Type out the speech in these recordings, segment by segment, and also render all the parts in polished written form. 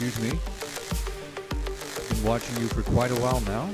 excuse me. Been watching you for quite a while now.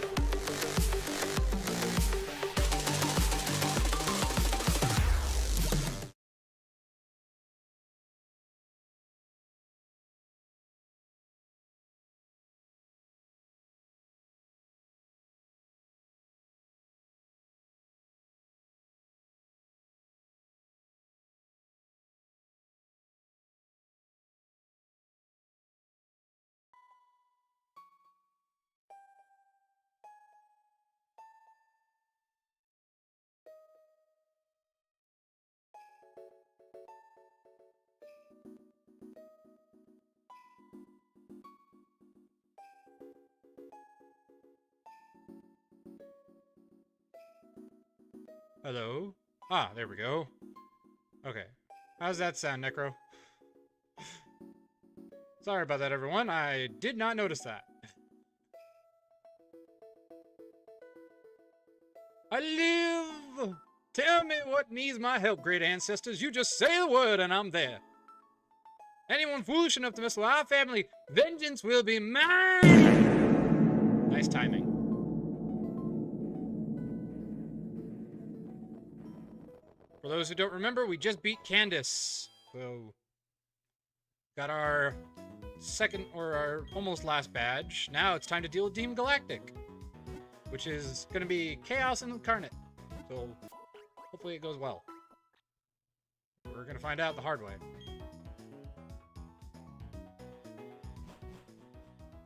Hello? Ah, there we go. Okay. How's that sound, Necro? Sorry about that, everyone. I did not notice that. I live! Tell me what needs my help, great ancestors. You just say the word and I'm there. Anyone foolish enough to mess with our family, vengeance will be mine! Nice timing. For those who don't remember, we just beat Candace. So, got our second, or our almost last badge. Now it's time to deal with Team Galactic, which is going to be Chaos Incarnate. So, hopefully it goes well. We're going to find out the hard way.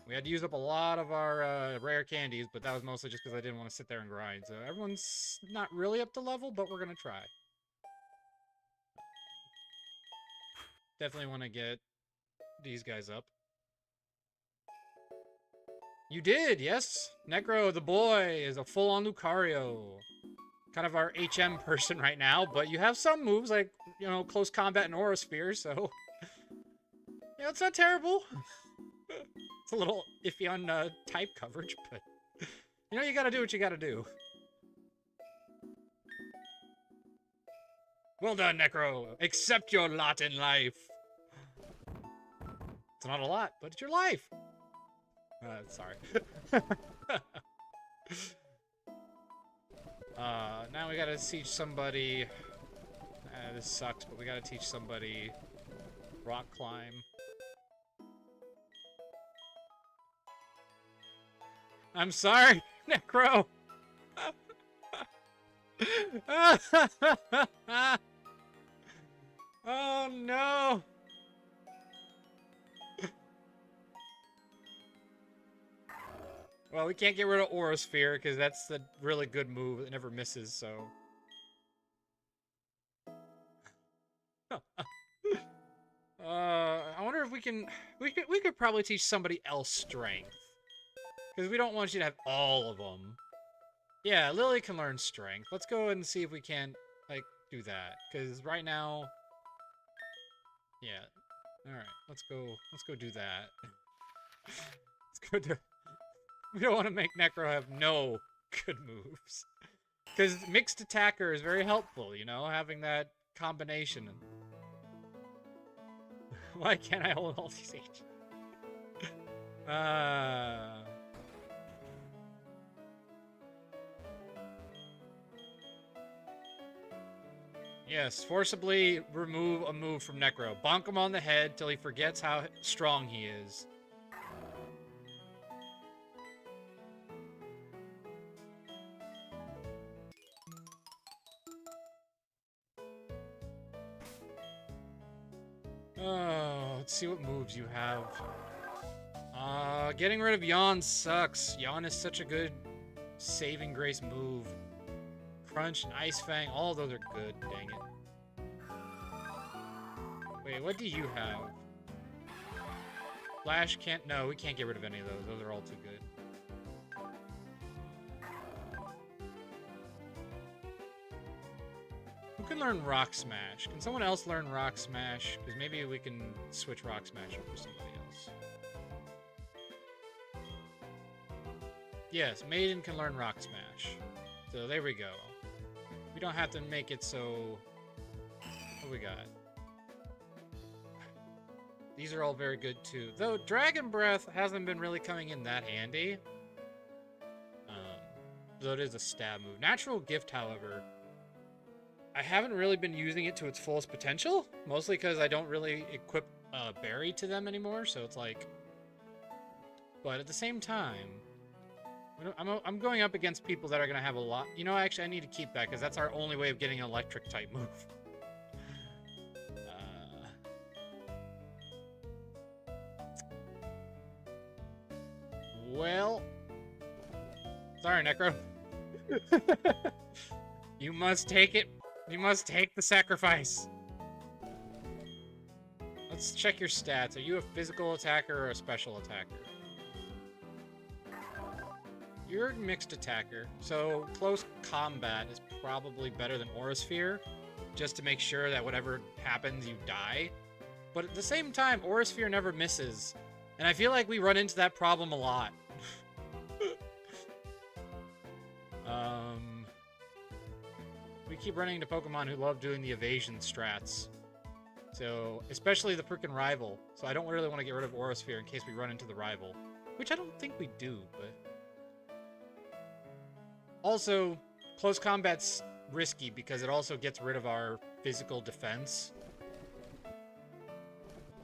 We had to use up a lot of our rare candies, but that was mostly just because I didn't want to sit there and grind. So everyone's not really up to level, but we're going to try. Definitely want to get these guys up. You did, yes. Necro, the boy, is a full-on Lucario. Kind of our HM person right now, but you have some moves like, you know, close combat and Aura Sphere, so... yeah, it's not terrible. It's a little iffy on type coverage, but... you know, you gotta do what you gotta do. Well done, Necro. Accept your lot in life. It's not a lot, but it's your life. Sorry. Now we gotta teach somebody... this sucks, but we gotta teach somebody... rock climb. I'm sorry, Necro! Oh no! Well, we can't get rid of Aura Sphere, because that's a really good move. It never misses, so... I wonder if we can... We could probably teach somebody else Strength. Because we don't want you to have all of them. Yeah, Lily can learn Strength. Let's go ahead and see if we can, like, do that. Because right now... yeah. Alright, let's go do that. Let's go do... we don't want to make Necro have no good moves. Because mixed attacker is very helpful, you know, having that combination. Why can't I hold all these H? Yes, forcibly remove a move from Necro. Bonk him on the head till he forgets how strong he is. Oh, let's see what moves you have. Getting rid of Yawn sucks. Yawn is such a good saving grace move. Crunch and Ice Fang, all those are good, dang it. Wait, what do you have? Flash can't, no, we can't get rid of any of those. Those are all too good. Who can learn Rock Smash? Can someone else learn Rock Smash? Because maybe we can switch Rock Smash over to somebody else. Yes, Maiden can learn Rock Smash. So there we go. We don't have to make it so... what we got? These are all very good too. Though Dragon Breath hasn't been really coming in that handy. Though it is a stab move. Natural Gift, however, I haven't really been using it to its fullest potential. Mostly because I don't really equip Berry to them anymore. So it's like... But at the same time... I'm going up against people that are going to have a lot... You know, actually, I need to keep that because that's our only way of getting an electric type move. Well... Sorry, Necro. You must take it. You must take the sacrifice. Let's check your stats. Are you a physical attacker or a special attacker? You're a mixed attacker, so close combat is probably better than Aura Sphere, just to make sure that whatever happens, you die. But at the same time, Aura Sphere never misses, and I feel like we run into that problem a lot. We keep running into Pokemon who love doing the evasion strats. So, especially the frickin' rival. So I don't really want to get rid of Aura Sphere in case we run into the rival. Which I don't think we do, but... Also, close combat's risky because it also gets rid of our physical defense.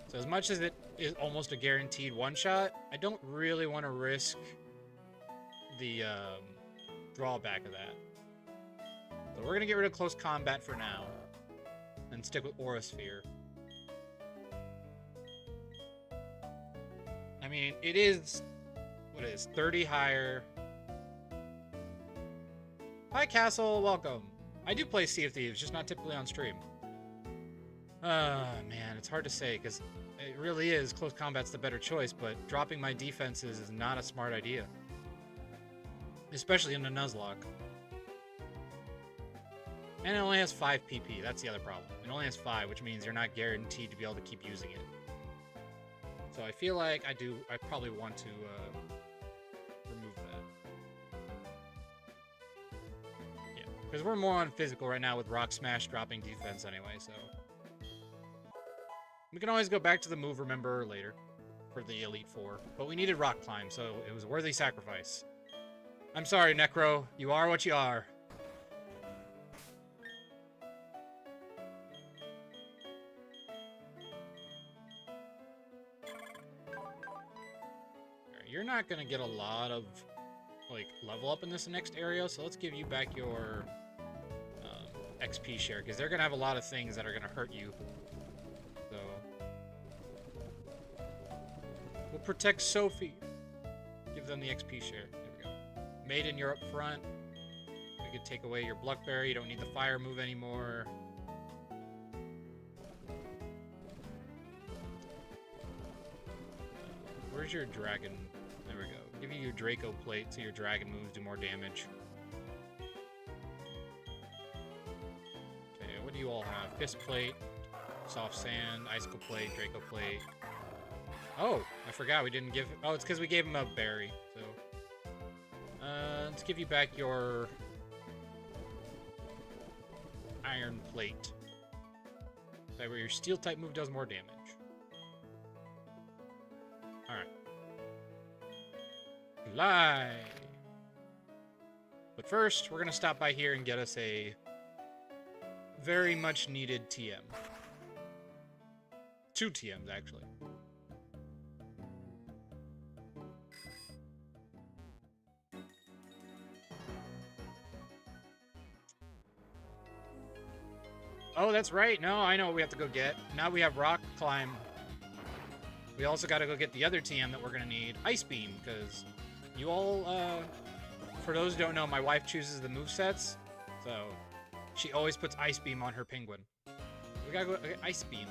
So as much as it is almost a guaranteed one-shot, I don't really want to risk the drawback of that. So we're going to get rid of close combat for now. And stick with Aura Sphere. I mean, it is... What is 30 higher... Hi, Castle. Welcome. I do play Sea of Thieves, just not typically on stream. Man, it's hard to say, because it really is. Close combat's the better choice, but dropping my defenses is not a smart idea. Especially in a Nuzlocke. And it only has 5 PP. That's the other problem. It only has 5, which means you're not guaranteed to be able to keep using it. So I feel like I probably want to remove that. Yeah, because we're more on physical right now with Rock Smash dropping defense anyway, so... We can always go back to the move Remember later for the Elite Four. But we needed Rock Climb, so it was a worthy sacrifice. I'm sorry, Necro. You are what you are. You're not going to get a lot of, like, level up in this next area, so let's give you back your XP share, because they're going to have a lot of things that are going to hurt you. So, we'll protect Sophie. Give them the XP share. There we go. Maiden, you're up front. We could take away your Bluckberry. You don't need the fire move anymore. Where's your dragon? There we go. Give you your Draco plate so your dragon moves do more damage. Okay, what do you all have? Fist plate, soft sand, icicle plate, Draco plate. Oh, I forgot we didn't give... Oh, it's because we gave him a berry, so... let's give you back your... iron plate. That way your steel type move does more damage. Alright. Fly! But first, we're gonna stop by here and get us a very much needed TM. 2 TMs, actually. Oh, that's right. No, I know what we have to go get. Now we have Rock Climb. We also got to go get the other TM that we're going to need, Ice Beam, because you all, for those who don't know, my wife chooses the movesets, so she always puts Ice Beam on her penguin. We got to go get Ice Beam.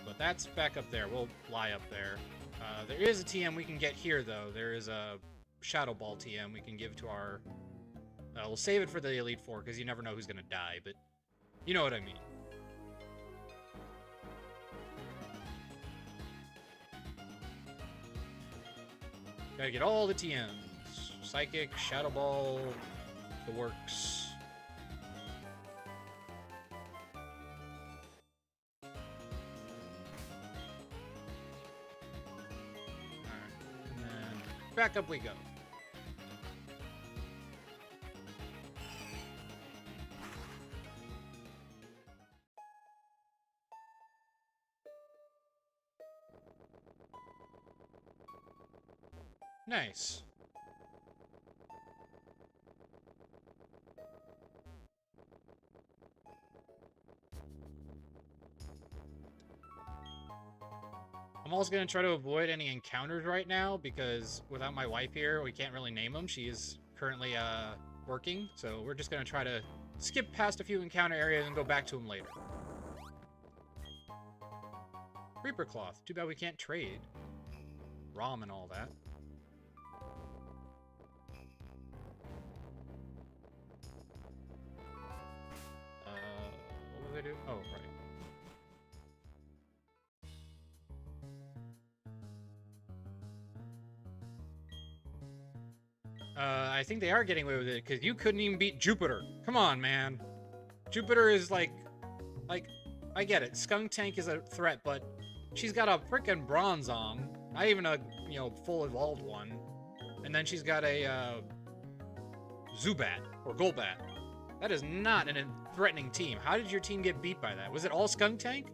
But that's back up there. We'll fly up there. There is a TM we can get here, though. There is a Shadow Ball TM we can give to our... we'll save it for the Elite Four, because you never know who's going to die, but... You know what I mean. Gotta get all the TMs. Psychic, Shadow Ball, the works. back up we go. Nice. I'm also going to try to avoid any encounters right now because without my wife here, we can't really name them. She is currently working, so we're just going to try to skip past a few encounter areas and go back to them later. Reaper cloth. Too bad we can't trade. ROM and all that. What was I doing? Oh, right. I think they are getting away with it, because you couldn't even beat Jupiter. Come on, man. Jupiter is like, I get it. Skunk Tank is a threat, but she's got a freaking bronze on. Not even a, full evolved one. And then she's got a, Zubat, or Golbat. That is not a threatening team. How did your team get beat by that? Was it all Skunk Tank?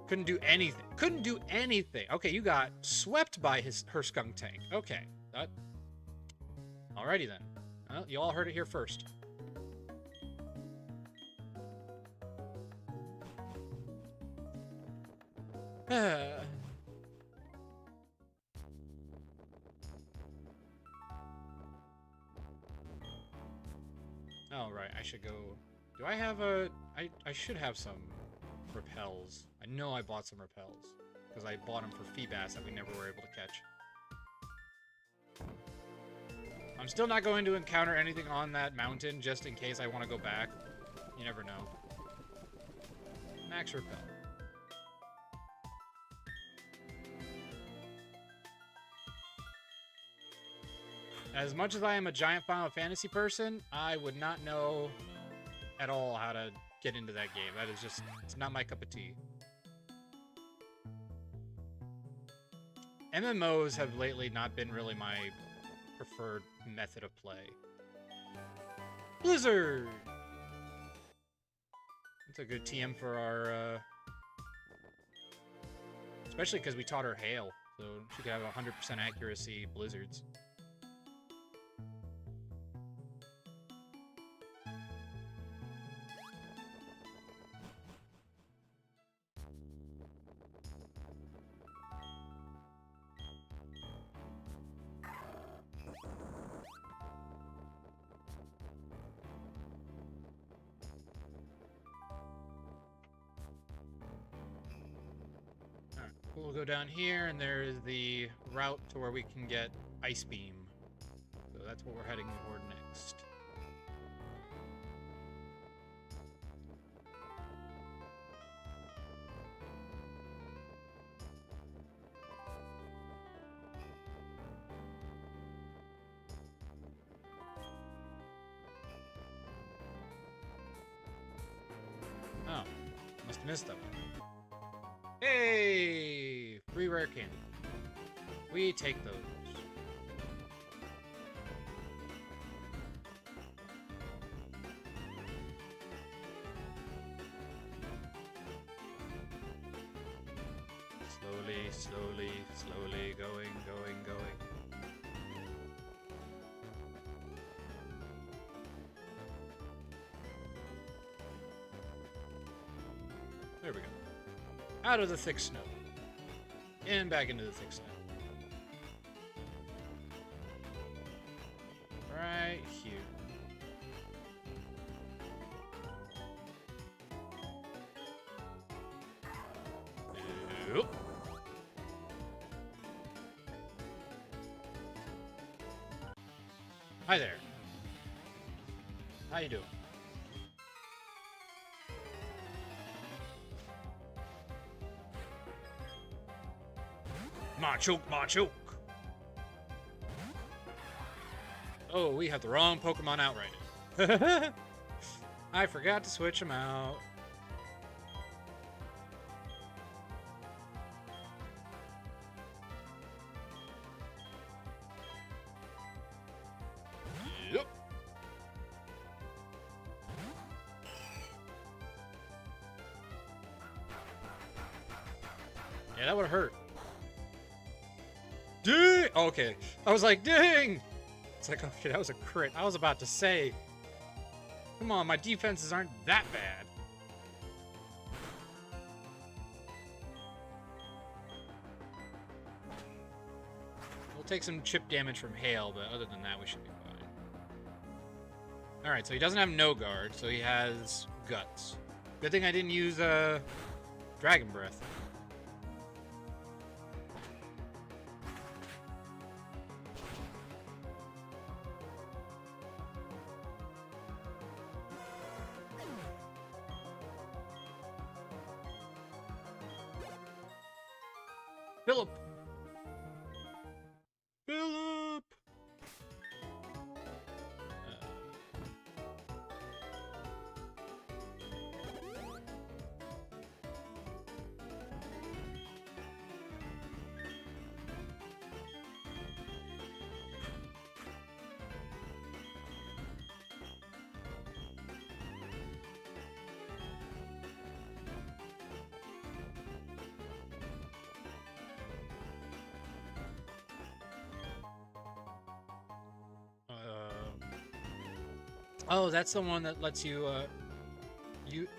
Couldn't do anything. Couldn't do anything. Okay, you got swept by her Skunk Tank. Okay. Alrighty then. Well, you all heard it here first. Alright, I should go... Do I have a... I should have some repels. I know I bought some repels. Because I bought them for Feebas that we never were able to catch. I'm still not going to encounter anything on that mountain, just in case I want to go back. You never know. Max repel. As much as I am a giant Final Fantasy person, I would not know at all how to get into that game. That is just, it's not my cup of tea. MMOs have lately not been really my preferred method of play. Blizzard! It's a good TM for our, especially because we taught her Hail, so she could have 100% accuracy blizzards. We'll go down here, and there is the route to where we can get Ice Beam. So that's what we're heading toward next. Oh, must have missed them. Hey! Free rare candy. We take those. Slowly, slowly, slowly, going. There we go. Out of the thick snow. And back into the thick snow. Right here. Nope. Hi there. How you doing? Machoke. Oh, we have the wrong Pokemon outrighted. I forgot to switch them out. Yeah, that would hurt. Dang! Okay. I was like, dang! It's like, okay, that was a crit. I was about to say, come on, my defenses aren't that bad. We'll take some chip damage from hail, but other than that, we should be fine. Alright, so he doesn't have no guard, so he has guts. Good thing I didn't use Dragon Breath. Philip! Philip! Oh, that's the one that lets you,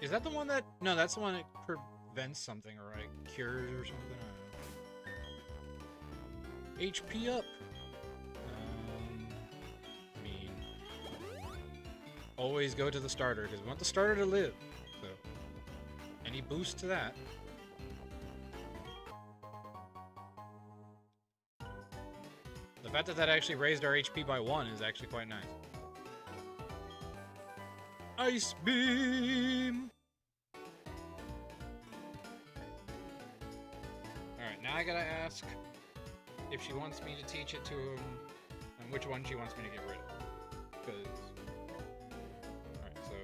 is that the one that, no, that's the one that prevents something, or like cures or something, I don't know. HP up! I mean, always go to the starter, because we want the starter to live, so, any boost to that. The fact that that actually raised our HP by 1 is actually quite nice. Ice Beam! Alright, now I gotta ask if she wants me to teach it to him, and which one she wants me to get rid of. Because... Alright, so...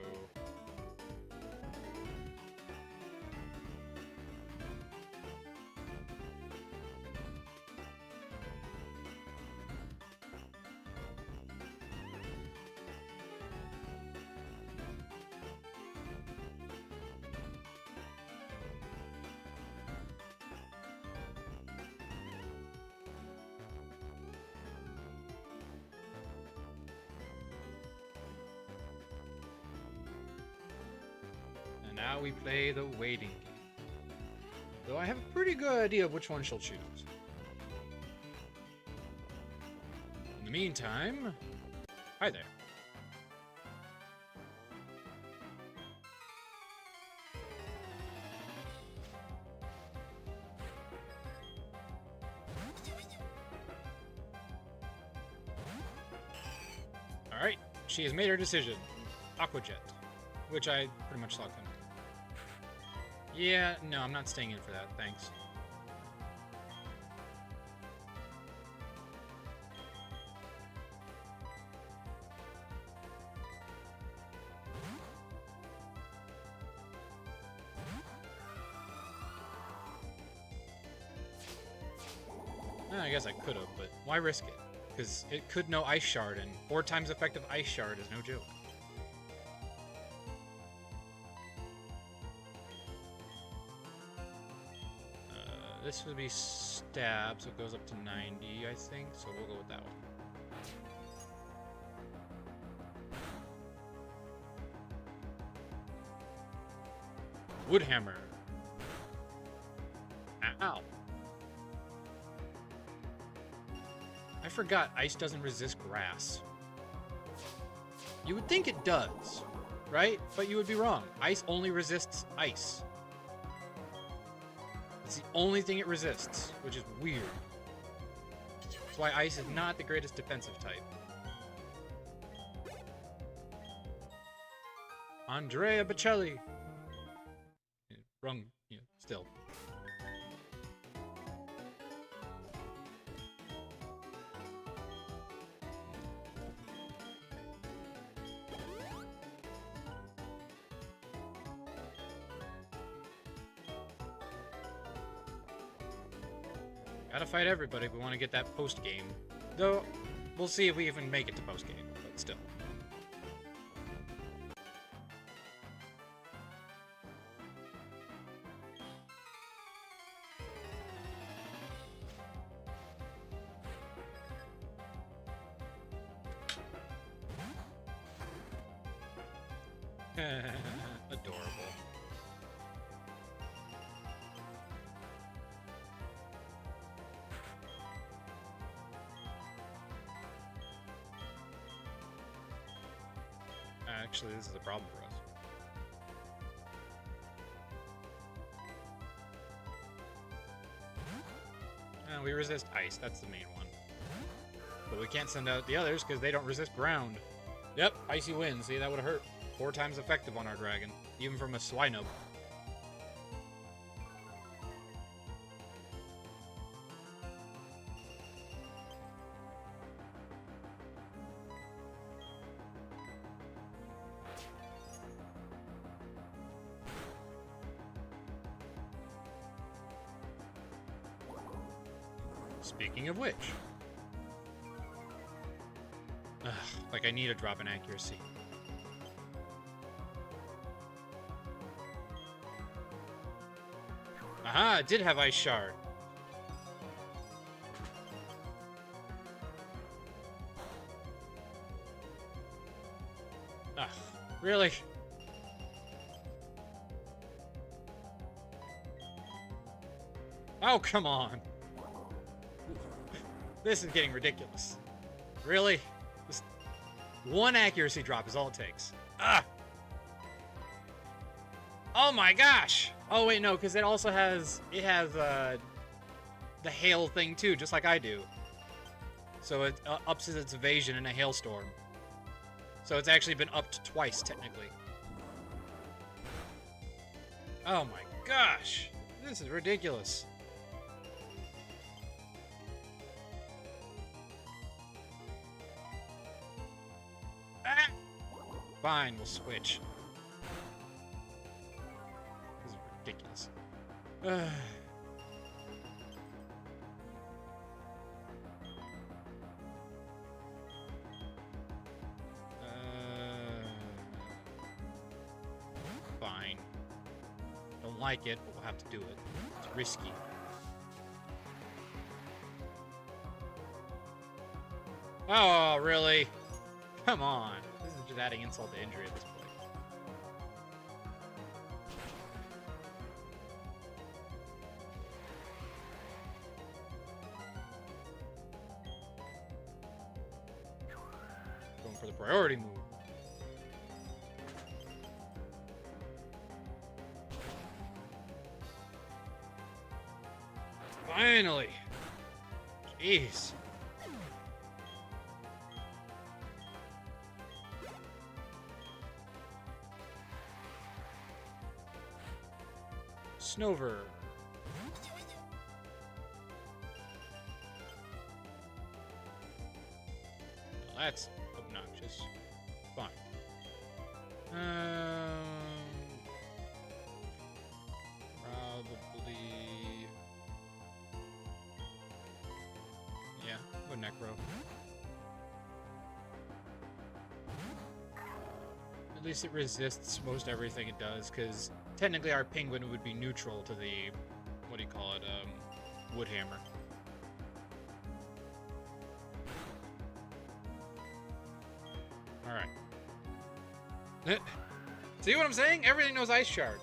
Now we play the waiting game. Though I have a pretty good idea of which one she'll choose. In the meantime, hi there. Alright, she has made her decision. Aqua Jet, which I pretty much saw coming. Yeah, no, I'm not staying in for that, thanks. I guess I could have, but why risk it? Because it could no Ice Shard, and 4 times effective Ice Shard is no joke. This would be stab, so it goes up to 90, I think, so we'll go with that one. Woodhammer. Ow. I forgot ice doesn't resist grass. You would think it does, right? But you would be wrong. Ice only resists ice. It's the only thing it resists, which is weird. That's why ice is not the greatest defensive type. Andrea Bocelli. Yeah, wrong, yeah, still. Gotta fight everybody if we want to get that post-game. Though, we'll see if we even make it to post-game, but still. Adorable. Actually, this is a problem for us. We resist ice. That's the main one. But we can't send out the others because they don't resist ground. Yep, icy wind. See, that would have hurt. 4 times effective on our dragon, even from a Swinub. Speaking of which... Ugh, like I need a drop in accuracy. Aha, it did have Ice Shard. Ugh, really? Oh, come on. This is getting ridiculous. Really? Just one accuracy drop is all it takes. Ah! Oh my gosh! Oh wait, no, because it also has... It has, the hail thing too, just like I do. So it ups its evasion in a hailstorm. So it's actually been upped twice, technically. Oh my gosh! This is ridiculous. Fine, we'll switch. This is ridiculous. Fine. Don't like it, but we'll have to do it. It's risky. Oh, really? Come on. This is just adding insult to injury at this point. Going for the priority move. Finally! Jeez. Snover. Well, that's obnoxious. Fine. Probably... Yeah, go Necro. At least it resists most everything it does, because technically our penguin would be neutral to the, what do you call it, Woodhammer. Alright. See what I'm saying? Everything knows Ice Shard.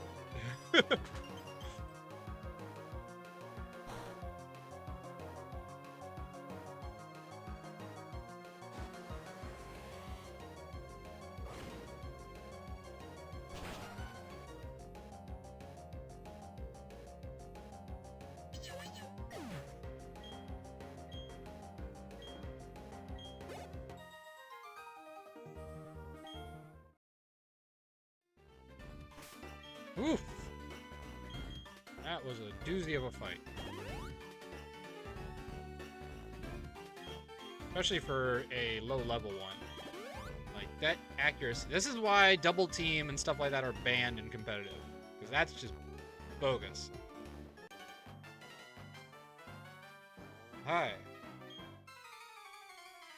Oof! That was a doozy of a fight. Especially for a low-level one. Like, that accuracy... This is why double team and stuff like that are banned in competitive. Because that's just bogus. Hi.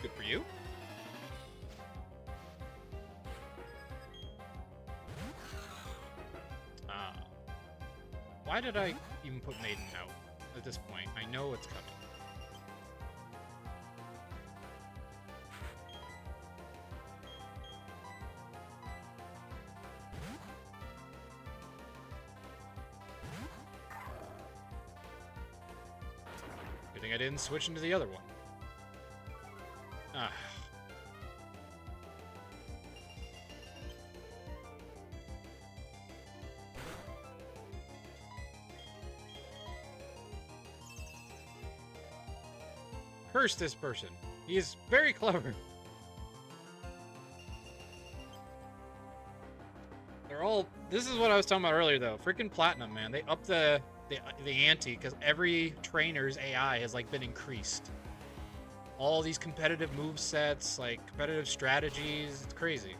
Good for you. Why did I even put Maiden out at this point? I know it's coming. thing I didn't switch into the other one. Ah. Curse this person. He is very clever. They're all... This is what I was talking about earlier, though. Freaking Platinum, man. They up the ante because every trainer's AI has, like, been increased. All these competitive move sets, like, competitive strategies. It's crazy.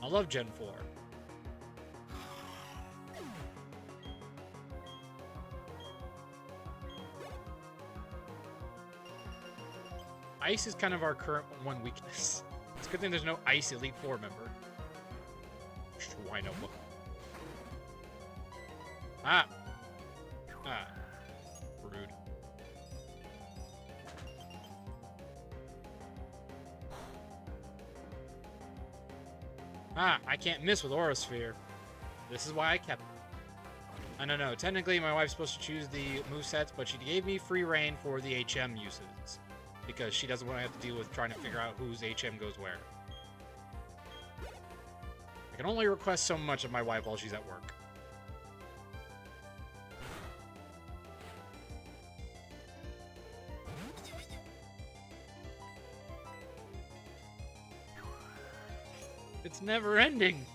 I love Gen 4. Ice is kind of our current one weakness. It's a good thing there's no Ice Elite 4 member. Schweino. Ah! Ah. Rude. Ah, I can't miss with Aurasphere. This is why I kept it. I don't know. Technically, my wife's supposed to choose the movesets, but she gave me free reign for the HM uses. Because she doesn't want to have to deal with trying to figure out whose HM goes where. I can only request so much of my wife while she's at work. It's never ending.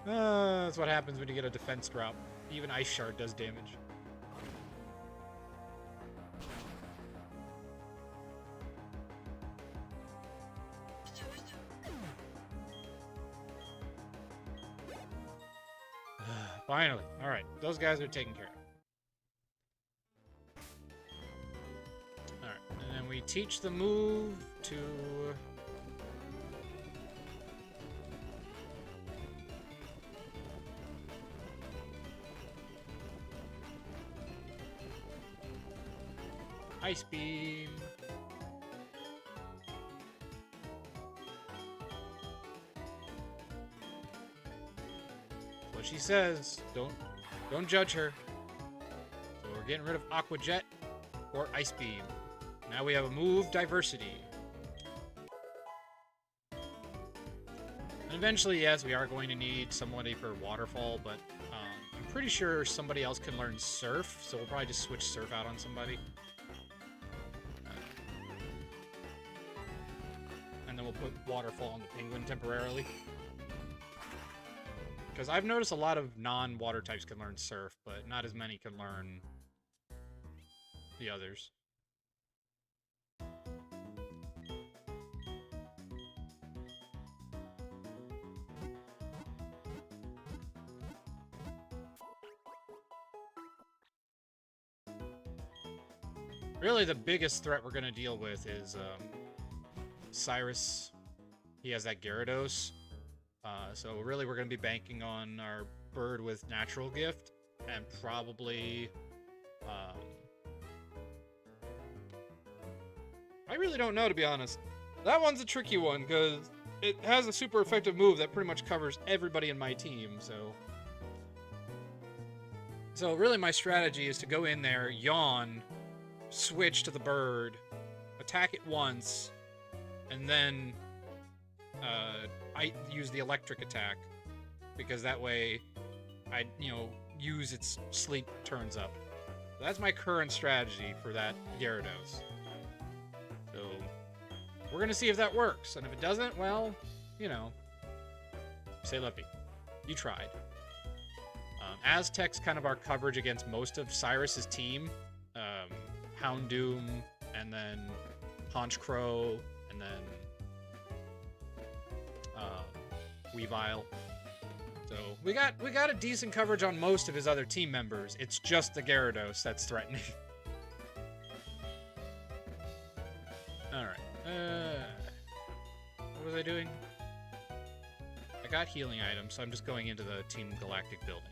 That's what happens when you get a defense drop. Even Ice Shard does damage. Finally. Alright, those guys are taken care of. Alright, and then we teach the move to... Ice Beam. What she says. Don't judge her. So we're getting rid of Aqua Jet or Ice Beam. Now we have a move diversity. And eventually, yes, we are going to need somebody for Waterfall, but I'm pretty sure somebody else can learn Surf, so we'll probably just switch Surf out on somebody. And then we'll put Waterfall on the Penguin temporarily. Because I've noticed a lot of non-water types can learn Surf, but not as many can learn the others. Really, the biggest threat we're going to deal with is Cyrus. He has that Gyarados. So really, we're going to be banking on our bird with Natural Gift, and probably... I really don't know, to be honest. That one's a tricky one, because it has a super effective move that pretty much covers everybody in my team, so... So really, my strategy is to go in there, yawn, switch to the bird, attack it once, and then I use the electric attack, because that way I, use its sleep turns up. So that's my current strategy for that Gyarados. So we're gonna see if that works, and if it doesn't, well, say Lippy, you tried. Aztec's kind of our coverage against most of Cyrus's team. Houndoom, and then Honchkrow, and then Weavile. So we got a decent coverage on most of his other team members. It's just the Gyarados that's threatening. Alright. What was I doing? I got healing items, so I'm just going into the Team Galactic building.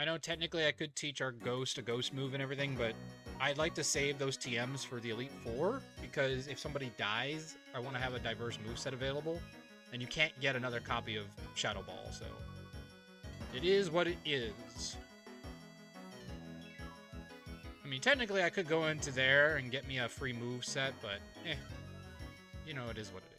I know technically I could teach our ghost a ghost move and everything, but I'd like to save those TMs for the Elite Four, because if somebody dies, I want to have a diverse moveset available, and you can't get another copy of Shadow Ball, so it is what it is. I mean, technically I could go into there and get me a free moveset, but you know, it is what it is.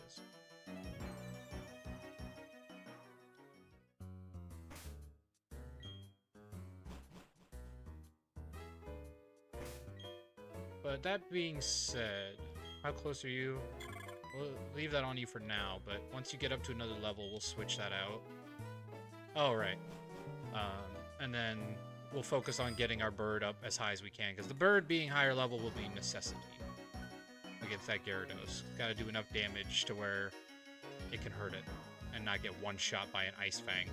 But that being said, how close are you? We'll leave that on you for now, but once you get up to another level, we'll switch that out. Oh, right. And then we'll focus on getting our bird up as high as we can, because the bird being higher level will be a necessity against that Gyarados. Gotta do enough damage to where it can hurt it, and not get one shot by an Ice Fang.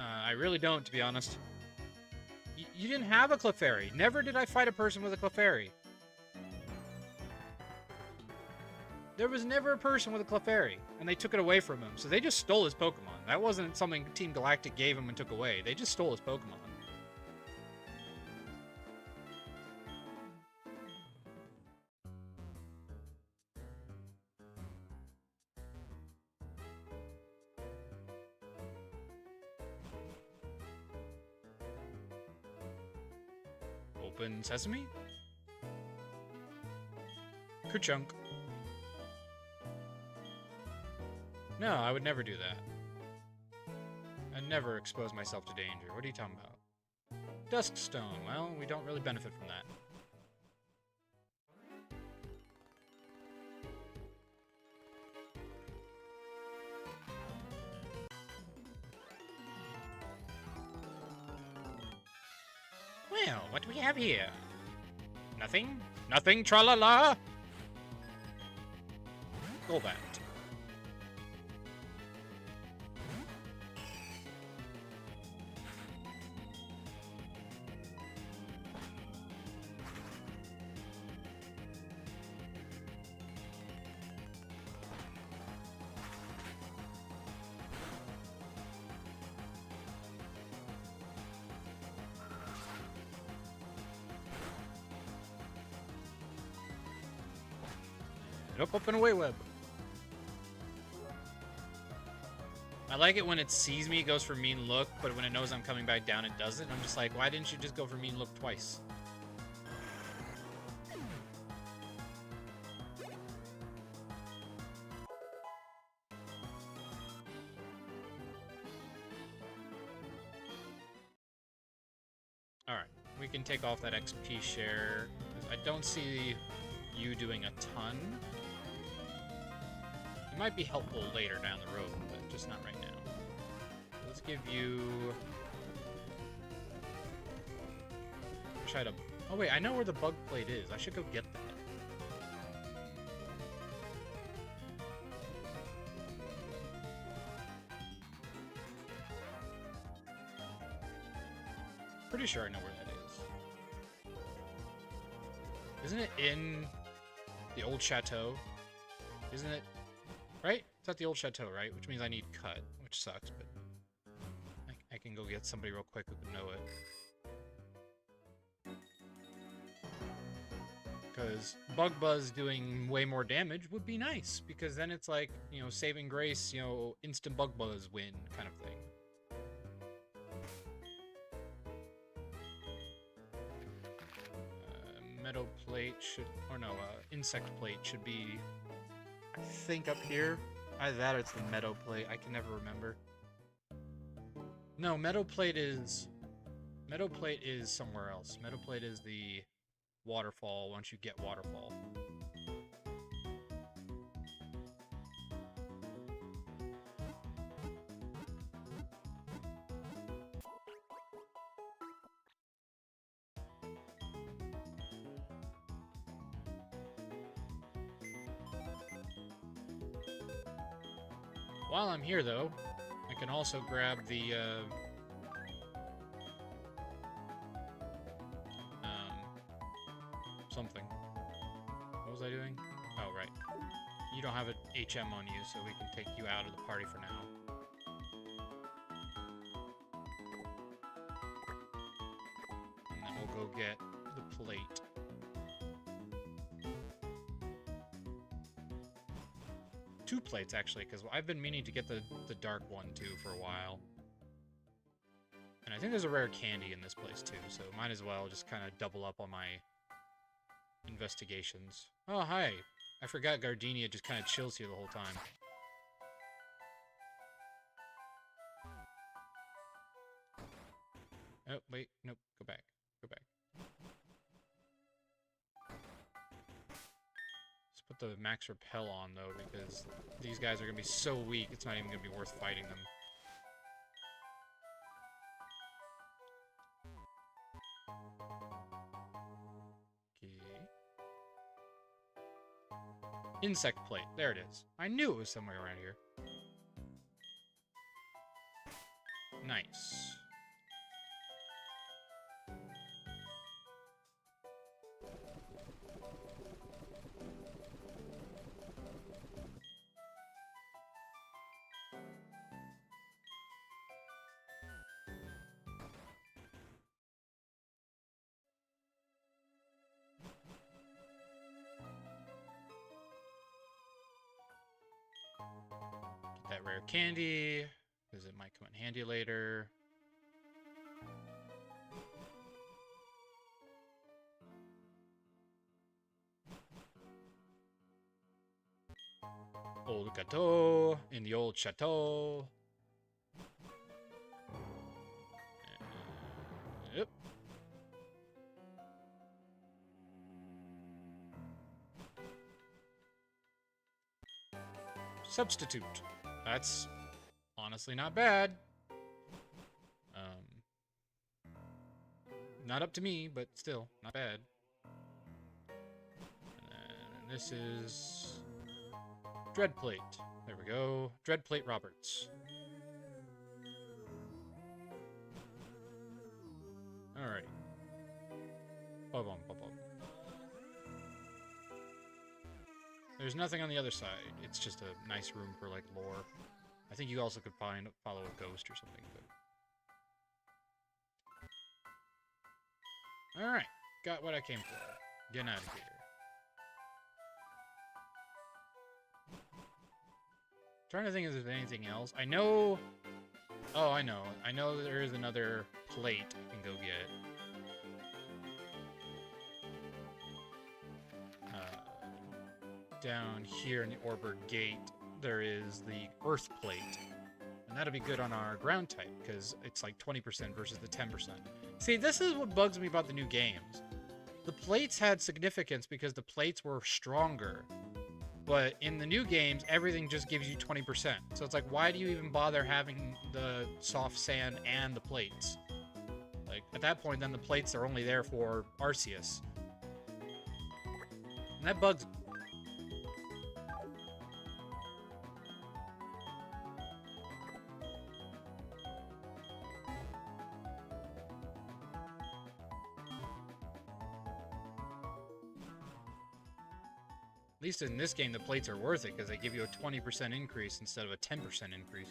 I really don't, to be honest. You didn't have a Clefairy. Never did I fight a person with a Clefairy. There was never a person with a Clefairy, and they took it away from him, so they just stole his Pokemon. That wasn't something Team Galactic gave him and took away. They just stole his Pokemon. Open sesame? Kerchunk. No, I would never do that. I'd never expose myself to danger. What are you talking about? Duskstone. Well, we don't really benefit from that. Well, what do we have here? Nothing? Nothing, tra-la-la? Golbat. Nope, up and away web. I like it when it sees me, it goes for mean look, but when it knows I'm coming back down, it doesn't. I'm just like, why didn't you just go for mean look twice? Alright, we can take off that XP share. I don't see you doing a ton. It might be helpful later down the road, but just not right now. Let's give you... Try to... Oh wait, I know where the bug plate is. I should go get that. Pretty sure I know where that is. Isn't it in the old chateau? Isn't it? Right? It's at the old chateau, right? Which means I need cut, which sucks, but I can go get somebody real quick who can know it. Because Bug Buzz doing way more damage would be nice, because then it's like, you know, saving grace, you know, instant Bug Buzz win kind of thing. Meadow plate should, or no, insect plate should be, I think, up here. Either that or it's the meadow plate. I can never remember. No, meadow plate is somewhere else. Meadow plate is the waterfall once you get waterfall. While I'm here, though, I can also grab the, something. What was I doing? Oh, right. You don't have an HM on you, so we can take you out of the party for now. And then we'll go get the plate. Two plates, actually, because I've been meaning to get the dark one, too, for a while. And I think there's a rare candy in this place, too, so might as well just kind of double up on my investigations. Oh, hi. I forgot Gardenia just kind of chills here the whole time. Oh, wait. Nope. Go back. Go back. Let's put the max repel on, though, because these guys are going to be so weak, it's not even going to be worth fighting them. Insect plate. There it is. I knew it was somewhere around here. Nice. That rare candy, because it might come in handy later. Old Gateau, in the old chateau. Yep. Substitute. That's honestly not bad. Not up to me, but still, not bad. And this is Dreadplate. There we go. Dreadplate Roberts. Alrighty. Ba-bum, ba-bum. There's nothing on the other side. It's just a nice room for, like, lore. I think you also could follow a ghost or something, but... Alright. Got what I came for. Getting out of here. Trying to think if there's anything else. I know... Oh, I know. I know there is another plate I can go get. Down here in the Orberd Gate, there is the Earth Plate. And that'll be good on our ground type, because it's like 20% versus the 10%. See, this is what bugs me about the new games. The plates had significance because the plates were stronger. But in the new games, everything just gives you 20%. So it's like, why do you even bother having the soft sand and the plates? Like, at that point, then the plates are only there for Arceus. And that bugs me. At least in this game, the plates are worth it, because they give you a 20% increase instead of a 10% increase.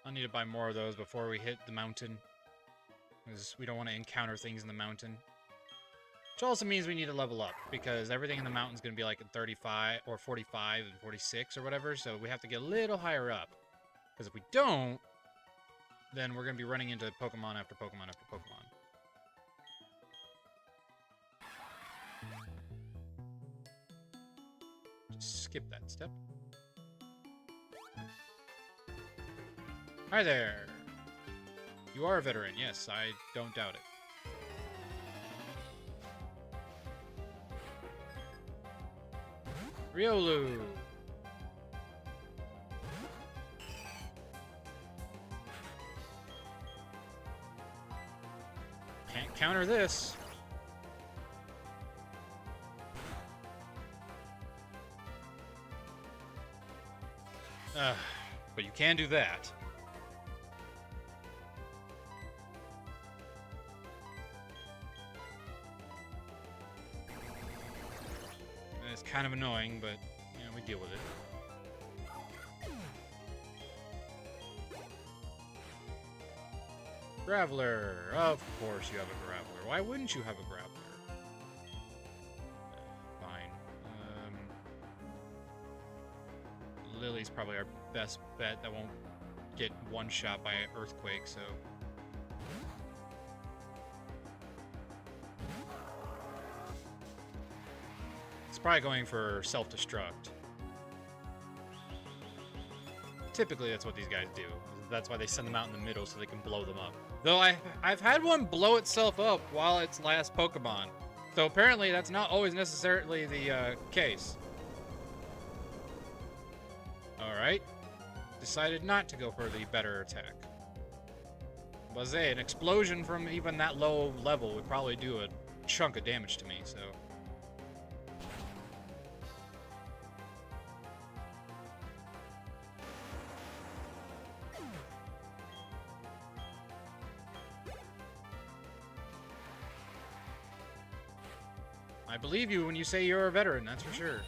I'll need to buy more of those before we hit the mountain, because we don't want to encounter things in the mountain. Which also means we need to level up, because everything in the mountain is going to be like at 35 or 45 and 46 or whatever, so we have to get a little higher up. Because if we don't, then we're going to be running into Pokemon after Pokemon after Pokemon. Just skip that step. Hi there! You are a veteran, yes, I don't doubt it. Riolu! Can't counter this. But you can do that. And it's kind of annoying, but, you know, we deal with it. Graveler! Of course you have a Graveler. Why wouldn't you have a Graveler? Fine. Lily's probably our best bet that won't get one shot by an earthquake, so... It's probably going for self-destruct. Typically, that's what these guys do. That's why they send them out in the middle so they can blow them up. Though I've had one blow itself up while its last Pokemon. So apparently that's not always necessarily the case. Alright. Decided not to go for the better attack. Was an explosion from even that low level would probably do a chunk of damage to me, so... I believe you when you say you're a veteran, that's for sure.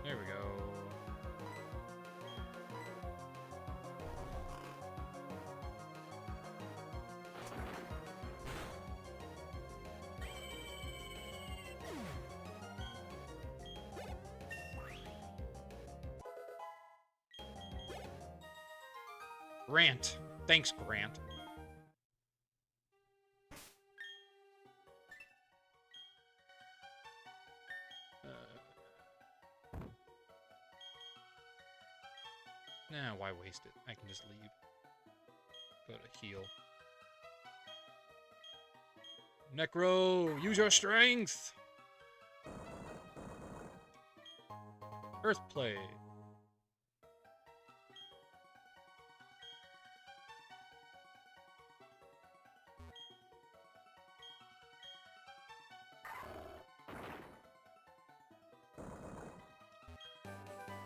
There we go. Grant. Thanks, Grant. Nah, why waste it? I can just leave. Go to heal. Necro, use your strength! Earthplay.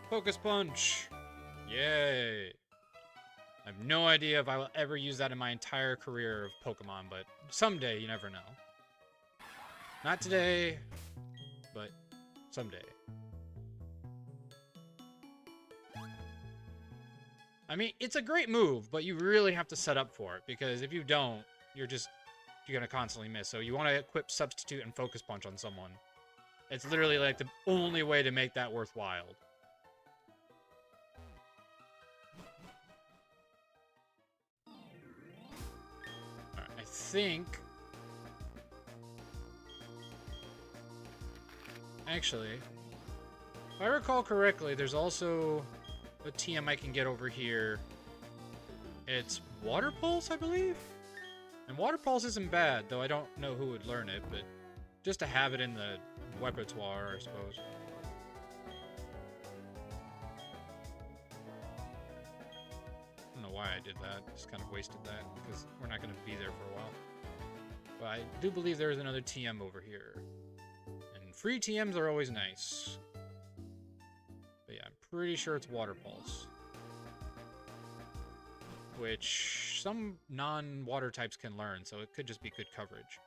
Focus Punch! Yay! I have no idea if I will ever use that in my entire career of Pokemon, but someday, you never know. Not today, but someday. I mean, it's a great move, but you really have to set up for it, because if you don't, you're gonna constantly miss. So you want to equip Substitute and Focus Punch on someone. It's literally like the only way to make that worthwhile. Actually, if I recall correctly, there's also a TM I can get over here. It's Water Pulse, I believe? And Water Pulse isn't bad, though I don't know who would learn it, but just to have it in the repertoire, I suppose. I don't know why I did that. Just kind of wasted that, because we're not going to be there for a while. But I do believe there's another TM over here. And free TMs are always nice. But yeah, I'm pretty sure it's Water Pulse. Which some non-water types can learn, so it could just be good coverage.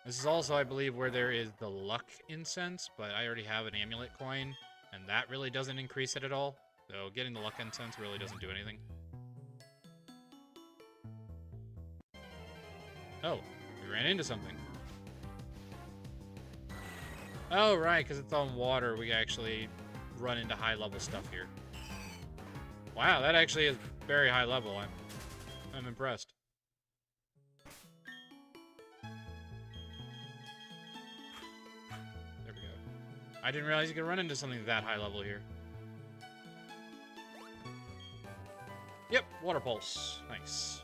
This is also, I believe, where there is the Luck Incense, but I already have an Amulet coin, and that really doesn't increase it at all. So getting the Luck Incense really doesn't do anything. Oh, we ran into something. Oh, right, because it's on water, we actually run into high-level stuff here. Wow, that actually is very high level. I'm impressed. There we go. I didn't realize you could run into something that high level here. Yep, water pulse. Nice.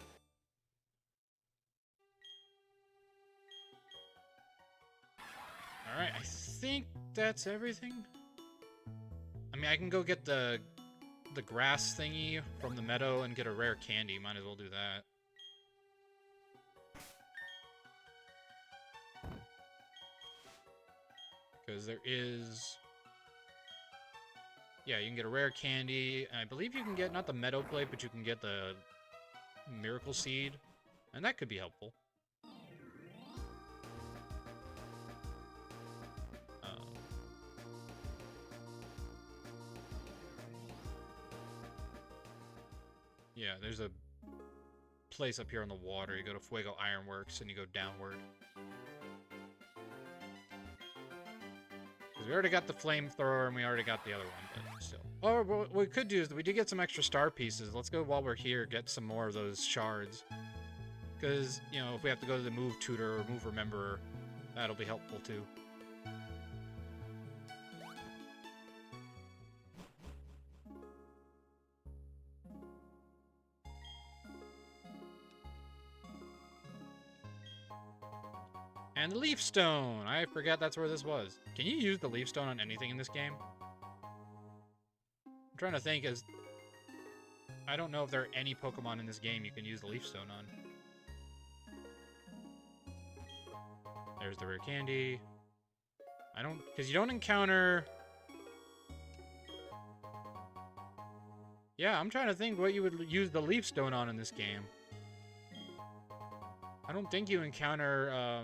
Alright, I think that's everything. I mean, I can go get the grass thingy from the meadow and get a rare candy. Might as well do that. Because there is... Yeah, you can get a rare candy. And I believe you can get, not the meadow plate, but you can get the miracle seed. And that could be helpful. Yeah, there's a place up here on the water. You go to Fuego Ironworks and you go downward. Because we already got the flamethrower and we already got the other one, but still. Or what we could do is we did get some extra star pieces. Let's go while we're here, get some more of those shards. Because, you know, if we have to go to the move tutor or move rememberer, that'll be helpful too. And the leaf stone! I forgot that's where this was. Can you use the leaf stone on anything in this game? I'm trying to think as... I don't know if there are any Pokemon in this game you can use the leaf stone on. There's the rare candy. I don't... Because you don't encounter... Yeah, I'm trying to think what you would use the leaf stone on in this game. I don't think you encounter,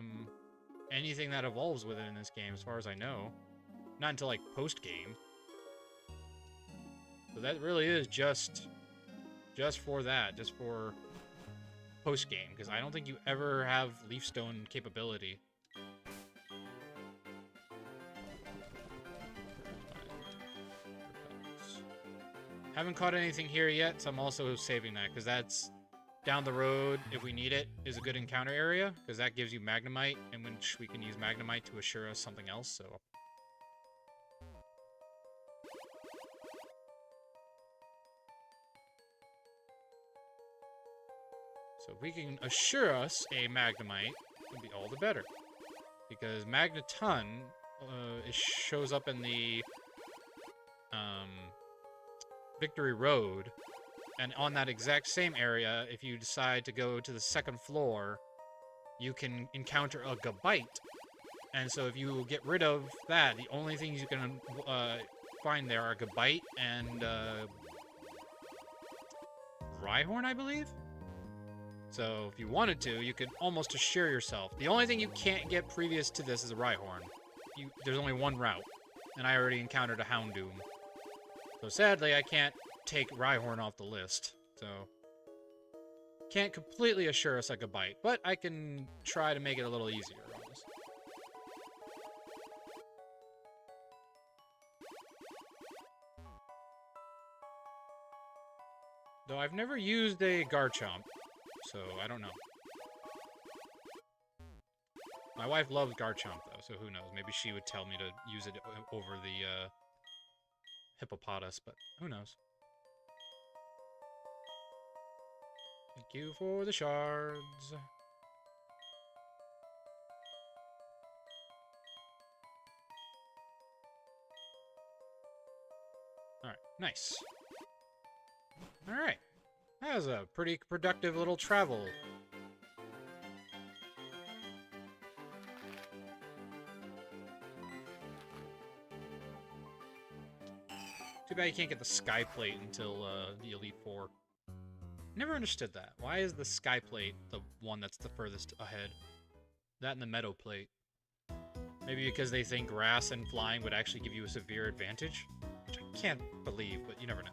anything that evolves with it in this game, as far as I know. Not until, like, post-game. So that really is just for that, just for post-game, because I don't think you ever have leaf stone capability. Haven't caught anything here yet, so I'm also saving that, because that's down the road, if we need it, is a good encounter area, because that gives you Magnemite, and which we can use Magnemite to assure us something else, so... So if we can assure us a Magnemite, it'd be all the better. Because Magneton, it shows up in the, Victory Road, and on that exact same area, if you decide to go to the second floor, you can encounter a Gabite. And so if you get rid of that, the only things you can find there are Gabite and Rhyhorn, I believe? So if you wanted to, you could almost assure yourself. The only thing you can't get previous to this is a Rhyhorn. There's only one route, and I already encountered a Houndoom. So sadly, I can't take Rhyhorn off the list, so... Can't completely assure us like a bite, but I can try to make it a little easier on us. Though I've never used a Garchomp, so I don't know. My wife loves Garchomp, though, so who knows? Maybe she would tell me to use it over the, Hippopotas, but who knows? Thank you for the shards. Alright, nice. Alright. That was a pretty productive little travel. Too bad you can't get the Sky Plate until the Elite Four. Never understood that. Why is the Sky Plate the one that's the furthest ahead? That and the Meadow Plate. Maybe because they think grass and flying would actually give you a severe advantage? Which I can't believe, but you never know.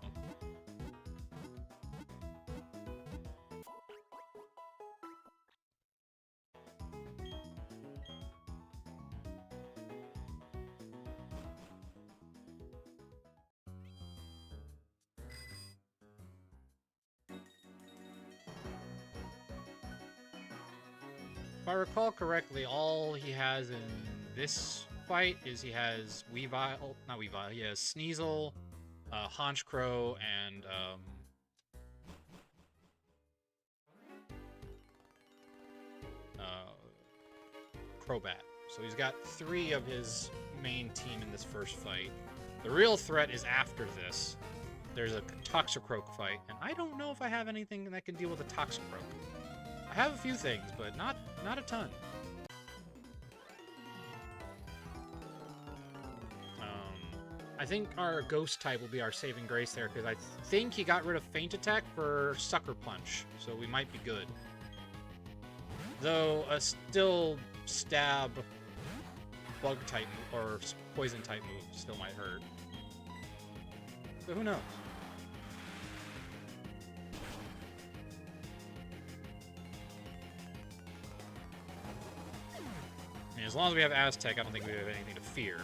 I recall correctly, all he has in this fight is he has Weavile, not Weavile, he has Sneasel, Honchcrow, and Crobat. So he's got 3 of his main team in this first fight. The real threat is after this. There's a Toxicroak fight, and I don't know if I have anything that can deal with a Toxicroak. I have a few things, but not a ton. I think our Ghost type will be our saving grace there, because I think he got rid of Feint Attack for Sucker Punch, so we might be good. Though a still stab bug type or poison type move still might hurt. So who knows? I mean, as long as we have Aztec, I don't think we have anything to fear.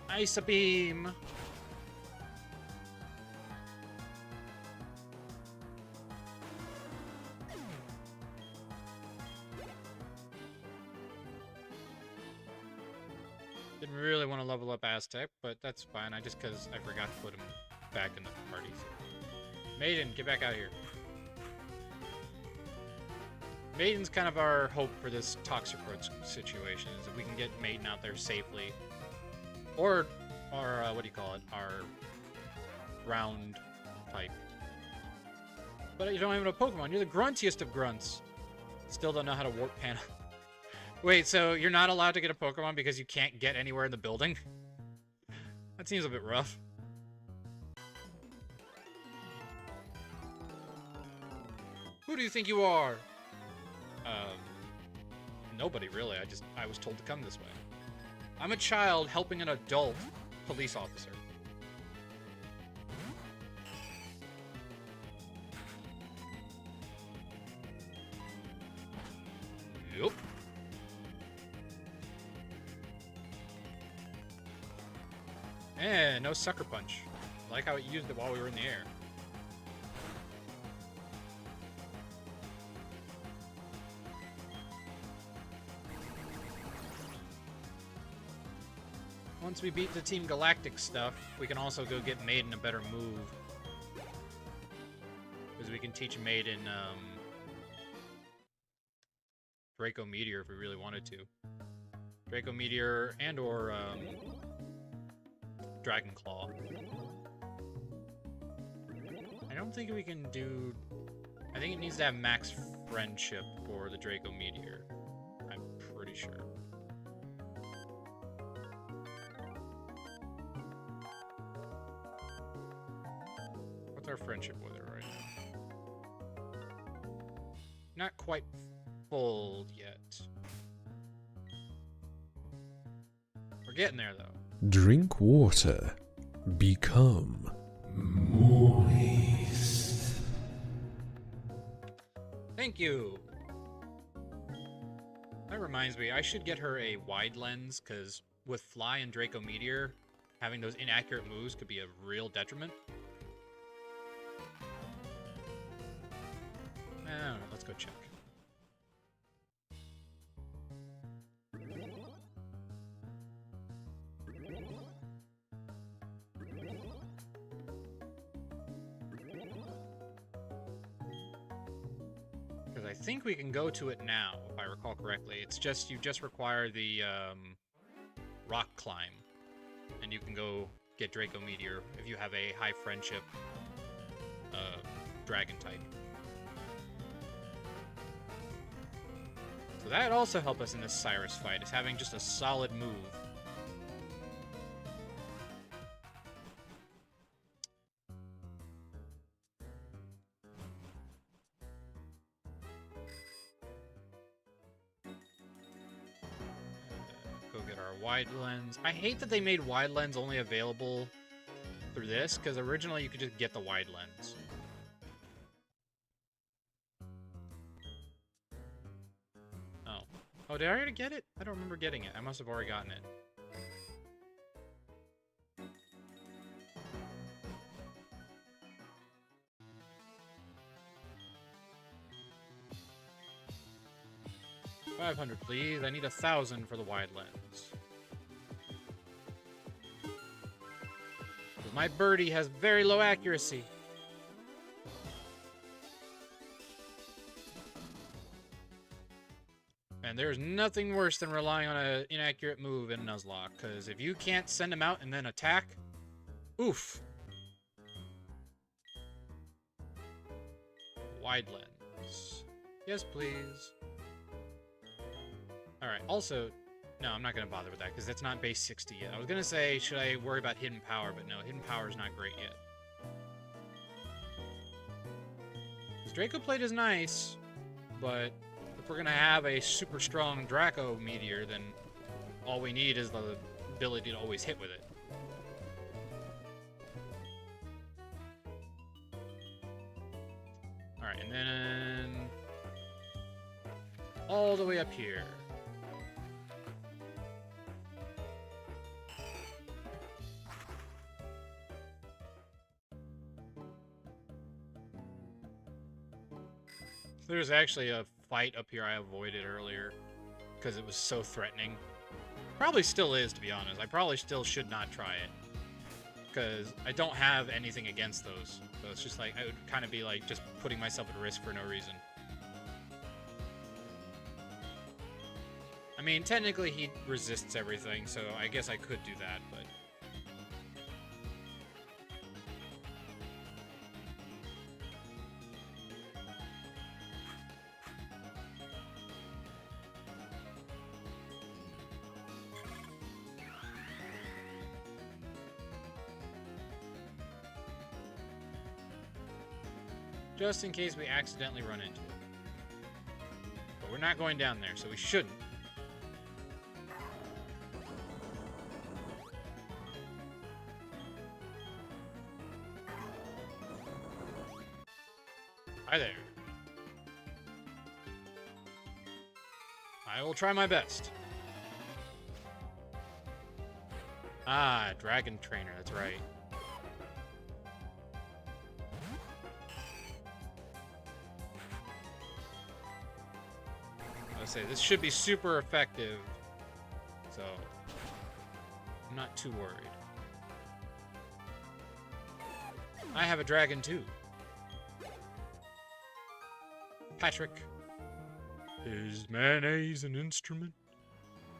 Ice Beam! Didn't really want to level up Aztec, but that's fine. Just because I forgot to put him back in the party. Maiden, get back out here. Maiden's kind of our hope for this Toxicroak situation, is that we can get Maiden out there safely. Or what do you call it? Our ground type. But you don't have no Pokemon. You're the gruntiest of grunts. Still don't know how to warp Pana. Wait, so you're not allowed to get a Pokemon because you can't get anywhere in the building? That seems a bit rough. Who do you think you are? Nobody, really. I was told to come this way. I'm a child helping an adult police officer. Yup. And no Sucker Punch. I like how it used it while we were in the air. Once we beat the Team Galactic stuff, we can also go get Maiden a better move. Because we can teach Maiden, Draco Meteor if we really wanted to. Draco Meteor and or, Dragon Claw. I don't think we can do... I think it needs to have max friendship for the Draco Meteor. I'm pretty sure. What's our friendship with her right now? Not quite full yet. We're getting there, though. Drink water. Become moist. Thank you! That reminds me, I should get her a wide lens, because with Fly and Draco Meteor, having those inaccurate moves could be a real detriment. I don't know, let's go check. Because I think we can go to it now, if I recall correctly. It's just, you just require the rock climb. And you can go get Draco Meteor if you have a high friendship dragon type. So that'd also help us in this Cyrus fight, is having just a solid move. Go get our wide lens. I hate that they made wide lens only available through this, because originally you could just get the wide lens. Oh, did I already get it? I don't remember getting it. I must have already gotten it. $500, please. I need 1,000 for the wide lens. My birdie has very low accuracy. And there's nothing worse than relying on an inaccurate move in Nuzlocke, because if you can't send him out and then attack, oof. Wide lens. Yes, please. Alright, also, no, I'm not going to bother with that, because it's not base 60 yet. I was going to say, should I worry about hidden power, but no, hidden power is not great yet. Draco Plate is nice, but if we're going to have a super strong Draco Meteor, then all we need is the ability to always hit with it. Alright, and then all the way up here. There's actually a fight up here I avoided earlier because it was so threatening. Probably still is, to be honest. I probably still should not try it because I don't have anything against those. So it's just like, I would kind of be like just putting myself at risk for no reason. I mean, technically he resists everything, so I guess I could do that, but... just in case we accidentally run into it. But we're not going down there, so we shouldn't. Hi there. I will try my best. Ah, Dragon Trainer, that's right. I say this should be super effective, so I'm not too worried. I have a dragon too. Patrick. Is mayonnaise an instrument?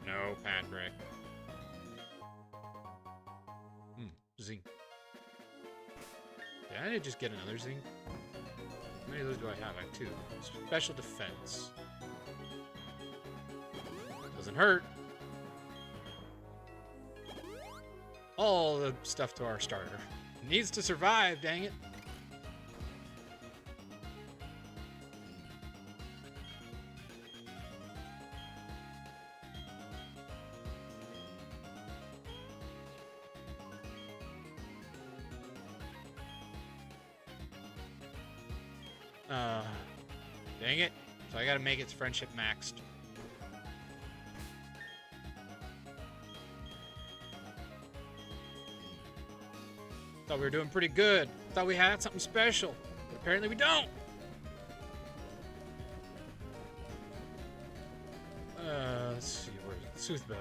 No, Patrick. Zinc. Did I just get another zinc? How many of those do I have? I have 2. Special defense. Doesn't hurt. All the stuff to our starter. Needs to survive, dang it. Dang it. So I gotta make its friendship maxed. Thought we were doing pretty good. Thought we had something special. But apparently we don't. Let's see. Where's it? Soothbell.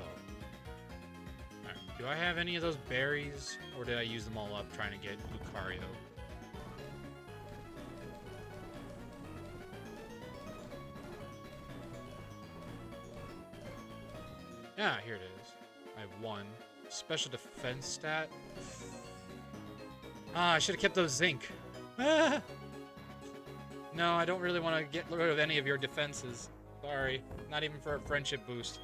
Alright. Do I have any of those berries? Or did I use them all up trying to get Lucario? Yeah, here it is. I have 1. Special defense stat. Ah, I should have kept those zinc. Ah! No, I don't really want to get rid of any of your defenses. Sorry. Not even for a friendship boost.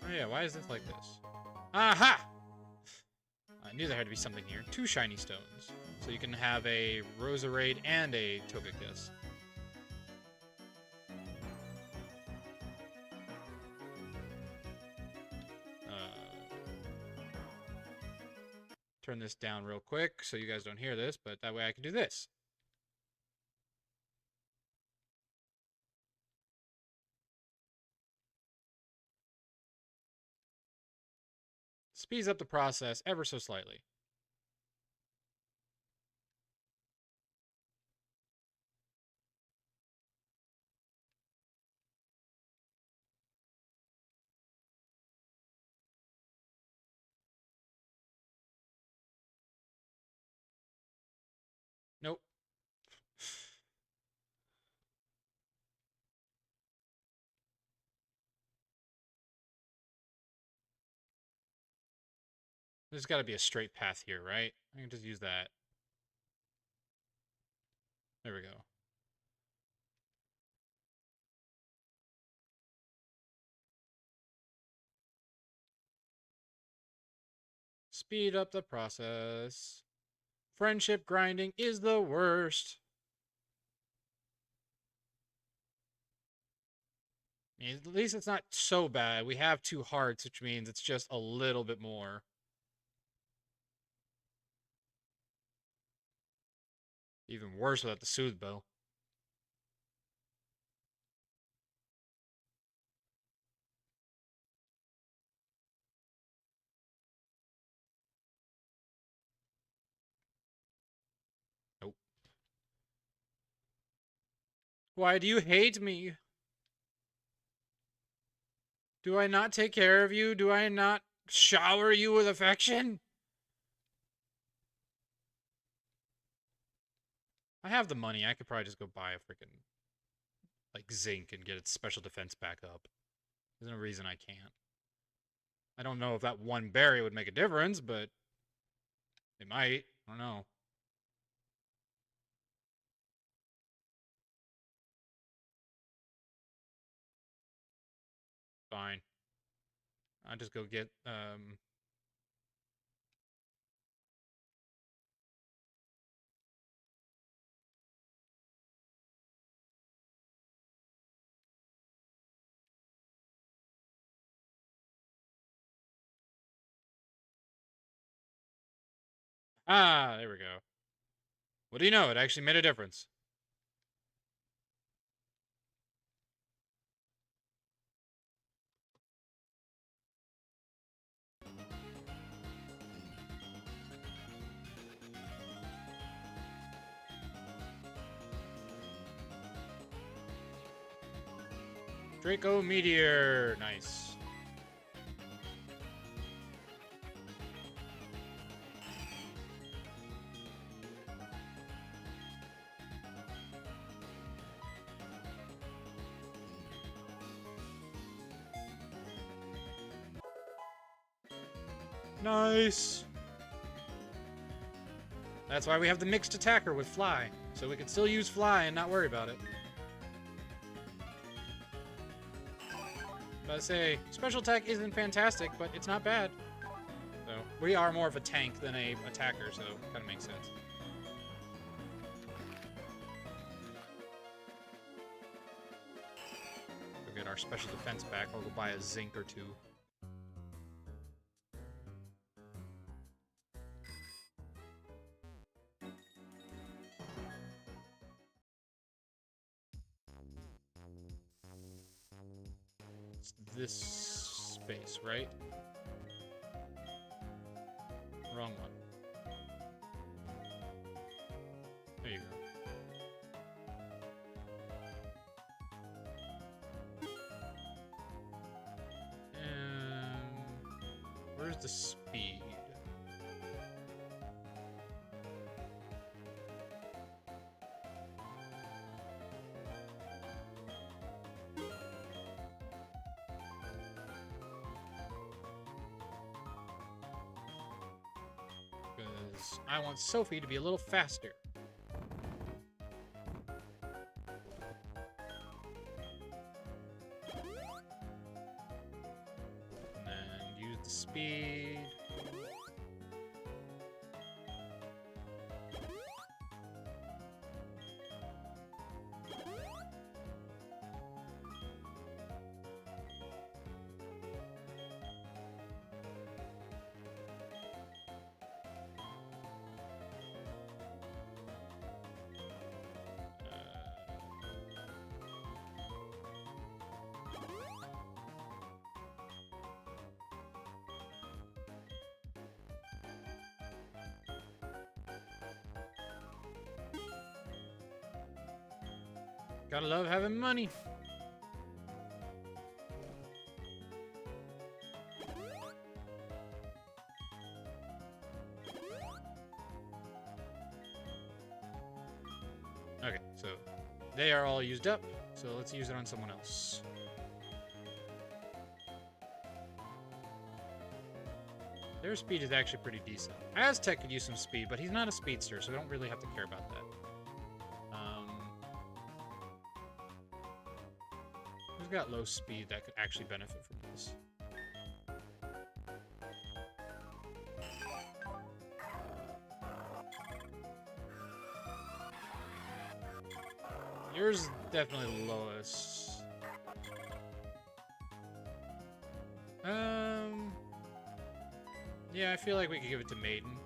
Oh yeah, why is this like this? Aha! I knew there had to be something here. 2 shiny stones. So you can have a Roserade and a Togekiss. turn this down real quick so you guys don't hear this, but that way I can do this. Speeds up the process ever so slightly. Nope. There's got to be a straight path here, right? I can just use that. There we go. Speed up the process. Friendship grinding is the worst. I mean, at least it's not so bad. We have 2 hearts, which means it's just a little bit more. Even worse without the soothe bow. Nope. Why do you hate me? Do I not take care of you? Do I not shower you with affection? I have the money. I could probably just go buy a freaking, like, zinc and get its special defense back up. There's no reason I can't. I don't know if that one berry would make a difference, but it might. I don't know. Fine. I'll just go get, ah, there we go. What do you know? It actually made a difference. Draco Meteor. Nice. Nice. That's why we have the mixed attacker with fly. So we can still use fly and not worry about it. But I say, special attack isn't fantastic, but it's not bad. So, we are more of a tank than a attacker, so it kind of makes sense. We'll get our special defense back. I'll go buy a zinc or 2. It's this space, right? Wrong one. There you go. Where's the speed? Because I want Sophie to be a little faster. And then use the speed. Gotta love having money. Okay, so they are all used up, so let's use it on someone else. Their speed is actually pretty decent. Aztec could use some speed, but he's not a speedster, so we don't really have to care about that. Who's got low speed that could actually benefit from this? Yours is definitely the lowest. Yeah, I feel like we could give it to Maiden.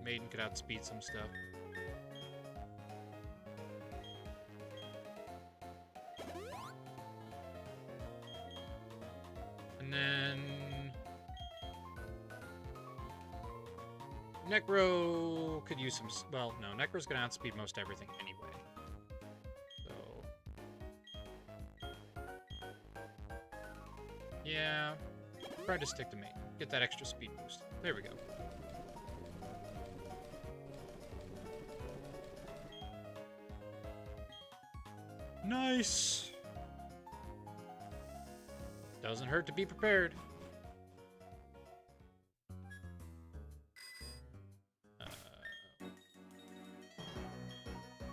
Maiden could outspeed some stuff. And then Necro could use some. Well, no, Necro's gonna outspeed most everything anyway. So yeah, try to stick to Maiden. Get that extra speed boost. There we go. Nice. Doesn't hurt to be prepared.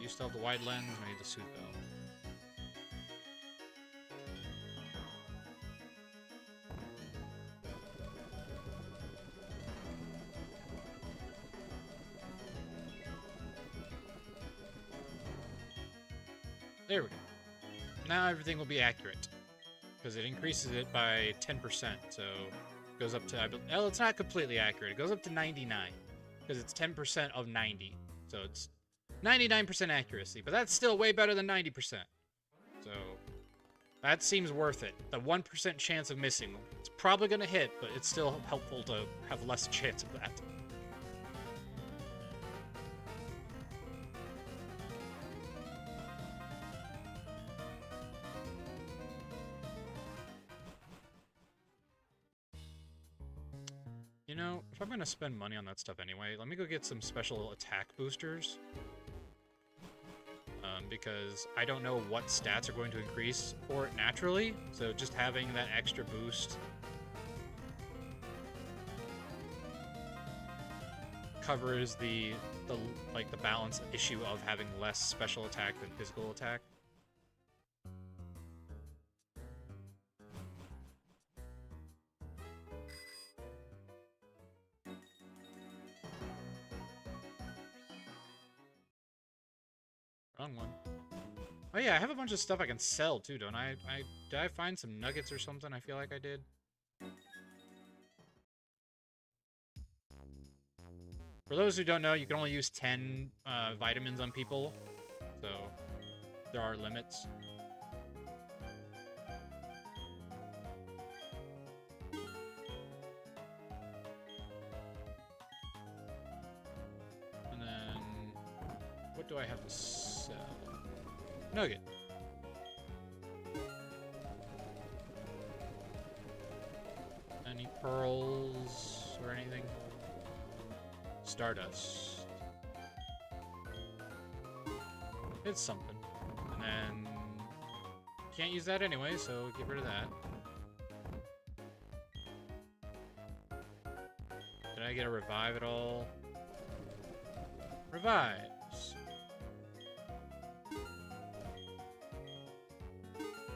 You still have the wide lens. I need the suit though. There we go. Now everything will be accurate. Because it increases it by 10%, so it goes up to... Well, it's not completely accurate. It goes up to 99. Because it's 10% of 90. So it's 99% accuracy. But that's still way better than 90%. So that seems worth it. The 1% chance of missing. It's probably going to hit, but it's still helpful to have less chance of that. You know, if I'm going to spend money on that stuff anyway, let me go get some special attack boosters. Because I don't know what stats are going to increase for it naturally, so just having that extra boost covers the balance issue of having less special attack than physical attack. Wrong one. Oh yeah, I have a bunch of stuff I can sell too, don't I? Did I find some nuggets or something? I feel like I did. For those who don't know, you can only use 10 vitamins on people, so there are limits. And then, what do I have to sell? Nugget. Any pearls or anything? Stardust. It's something. And then... Can't use that anyway, so get rid of that. Did I get a revive at all? Revives.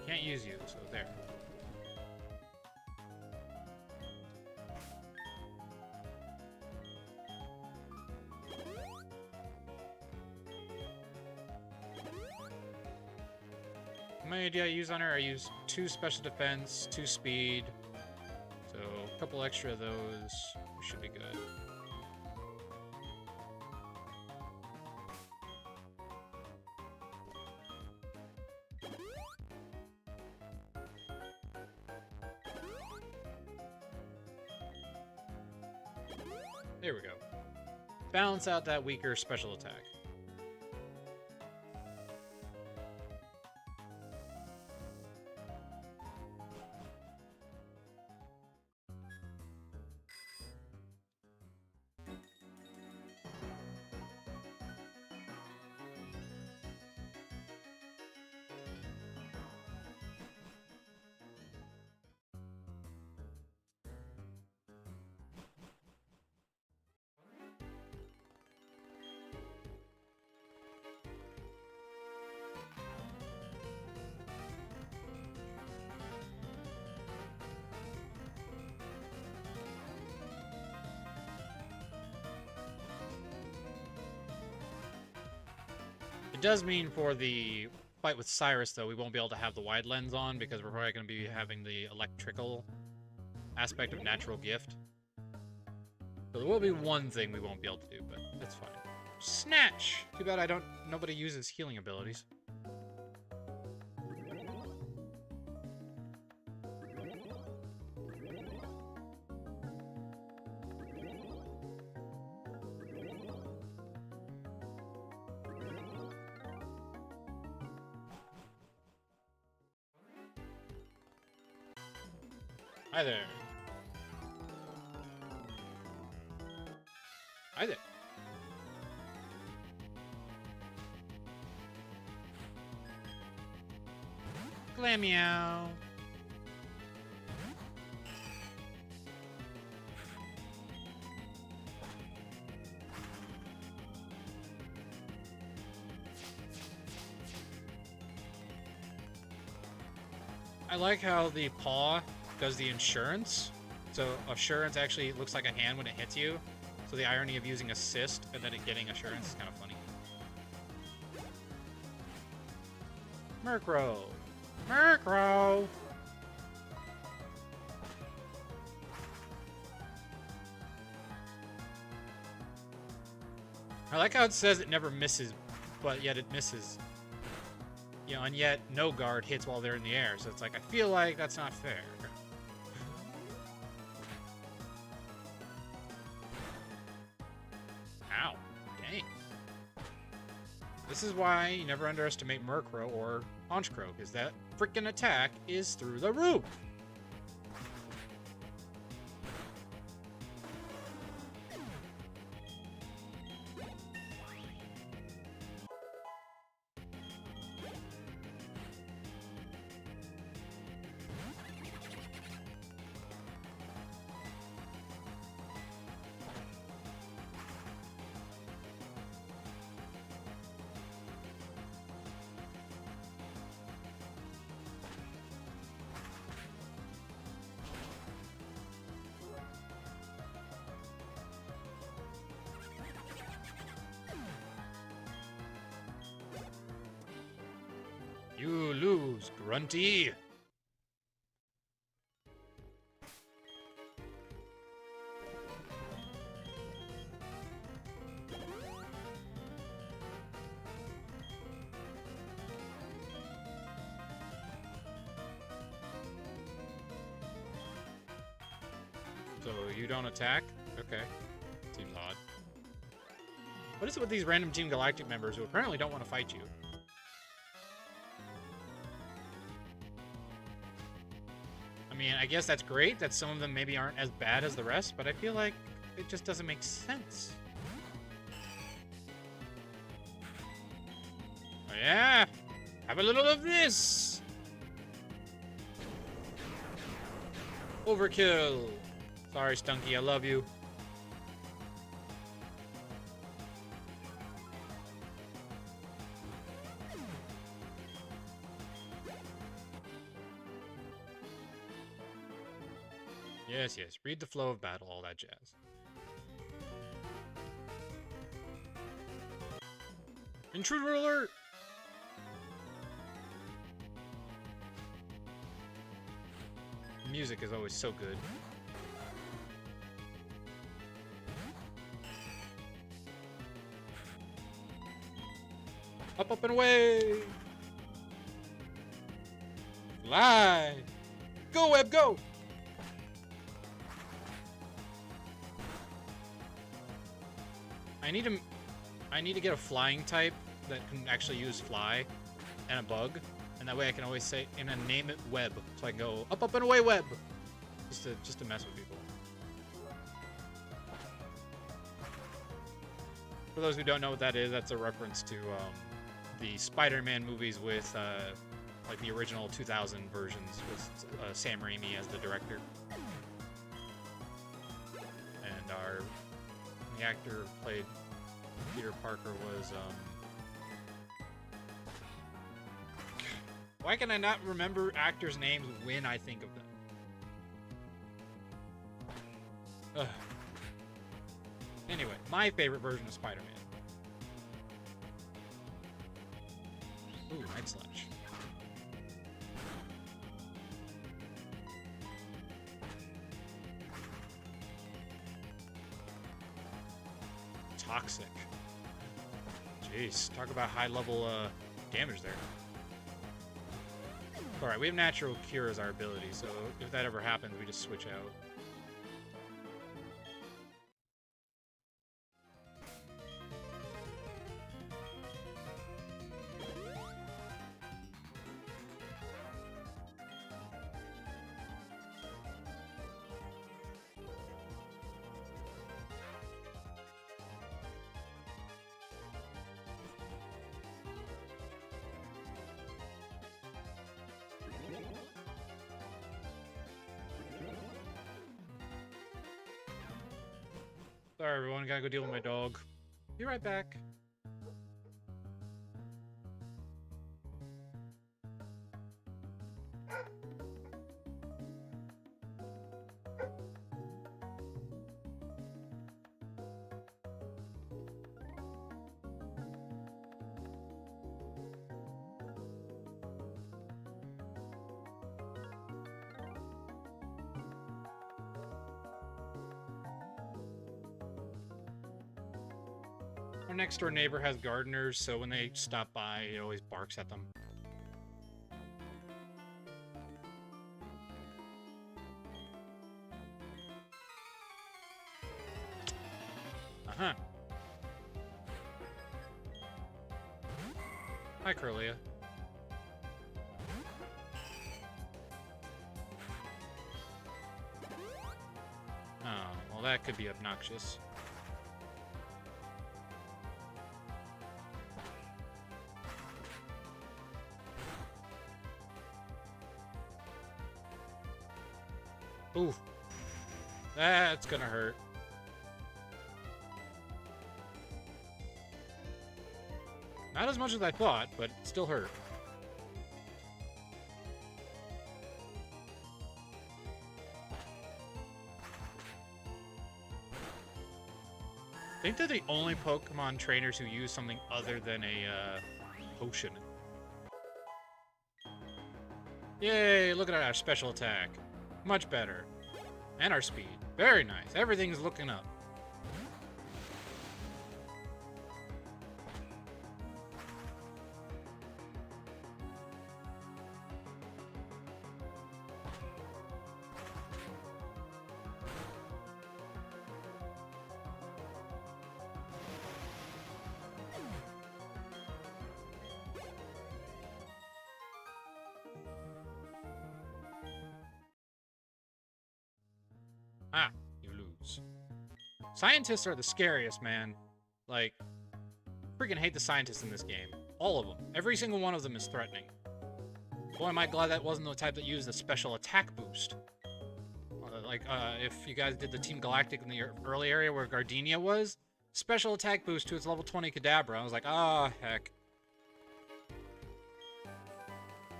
Can't use you, so there. How many do I use on her? I use 2 special defense, 2 speed. So a couple extra of those should be good. There we go. Balance out that weaker special attack. does mean for the fight with Cyrus, though, we won't be able to have the wide lens on because we're probably going to be having the electrical aspect of Natural Gift. So there will be one thing we won't be able to do, but that's fine. Snatch! Too bad nobody uses healing abilities. Hi there. Hi there. Glammeow. I like how the paw does the insurance. So assurance actually looks like a hand when it hits you. So the irony of using assist and then it getting assurance is kind of funny. Murkrow. Murkrow! I like how it says it never misses, but yet it misses. You know, and yet no guard hits while they're in the air. So it's like, I feel like that's not fair. Ow. Dang. This is why you never underestimate Murkrow or Honchkrow, because that freaking attack is through the roof. You lose, Grunty. So you don't attack? Okay. Seems odd. What is it with these random Team Galactic members who apparently don't want to fight you? I mean, I guess that's great that some of them maybe aren't as bad as the rest, but I feel like it just doesn't make sense. Oh yeah! Have a little of this! Overkill! Sorry, Stunky, I love you. Yes, yes. Read the flow of battle, all that jazz. Intruder alert! Music is always so good. Up, up, and away! Fly! Go, Web, go! I need to get a flying type that can actually use fly and a bug, and that way I can always say and then name it Web, so I can go up, up, and away, Web, just to mess with people. For those who don't know what that is, that's a reference to the Spider-Man movies with like the original 2000 versions with Sam Raimi as the director, and the actor who played Peter Parker was why can I not remember actors' names when I think of them? Ugh. Anyway, my favorite version of Spider-Man. Ooh, Night Sludge. Toxic. Jeez, talk about high-level damage there. Alright, we have Natural Cure as our ability, so if that ever happens, we just switch out. Sorry, everyone. Gotta go deal with my dog. Be right back. Our next door neighbor has gardeners, so when they stop by, it always barks at them. Uh-huh. Hi, Curlia. Oh, well that could be obnoxious. Ooh. That's gonna hurt. Not as much as I thought, but it still hurt. I think they're the only Pokemon trainers who use something other than a potion. Yay, look at our special attack. Much better. And our speed. Very nice. Everything's looking up. Ah, you lose. Scientists are the scariest, man. Like, freaking hate the scientists in this game. All of them. Every single one of them is threatening. Boy, am I glad that wasn't the type that used the special attack boost. If you guys did the Team Galactic in the early area where Gardenia was, special attack boost to its level 20 Kadabra. I was like, ah, heck.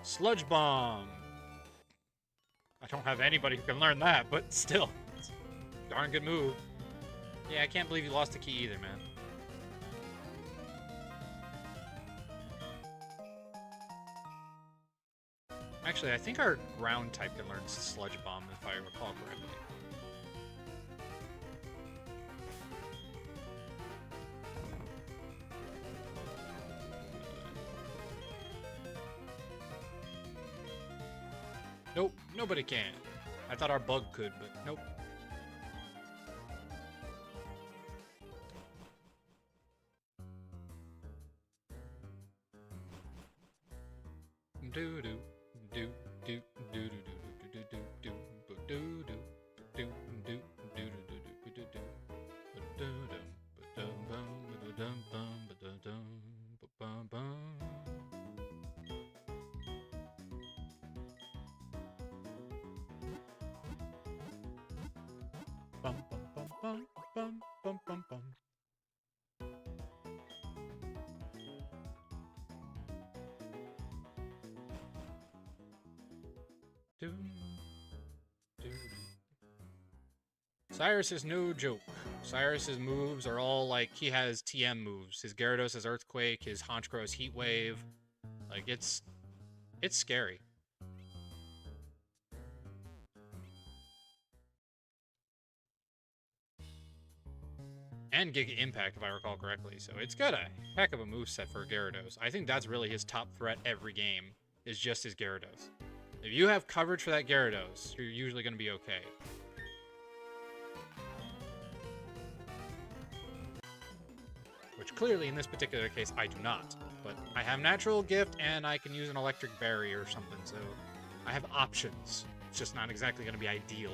Sludge Bomb. I don't have anybody who can learn that, but still. It's a darn good move. Yeah, I can't believe you lost the key either, man. Actually, I think our ground type can learn Sludge Bomb, if I recall correctly. Nope, nobody can. I thought our bug could, but nope. Do do do do do do do do do do do do do bum bum bum bum bum bum bum. Cyrus is no joke. Cyrus's moves are all like, he has TM moves. His Gyarados has Earthquake, his Honchkrow has Heat Wave. Like, it's scary. And Giga Impact, if I recall correctly. So it's got a heck of a moveset for Gyarados. I think that's really his top threat every game, is just his Gyarados. If you have coverage for that Gyarados, you're usually going to be okay. Which clearly, in this particular case, I do not. But I have Natural Gift, and I can use an Electric Berry or something, so I have options. It's just not exactly going to be ideal.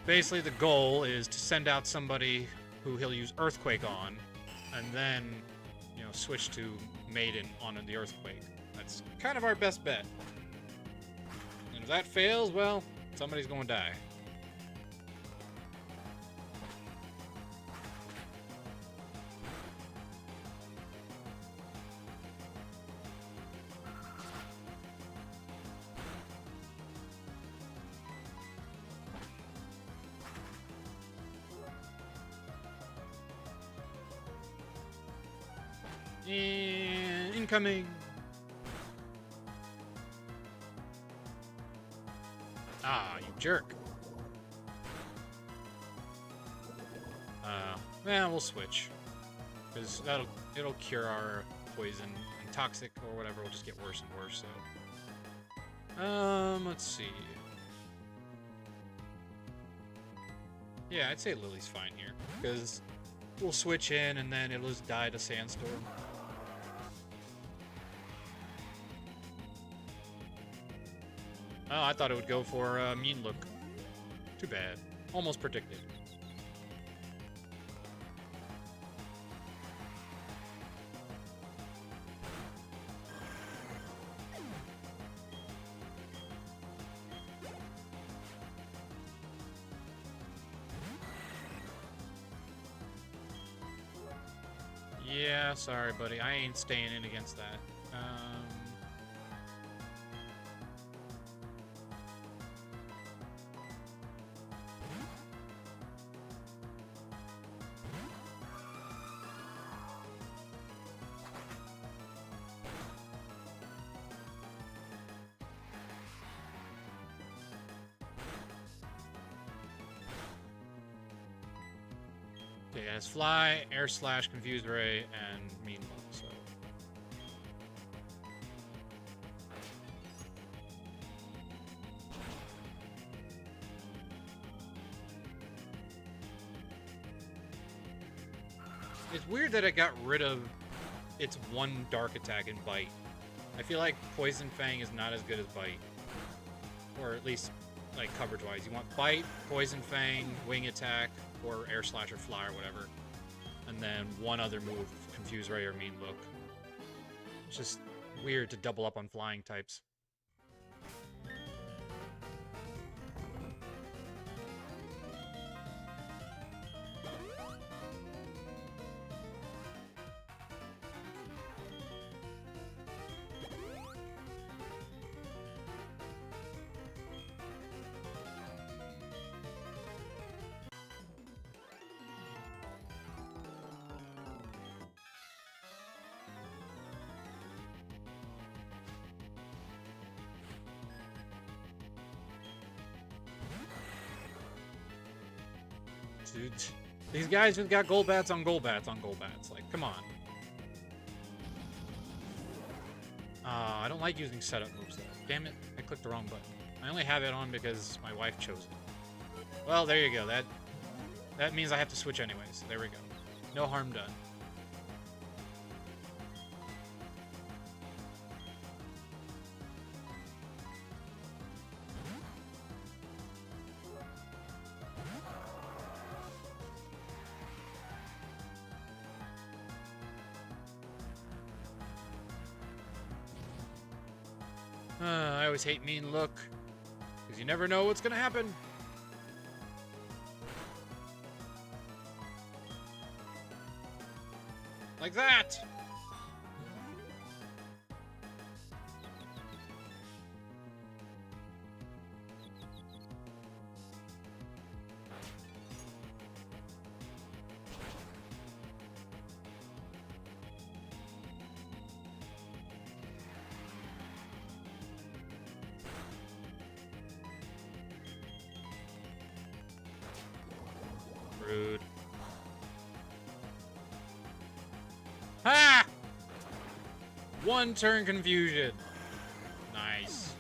Basically, the goal is to send out somebody who he'll use Earthquake on, and then, you know, switch to Maiden on the Earthquake. That's kind of our best bet. And if that fails, well, somebody's going to die. And incoming. Ah, you jerk. We'll switch. Because it'll cure our poison, and toxic or whatever will just get worse and worse, so. Let's see. Yeah, I'd say Lily's fine here. Because we'll switch in and then it'll just die to Sandstorm. Oh, I thought it would go for Mean Look. Too bad. Almost predicted. Yeah, sorry, buddy. I ain't staying in against that. Okay, it has Fly, Air Slash, Confused Ray, and Mean Look, so. It's weird that it got rid of its one Dark Attack and Bite. I feel like Poison Fang is not as good as Bite. Or at least, like, coverage-wise. You want Bite, Poison Fang, Wing Attack, or Air Slash or Fly or whatever. And then one other move, Confuse Ray or Mean Look. It's just weird to double up on flying types. Dude, these guys just got Golbats on Golbats on Golbats. Like, come on. I don't like using setup moves, though. Damn it, I clicked the wrong button. I only have it on because my wife chose it. Well, there you go. That means I have to switch anyways. There we go. No harm done. I always hate Mean Look, because you never know what's gonna happen. Like that! Rude. Ha! One turn confusion. Nice.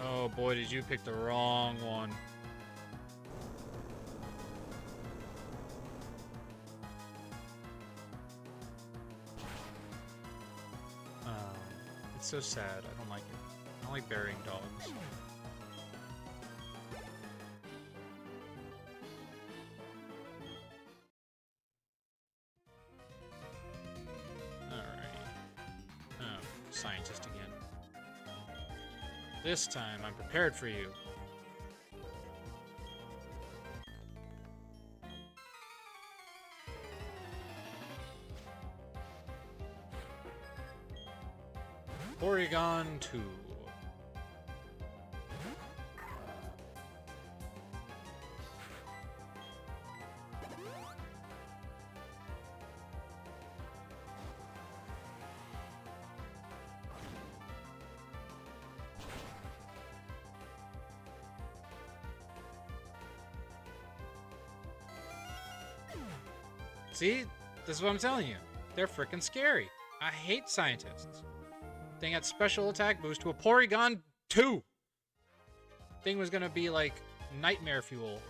Oh boy, did you pick the wrong one. It's so sad. I don't like it. I don't like burying dogs. Alright. Oh, scientist again. This time, I'm prepared for you. Porygon 2. See? This is what I'm telling you. They're freaking scary. I hate scientists. Thing had special attack boost to a Porygon 2. Thing was gonna be like nightmare fuel.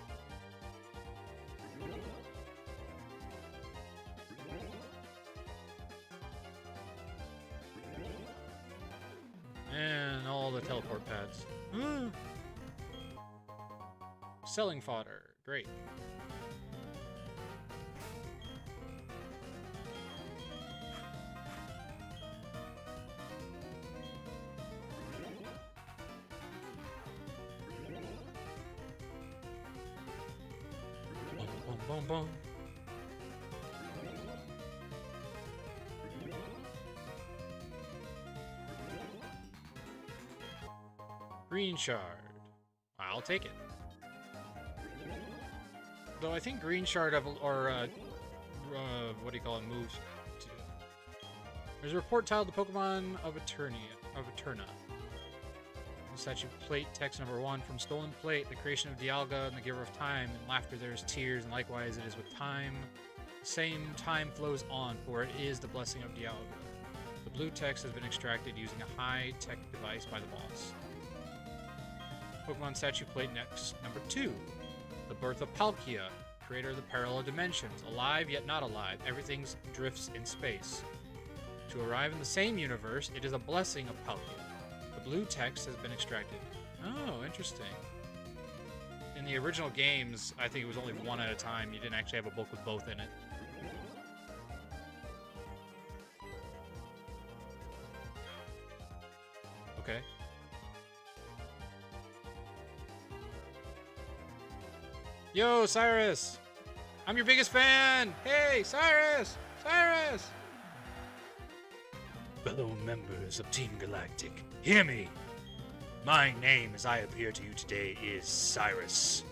And all the teleport pads. Selling fodder. Great. Boom, boom. Green shard. I'll take it. Though I think green shard what do you call it, moves to. There's a report titled The Pokemon of Eterna. Statue plate text number 1 from Stolen Plate, the creation of Dialga and the giver of time. In laughter there is tears, and likewise it is with time. The same time flows on, for it is the blessing of Dialga. The blue text has been extracted using a high-tech device by the boss. Pokemon statue plate next number 2. The birth of Palkia, creator of the parallel dimensions. Alive yet not alive, everything drifts in space. To arrive in the same universe, it is a blessing of Palkia. The blue text has been extracted. Oh, interesting. In the original games, I think it was only one at a time. You didn't actually have a book with both in it. Okay. Yo, Cyrus! I'm your biggest fan! Hey, Cyrus! Cyrus! Fellow members of Team Galactic, hear me! My name as I appear to you today is Cyrus.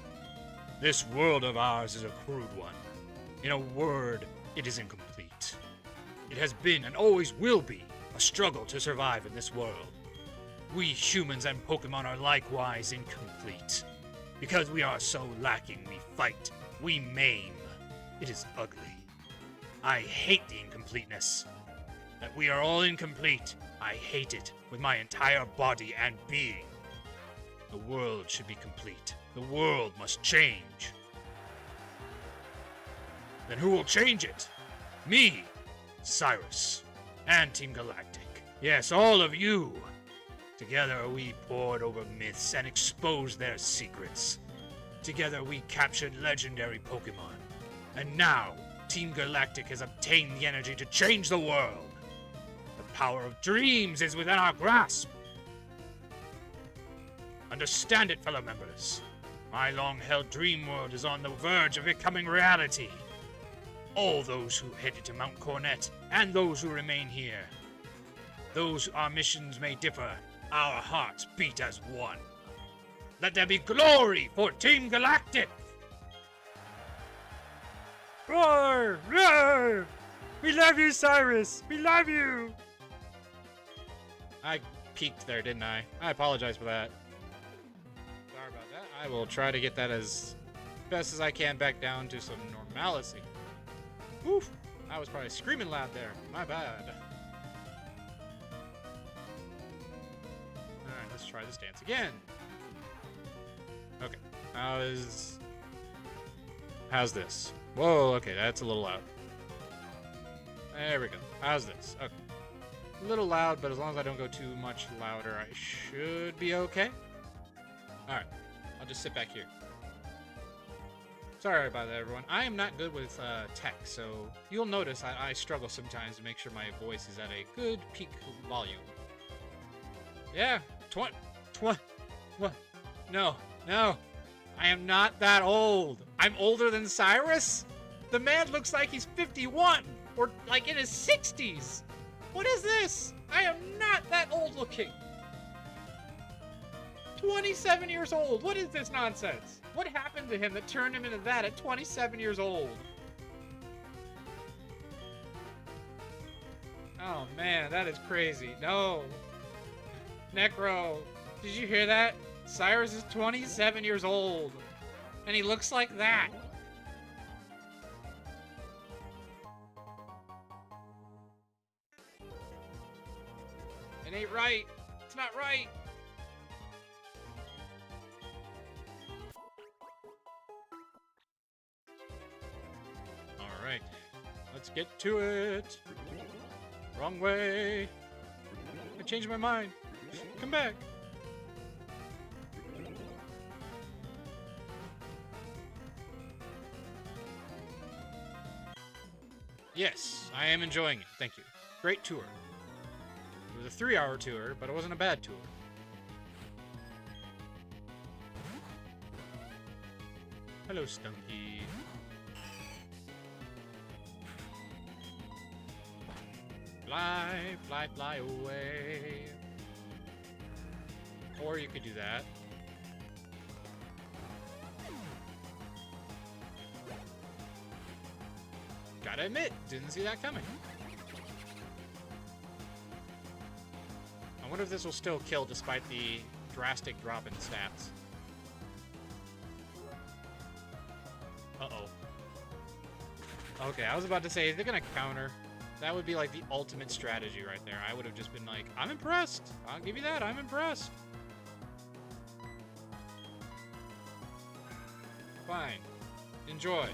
This world of ours is a crude one. In a word, it is incomplete. It has been and always will be a struggle to survive in this world. We humans and Pokemon are likewise incomplete. Because we are so lacking, we fight, we maim. It is ugly. I hate the incompleteness. That we are all incomplete. I hate it with my entire body and being. The world should be complete. The world must change. Then who will change it? Me, Cyrus, and Team Galactic. Yes, all of you. Together we pored over myths and exposed their secrets. Together we captured legendary Pokemon. And now, Team Galactic has obtained the energy to change the world. The power of dreams is within our grasp. Understand it, fellow members. My long-held dream world is on the verge of becoming reality. All those who headed to Mount Cornet, and those who remain here. Those our missions may differ, our hearts beat as one. Let there be glory for Team Galactic! Roar! Roar! We love you, Cyrus! We love you! I peaked there, didn't I? I apologize for that. Sorry about that. I will try to get that as best as I can back down to some normalcy. Oof! I was probably screaming loud there. My bad. Alright, let's try this dance again. Okay. How's this? Whoa, okay, that's a little loud. There we go. How's this? Okay. A little loud, but as long as I don't go too much louder, I should be okay. Alright. I'll just sit back here. Sorry about that, everyone. I am not good with tech, so you'll notice I struggle sometimes to make sure my voice is at a good peak volume. Yeah, what? No. I am not that old. I'm older than Cyrus? The man looks like he's 51, or like in his 60s. What is this? I am not that old looking. 27 years old. What is this nonsense? What happened to him that turned him into that at 27 years old? Oh man, that is crazy. No. Necro, did you hear that? Cyrus is 27 years old. And he looks like that. It ain't right. It's not right. Alright. Let's get to it. Wrong way. I changed my mind. Come back. Yes, I am enjoying it. Thank you. Great tour. It was a 3-hour tour, but it wasn't a bad tour. Hello, Stunky. Fly, fly, fly away. Or you could do that. Gotta admit, didn't see that coming. I wonder if this will still kill despite the drastic drop in stats. Uh-oh. Okay, I was about to say, they're gonna counter. That would be like the ultimate strategy right there. I would have just been like, I'm impressed. I'll give you that, I'm impressed. Fine. Enjoy.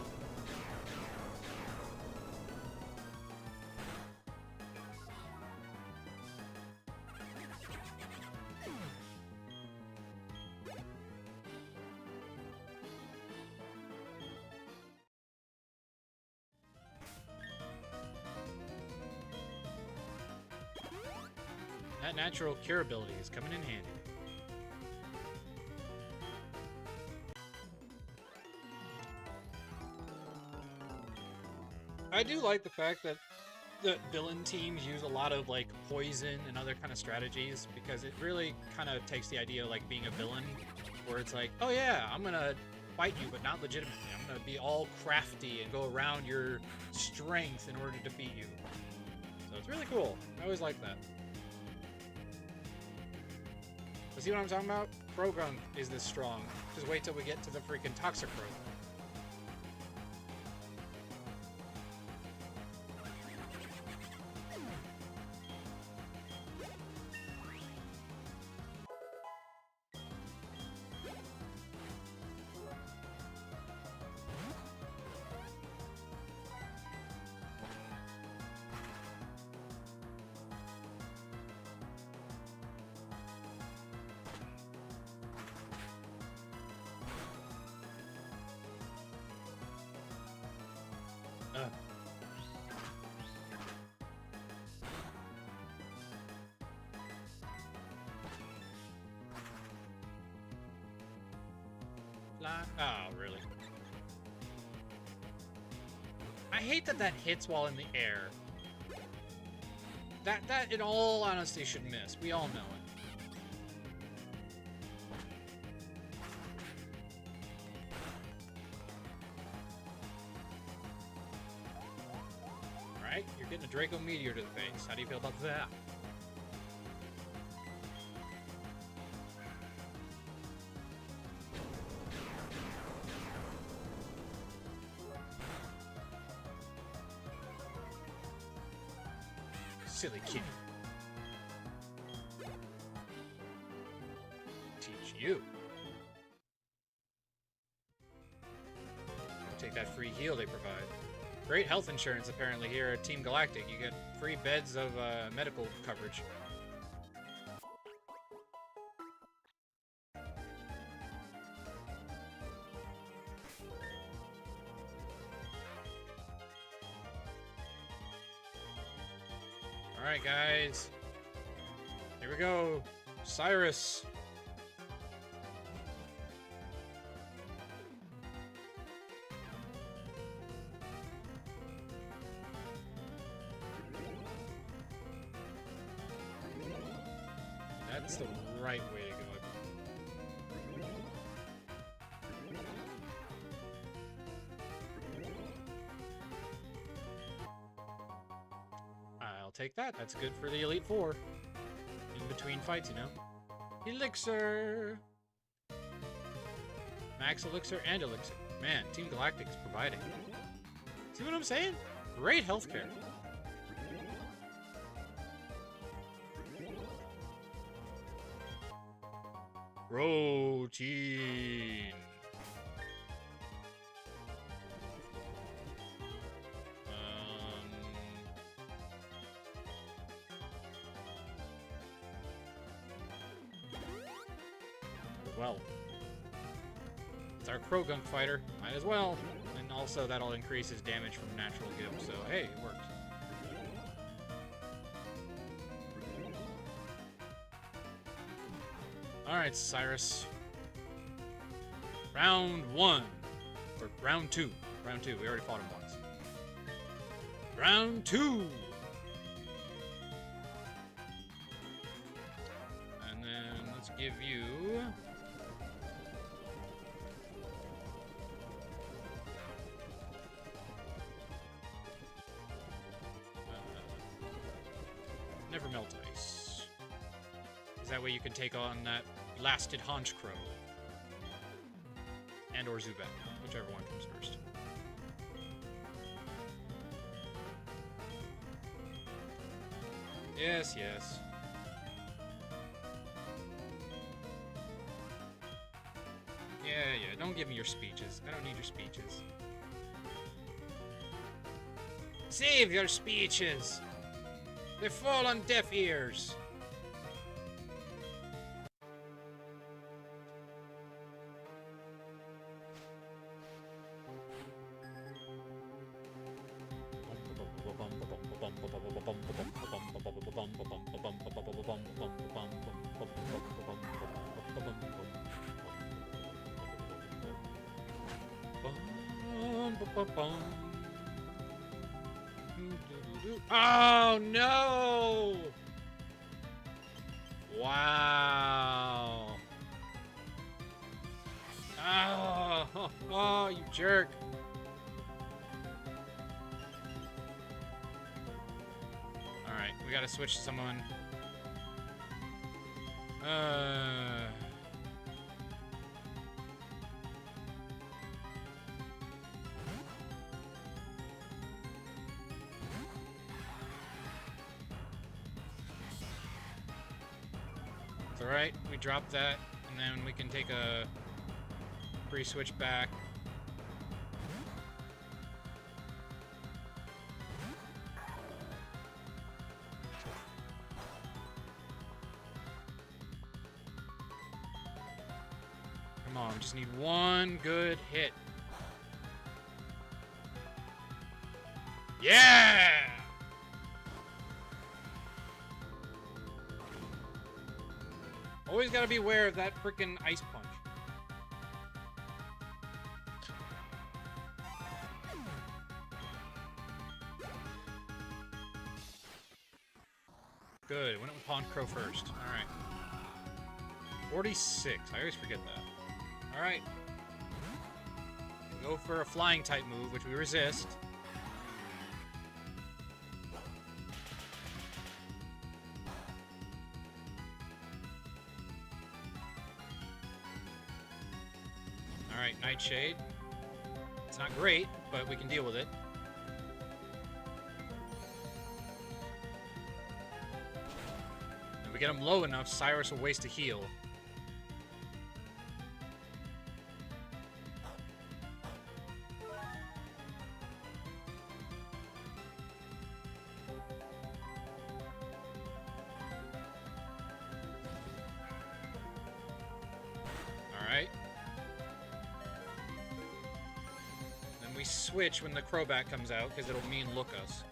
That natural cure ability is coming in handy. I do like the fact that the villain teams use a lot of like poison and other kind of strategies, because it really kind of takes the idea of like being a villain, where it's like, oh yeah, I'm gonna fight you, but not legitimately. I'm gonna be all crafty and go around your strength in order to defeat you. So it's really cool. I always like that. But see what I'm talking about? Krogunk is this strong. Just wait till we get to the freaking Toxicroak. Oh, really? I hate that that hits while in the air. That in all honesty should miss. We all know it. Alright, you're getting a Draco Meteor to the face. How do you feel about that? Silly kitty. Teach you. I'll take that free heal they provide. Great health insurance, apparently, here at Team Galactic. You get free beds of medical coverage. Alright, guys. Here we go. Cyrus. That's the right way to go. I'll take that. That's good for the Elite Four. In between fights, you know. Elixir! Max Elixir and Elixir. Man, Team Galactic is providing. See what I'm saying? Great healthcare. Protein. Well, it's our Krogunk fighter. Might as well. And also that'll increase his damage from natural gift. So hey, it worked. Alright, Cyrus. Round 1. Or round 2. Round 2. We already fought him once. Round 2! And then let's give you... Never Melt Ice. Is that way you can take on that Blasted Haunch Crow. And or Zubat, whichever one comes first. Yes, yes. Yeah, don't give me your speeches. I don't need your speeches. Save your speeches! They fall on deaf ears! Oh no! Wow! Oh, you jerk! All right, we gotta switch to someone. It's alright, we drop that, and then we can take a free switch back. Come on, just need one good hit. Yeah! Always gotta be aware of that frickin' ice punch. Good, went with Pond Crow first. Alright. 46. I always forget that. Alright. Go for a flying type move, which we resist. Alright, Nightshade. It's not great, but we can deal with it. get him low enough, Cyrus will waste a heal. Alright. Then we switch when the Crobat comes out, because it'll mean look us.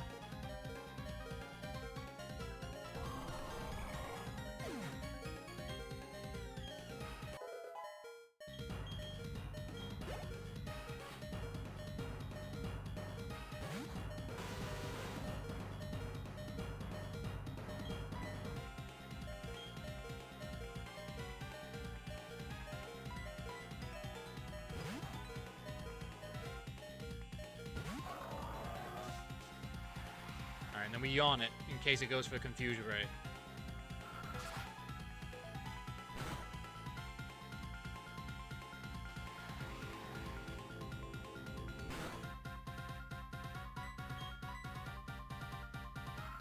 And then we yawn it in case it goes for the confusion ray.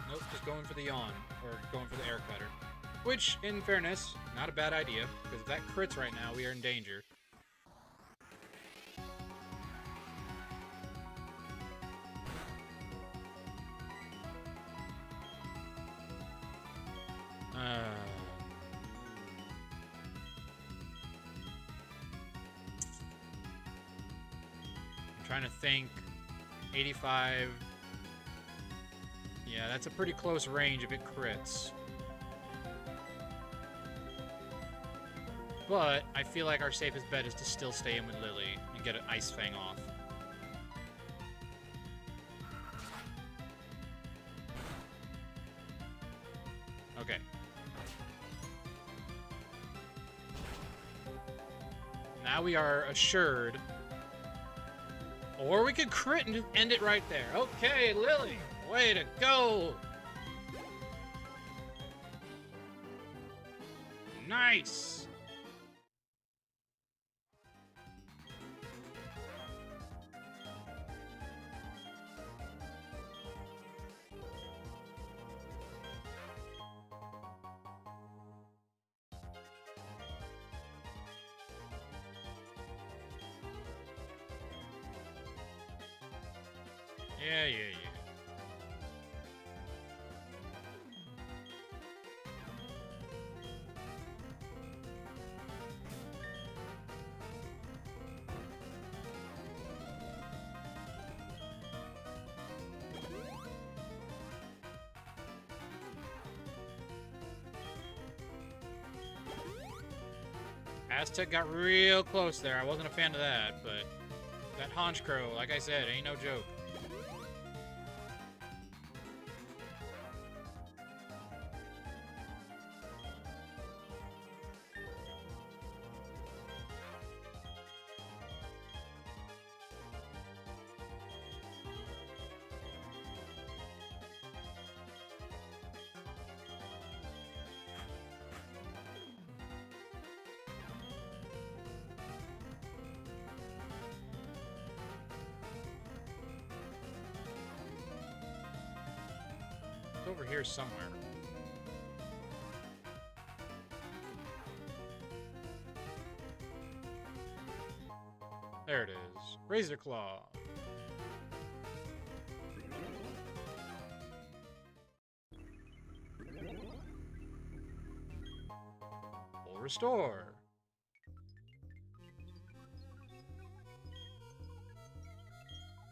Nope, just going for the yawn, or going for the air cutter. Which, in fairness, not a bad idea, because if that crits right now, we are in danger. I'm trying to think. 85. Yeah, that's a pretty close range if it crits. But I feel like our safest bet is to still stay in with Lily and get an Ice Fang off. Okay. Now we are assured. Or we could crit and end it right there. Okay, Lily, way to go! Nice! Yeah. Aztec got real close there. I wasn't a fan of that, but that Honchkrow, like I said, ain't no joke. It's over here somewhere. There it is. Razor Claw. Full restore.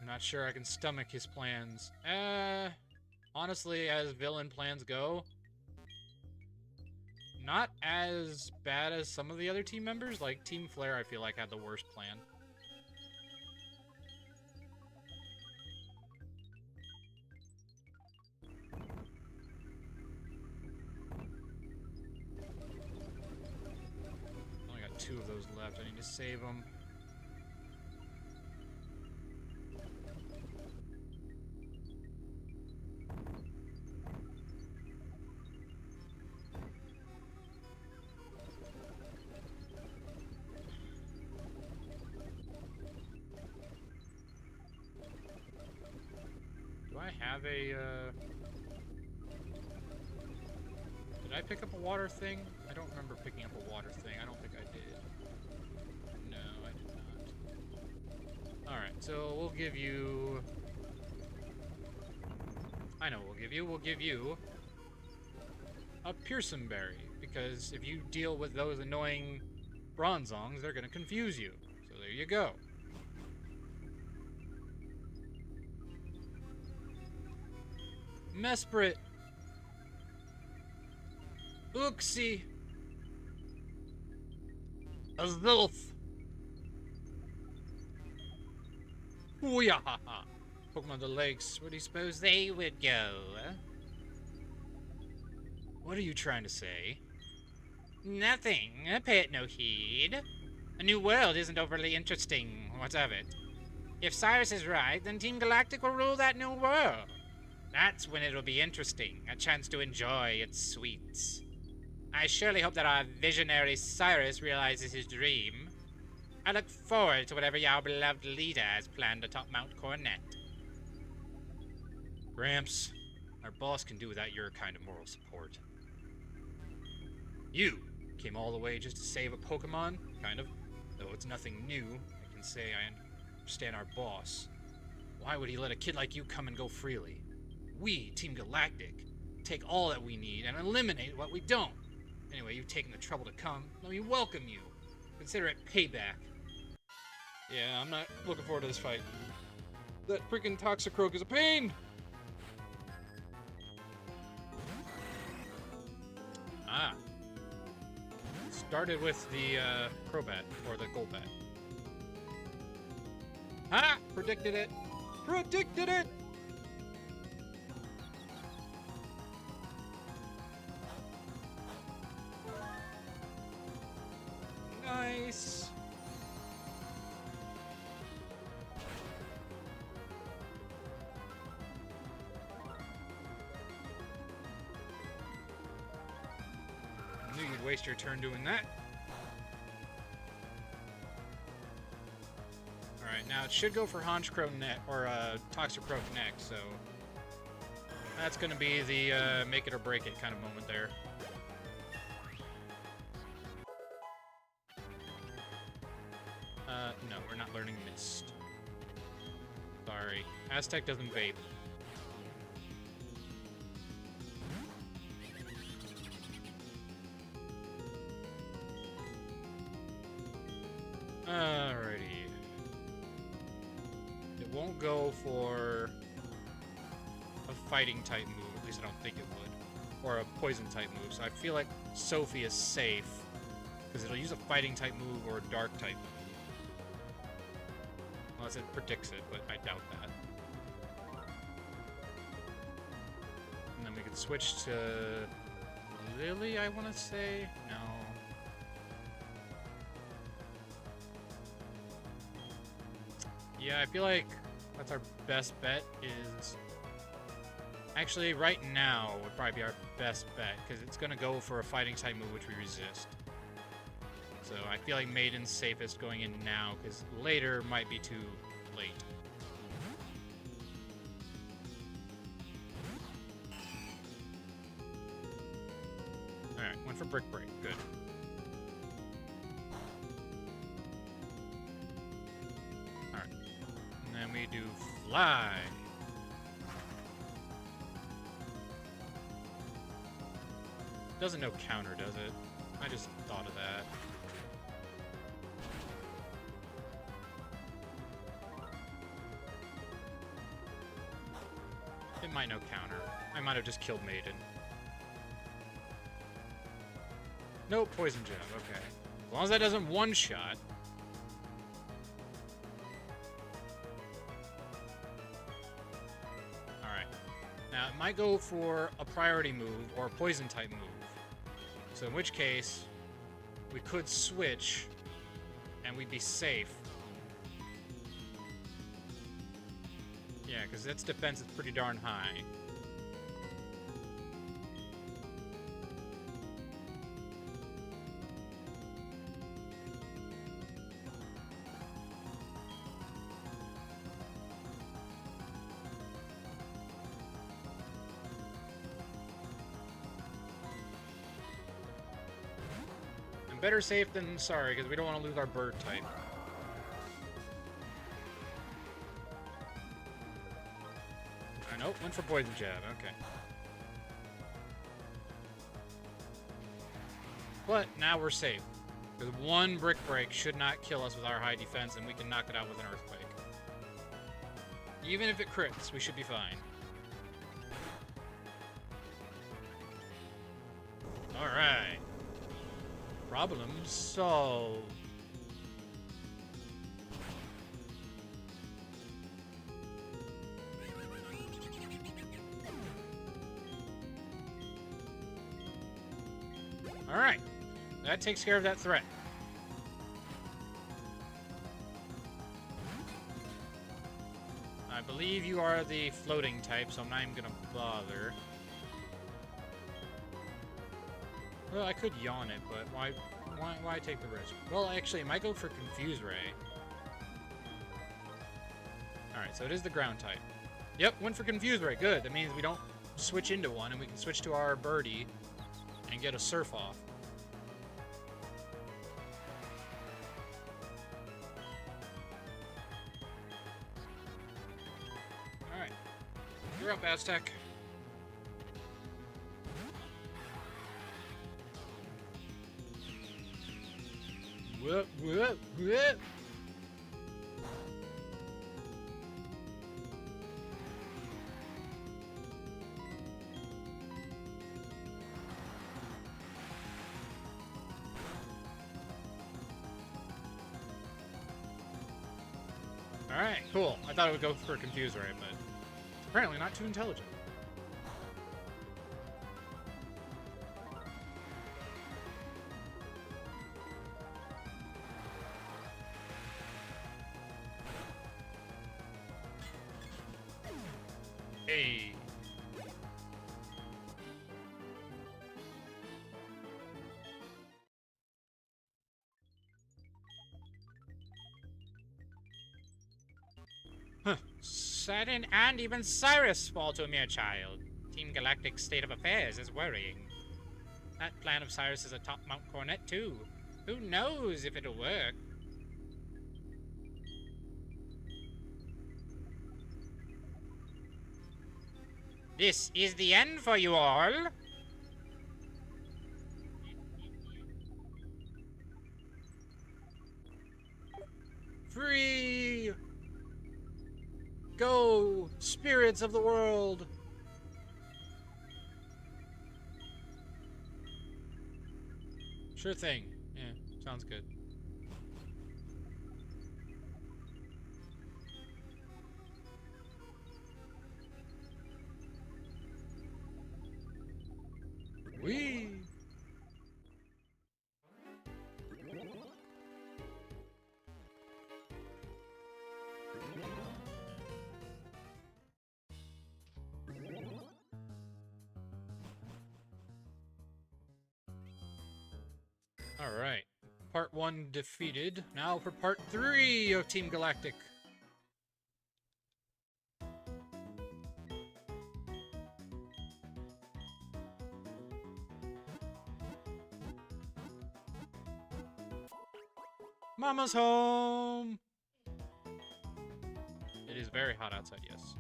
I'm not sure I can stomach his plans. Honestly, as villain plans go, not as bad as some of the other team members. Like, Team Flare, I feel like, had the worst plan. Only got 2 of those left. I need to save them. Did I pick up a water thing? I don't remember picking up a water thing. I don't think I did. No, I did not. Alright, so we'll give you... I know what we'll give you. We'll give you a Pearson Berry, because if you deal with those annoying Bronzongs, they're gonna confuse you. So there you go. Mesprit. Uxie. Azulf. Ooh-yah-ha-ha. Pokemon of the Lakes. Where do you suppose they would go? What are you trying to say? Nothing. Pay it no heed. A new world isn't overly interesting. What of it? If Cyrus is right, then Team Galactic will rule that new world. That's when it'll be interesting. A chance to enjoy its sweets. I surely hope that our visionary Cyrus realizes his dream. I look forward to whatever your beloved leader has planned atop Mount Coronet. Gramps, our boss can do without your kind of moral support. You came all the way just to save a Pokemon? Kind of. Though it's nothing new, I can say I understand our boss. Why would he let a kid like you come and go freely? We, Team Galactic, take all that we need and eliminate what we don't. Anyway, you've taken the trouble to come. Let me welcome you. Consider it payback. Yeah, I'm not looking forward to this fight. That freaking Toxicroak is a pain! Ah. Started with the Crobat, or the Golbat. Ah! Predicted it! Predicted it! Nice! I knew you'd waste your turn doing that. Alright, now it should go for Honchkrow next, or Toxicroak next, so... That's gonna be the make it or break it kind of moment there. No, we're not learning Mist. Sorry. Aztec doesn't vape. Alrighty. It won't go for a fighting type move, at least I don't think it would. Or a poison type move, so I feel like Sophie is safe. Because it'll use a fighting type move or a dark type move. Unless it predicts it, but I doubt that. And then we could switch to Lily, I want to say? No. Yeah, I feel like that's our best bet is... Actually, right now would probably be our best bet, because it's going to go for a fighting type move, which we resist. So I feel like Maiden's safest going in now, because later might be too late. Alright, went for Brick Break. Good. Alright. And then we do Fly. Doesn't know counter, does it? I just thought of that. It might know counter. I might have just killed Maiden. No poison jab, okay. As long as that doesn't one-shot. Alright. Now, it might go for a priority move or a poison type move. So in which case, we could switch and we'd be safe. Yeah, because its defense is pretty darn high. Better safe than sorry, because we don't want to lose our bird type. Nope, went for poison jab, okay. But now we're safe. Because one brick break should not kill us with our high defense, and we can knock it out with an earthquake. Even if it crits, we should be fine. Alright. Problem solved. Alright. That takes care of that threat. I believe you are the floating type, so I'm not even gonna bother. Well, I could yawn it, but why take the risk? Well, actually, it might go for Confuse Ray. Alright, so it is the ground type. Yep, went for Confuse Ray. Good. That means we don't switch into one, and we can switch to our birdie and get a surf off. Alright. You're up, Aztec. Whoop, whoop, whoop. Alright, cool. I thought it would go for a Confuse Ray, but it's apparently not too intelligent. Hey. Huh. Saturn and even Cyrus fall to a mere child. Team Galactic's state of affairs is worrying. That plan of Cyrus is a top-mount cornet, too. Who knows if it'll work? This is the end for you all. Free! Go, spirits of the world! Sure thing. Yeah, sounds good. Whee! Alright. Part 1 defeated. Now for part 3 of Team Galactic. Mama's home! It is very hot outside, yes.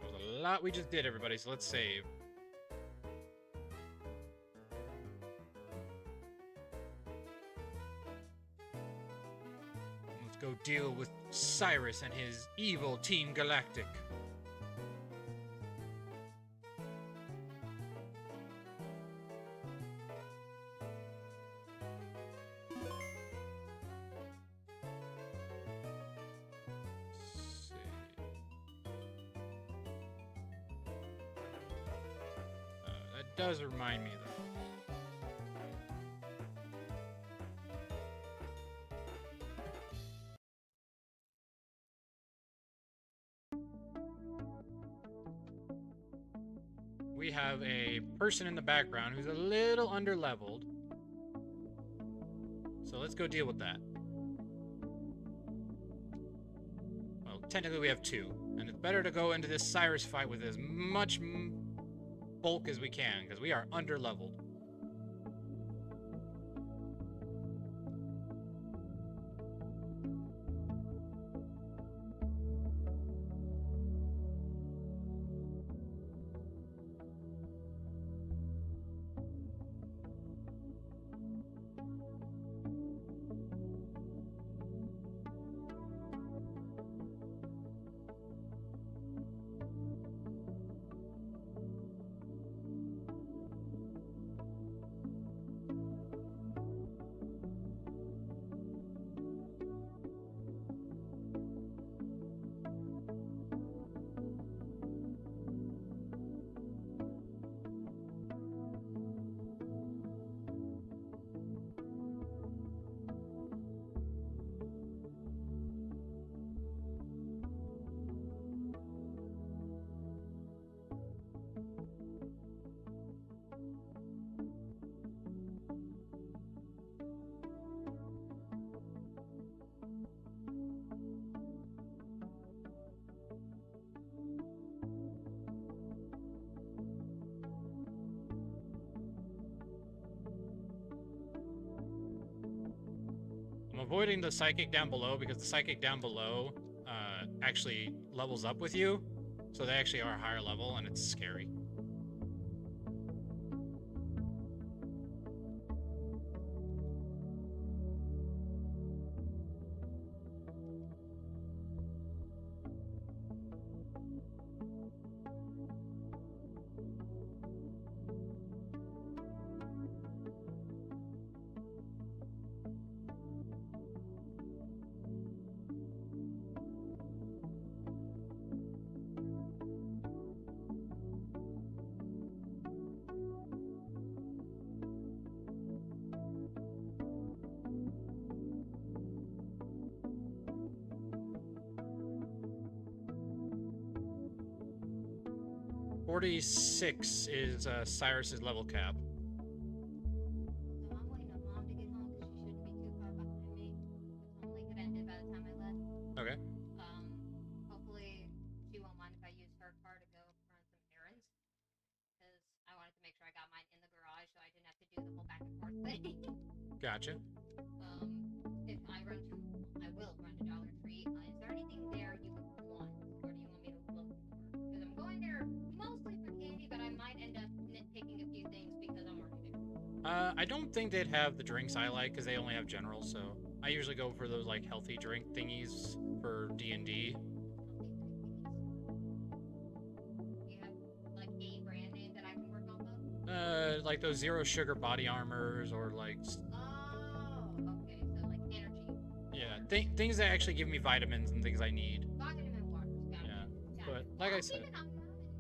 That was a lot we just did, everybody, so let's save. Let's go deal with Cyrus and his evil Team Galactic. Does remind me though. We have a person in the background who's a little underleveled. So let's go deal with that. Well, technically we have two, And it's better to go into this Cyrus fight with as much bulk as we can, because we are under-leveled. I'm avoiding the psychic down below because the psychic down below actually levels up with you. So they actually are a higher level and it's scary. .46 is Cyrus's level cap. So I'm waiting on Mom to get home because she shouldn't be too far behind me. It's only could ended by the time I left. Okay. Hopefully she won't mind if I use her car to go run some errands. Because I wanted to make sure I got mine in the garage so I didn't have to do the whole back and forth thing. Gotcha. If I run to, I will run to Dollar Tree. Is there anything there you would want? Or do you want me to look for? Because I'm going there mostly for candy, but I might end up nitpicking a few things because I'm already there. I don't think they'd have the drinks I like because they only have general, so I usually go for those like healthy drink thingies for D&D. Do you have like a brand name that I can work off of? Like those zero sugar body armors or like Oh, okay. So like energy. yeah, things that actually give me vitamins and things I need. Vitamin waters. Got Yeah, it. Got but it. like I I'll said, keep an eye on it.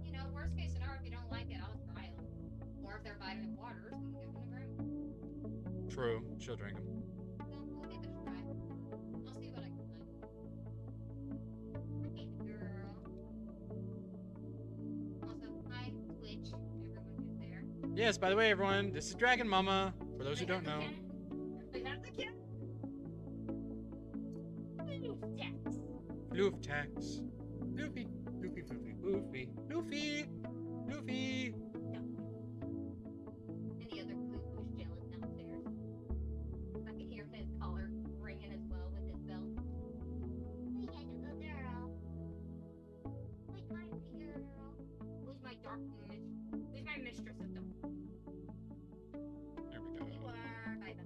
You know, worst case scenario, if you don't like it, I'll try them. Or if they're vitamin waters, we can give them a grandma. true, she'll drink them. So we'll give it a try. I'll see what I can find. Hey, girl. Also, hi, Twitch. Everyone who's there. Yes, by the way, everyone, this is Dragon Mama. For those who don't know. We have the cat. Floof tax. Luffy, Luffy, Luffy, Luffy, Luffy, Luffy. Any other blue who's jealous downstairs? I can hear his collar ringing as well with his belt. We had a good girl. Wait, my girl. Who's my dark who's my mistress of dark? There we go. You are by the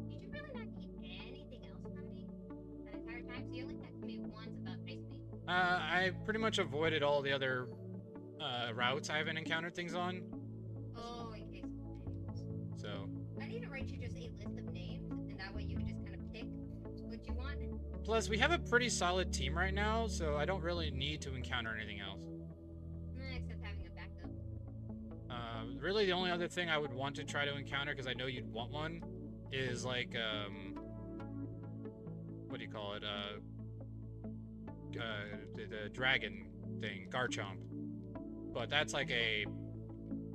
Did you really not need anything else from me that entire time? So you only texted me once about ice cream. I pretty much avoided all the other routes I haven't encountered things on. Oh, in case of names. So I need to write you just a list of names, and that way you can just kind of pick what you want. plus we have a pretty solid team right now, so I don't really need to encounter anything else. Except having a backup. Really the only other thing I would want to try to encounter, because I know you'd want one, is like what do you call it? The dragon thing, Garchomp. But that's like a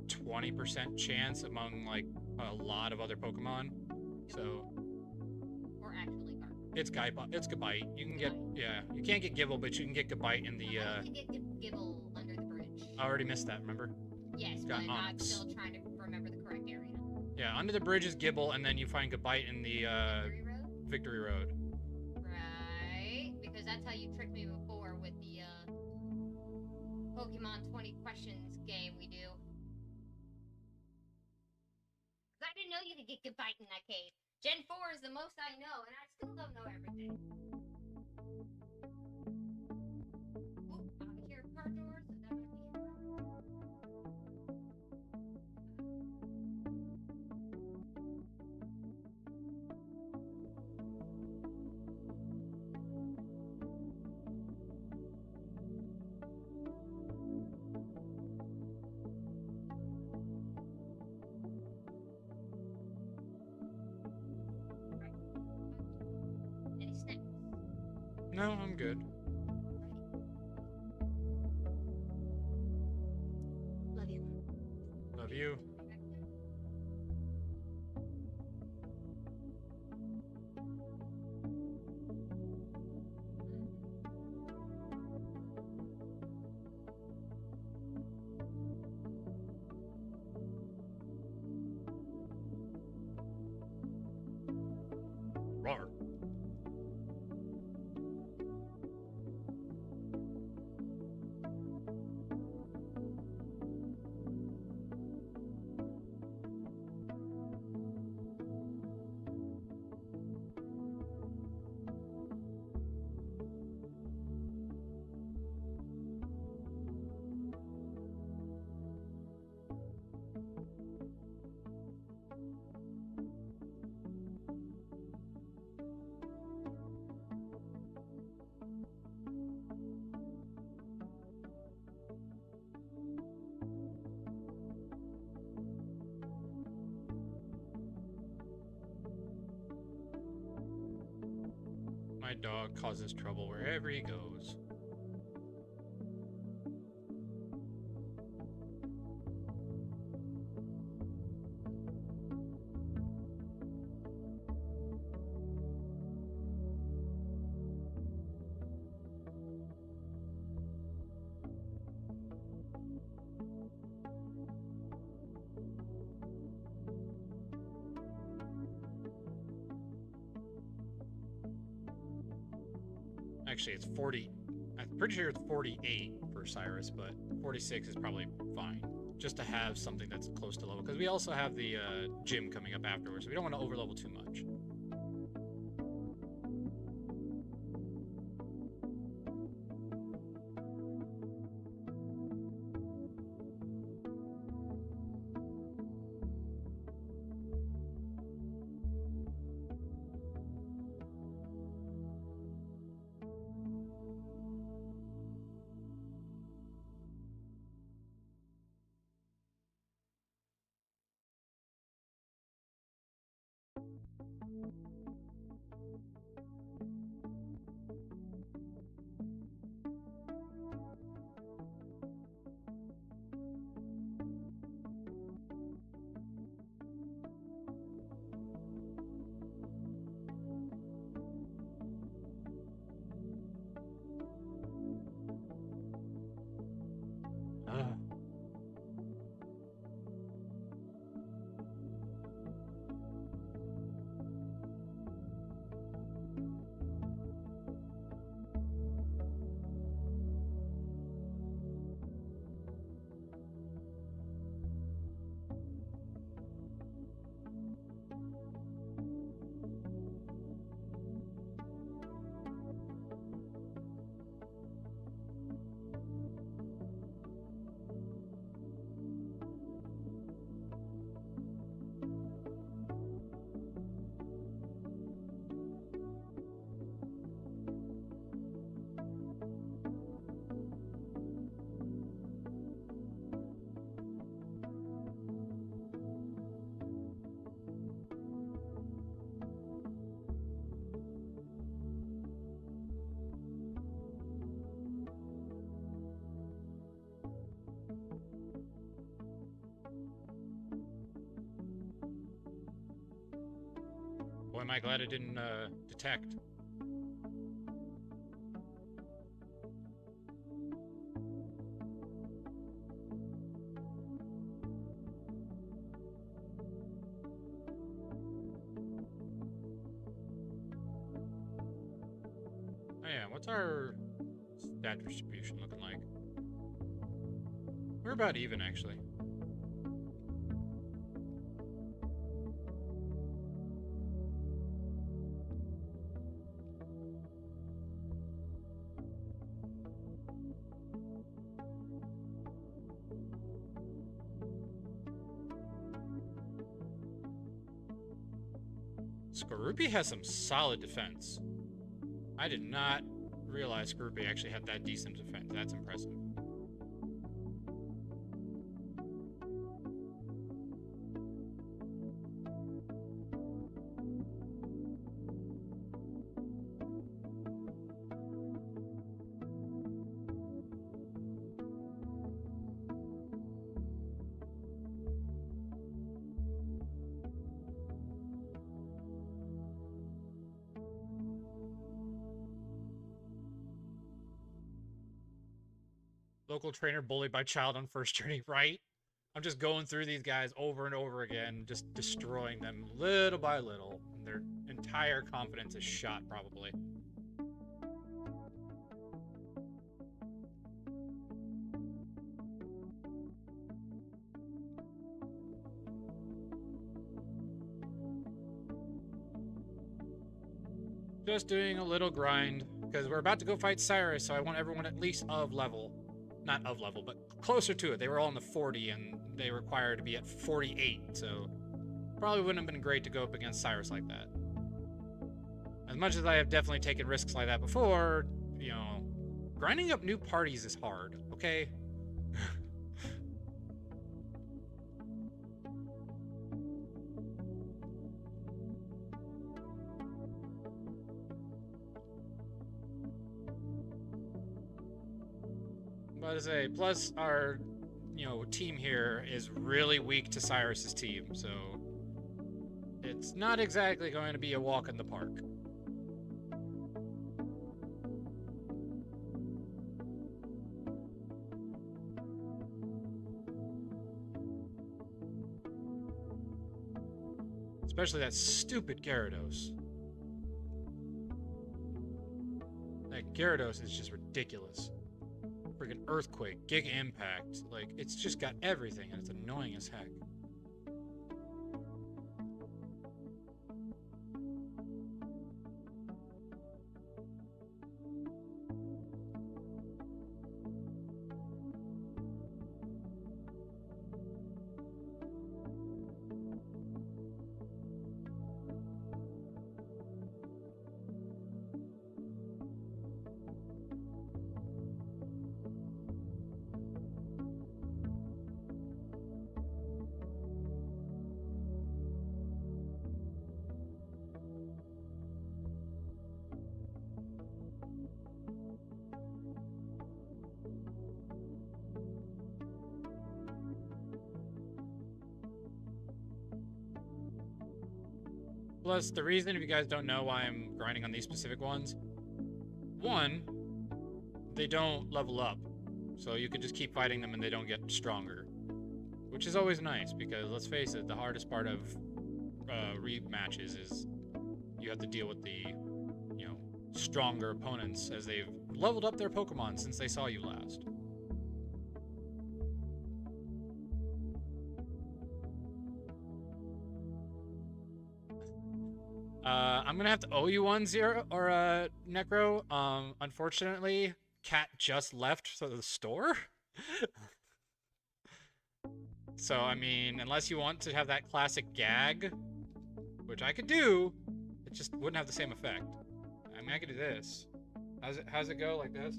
20% chance among like a lot of other Pokemon. So Or actually Gardevoir. it's Gabite. You can get, yeah, you can't get Gible, but you can get Gabite in the, I only get Gibble under the bridge. I already missed that, remember? Yes, It's but got I'm Onyx. still trying to remember the correct area. Yeah, under the bridge is Gibble, and then you find Gabite in the, Victory Road? Victory Road. Right, because that's how you tricked me before with the Pokemon 20 questions game we do. Because I didn't know you could get Gabite in that cave. Gen 4 is the most I know, and I still don't know everything. Oop, I hear car doors, so that might be any snacks. No, I'm good. Love you. Love you. Roar. My dog causes trouble wherever he goes. Actually, it's 40. I'm pretty sure it's 48 for Cyrus, but 46 is probably fine. Just to have something that's close to level. Because we also have the gym coming up afterwards, so we don't want to overlevel too much. am I glad I didn't detect. Oh yeah, what's our stat distribution looking like? We're about even, actually. Skorupi has some solid defense. I did not realize Skorupi actually had that decent defense. That's impressive. Local trainer bullied by child on first journey, right? I'm just going through these guys over and over again, just destroying them little by little. And their entire confidence is shot, probably. Just doing a little grind, because we're about to go fight Cyrus, so I want everyone at least of level. Not of level, but closer to it. They were all in the 40, and they require to be at 48, so probably wouldn't have been great to go up against Cyrus like that. As much as I have definitely taken risks like that before, you know, grinding up new parties is hard, okay? But as I say, plus our, you know, team here is really weak to Cyrus's team, so it's not exactly going to be a walk in the park. Especially that stupid Gyarados. That Gyarados is just ridiculous. Freaking Earthquake, Giga Impact. Like, it's just got everything, and it's annoying as heck. Plus, the reason, if you guys don't know why I'm grinding on these specific ones, one, they don't level up. So you can just keep fighting them and they don't get stronger. Which is always nice, because let's face it, the hardest part of rematches is you have to deal with the, you know, stronger opponents as they've leveled up their Pokemon since they saw you last. I'm gonna have to owe you one, Zero, or Necro. Unfortunately, Cat just left the store. So, I mean, unless you want to have that classic gag, which I could do, it just wouldn't have the same effect. I mean, I could do this. How's it go? Like this?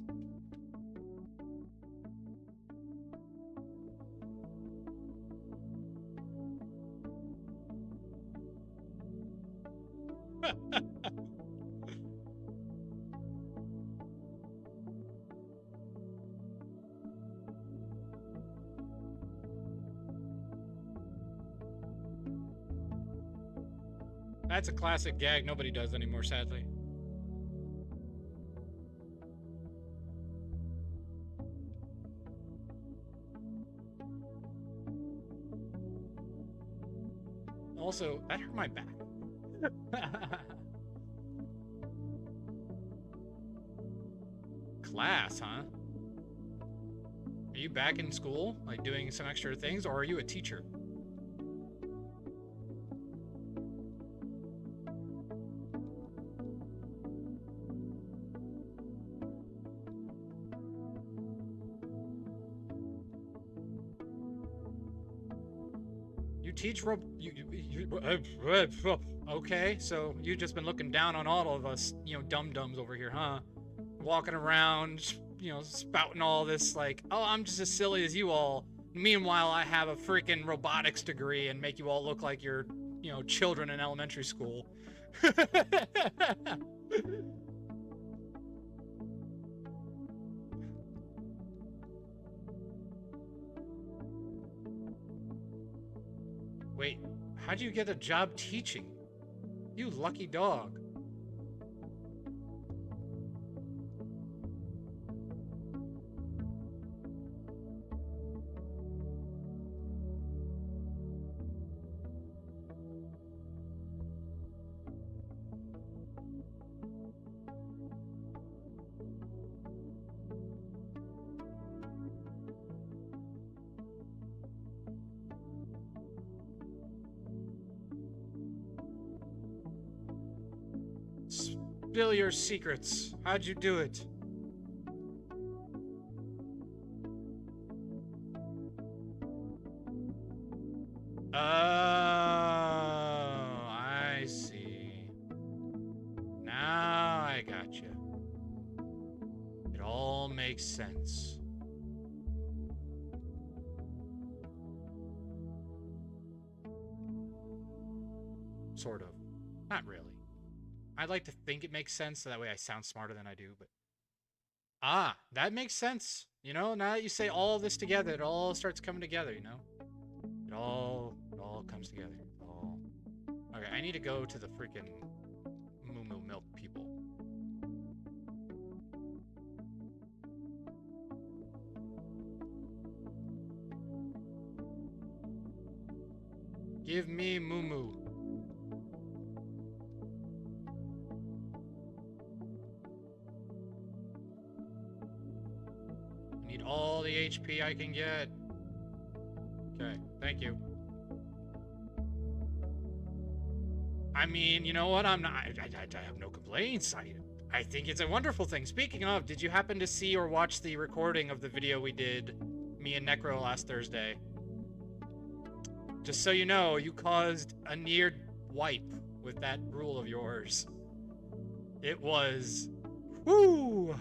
That's a classic gag nobody does anymore, sadly. Also, that hurt my back. Class, huh? Are you back in school? Like doing some extra things? Or are you a teacher? You teach okay, so you've just been looking down on all of us, you know, dum-dums over here, huh? Walking around, you know, spouting all this like, oh, I'm just as silly as you all. Meanwhile, I have a freaking robotics degree and make you all look like you're, you know, children in elementary school. Wait, how'd you get a job teaching? You lucky dog. Spill your secrets. How'd you do it? Oh, I see. Now I gotcha. It all makes sense. Sort of. Not really. I'd like to think it makes sense, so that way I sound smarter than I do, but... Ah, that makes sense. You know, now that you say all of this together, it all starts coming together, you know? It all comes together. All... Okay, I need to go to the freaking Moo Moo Milk people. Give me Moo Moo. All the HP I can get. Okay, thank you. I mean, you know what? I have no complaints. I think it's a wonderful thing. Speaking of, did you happen to see or watch the recording of the video we did, me and Necro, last Thursday? Just so you know, you caused a near wipe with that rule of yours. It was... Whoo!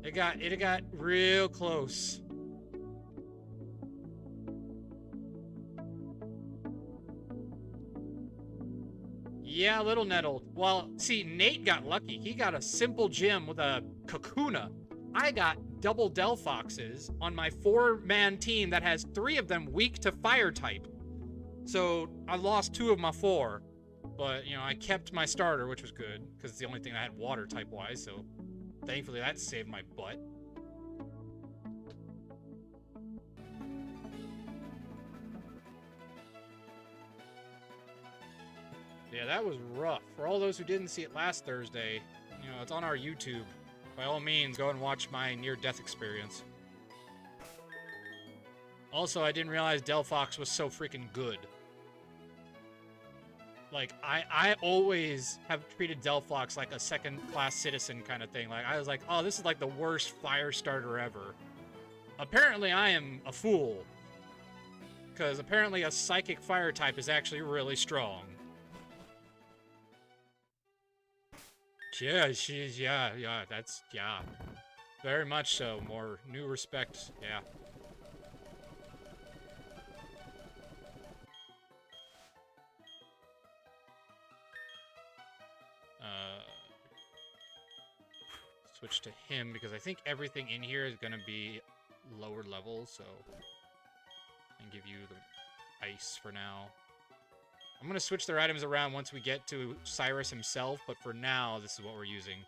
It got real close. Yeah, a little nettled. Well, see, Nate got lucky. He got a simple gym with a Kakuna. I got double Delphoxes on my 4-man team that has 3 of them weak to fire type. So I lost 2 of my 4. But, you know, I kept my starter, which was good, because it's the only thing that had water type-wise, so... Thankfully, that saved my butt. Yeah, that was rough. For all those who didn't see it last Thursday, you know, it's on our YouTube. By all means, go and watch my near-death experience. Also, I didn't realize Delphox was so freaking good. Like, I always have treated Delphox like a second-class citizen kind of thing. Like, I was like, oh, this is like the worst fire starter ever. Apparently, I am a fool. Because apparently a psychic fire type is actually really strong. Yeah, yeah, that's, yeah. Very much so. More new respect, yeah. Switch to him, because I think everything in here is going to be lower level, so... And give you the ice for now. I'm going to switch their items around once we get to Cyrus himself, but for now, this is what we're using.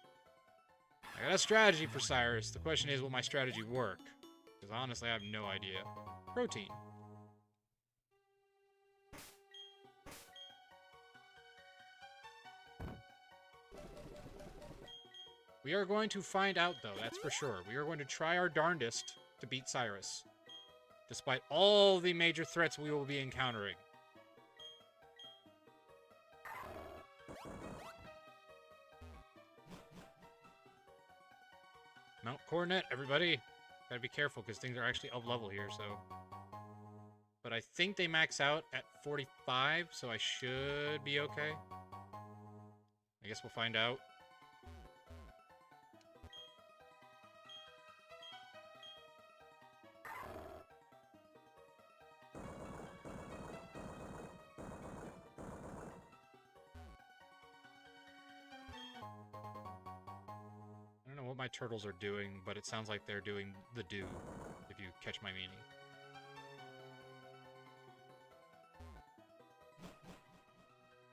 I got a strategy for Cyrus. The question is, will my strategy work? Because honestly, I have no idea. Protein. We are going to find out, though, that's for sure. We are going to try our darndest to beat Cyrus, despite all the major threats we will be encountering. Mount Coronet, everybody. Gotta be careful, because things are actually up level here, so... But I think they max out at 45, so I should be okay. I guess we'll find out. I don't know what my turtles are doing, but it sounds like they're doing the do, if you catch my meaning.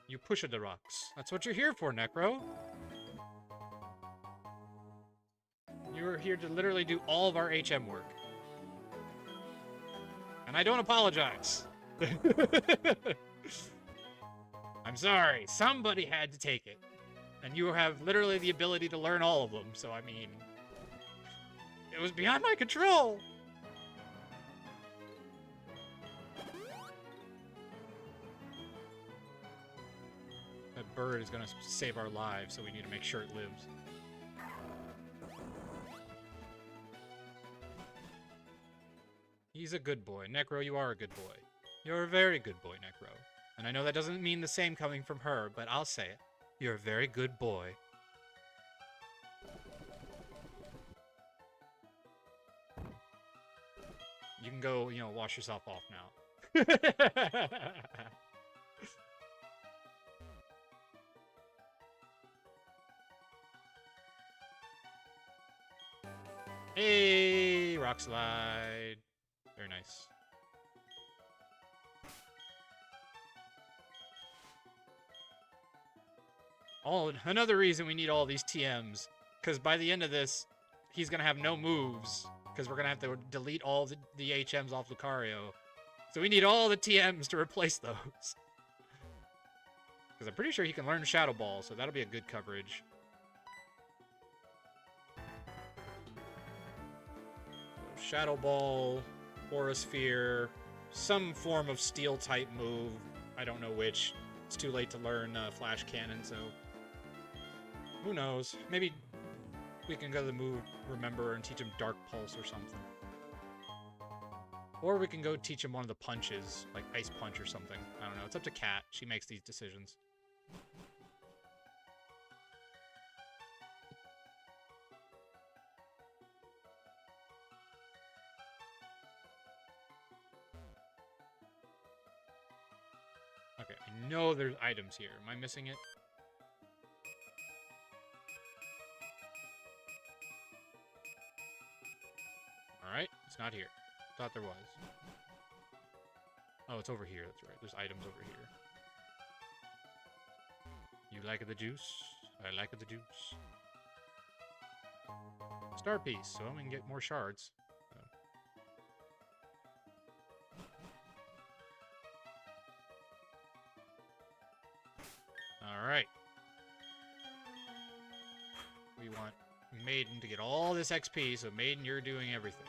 You push the rocks. That's what you're here for, Necro. You're here to literally do all of our HM work. And I don't apologize. I'm sorry. Somebody had to take it. And you have literally the ability to learn all of them, so I mean... It was beyond my control! That bird is gonna save our lives, so we need to make sure it lives. He's a good boy. Necro, you are a good boy. You're a very good boy, Necro. And I know that doesn't mean the same coming from her, but I'll say it. You're a very good boy. You can go, you know, wash yourself off now. Hey, rock slide. Very nice. Oh, another reason we need all these TMs, because by the end of this, he's gonna have no moves, because we're gonna have to delete all the HMs off Lucario. So we need all the TMs to replace those. Because I'm pretty sure he can learn Shadow Ball, so that'll be a good coverage. Shadow Ball, Aura Sphere, some form of Steel type move. I don't know which. It's too late to learn Flash Cannon, so who knows? Maybe we can go to the move Remember and teach him Dark Pulse or something. Or we can go teach him one of the punches, like Ice Punch or something. I don't know. It's up to Kat. She makes these decisions. Okay, I know there's items here. Am I missing it? Alright, it's not here. Thought there was. Oh, it's over here. That's right. There's items over here. You like the juice? I like the juice. Star piece, so we can get more shards. Alright. We want Maiden to get all this XP, so Maiden, you're doing everything.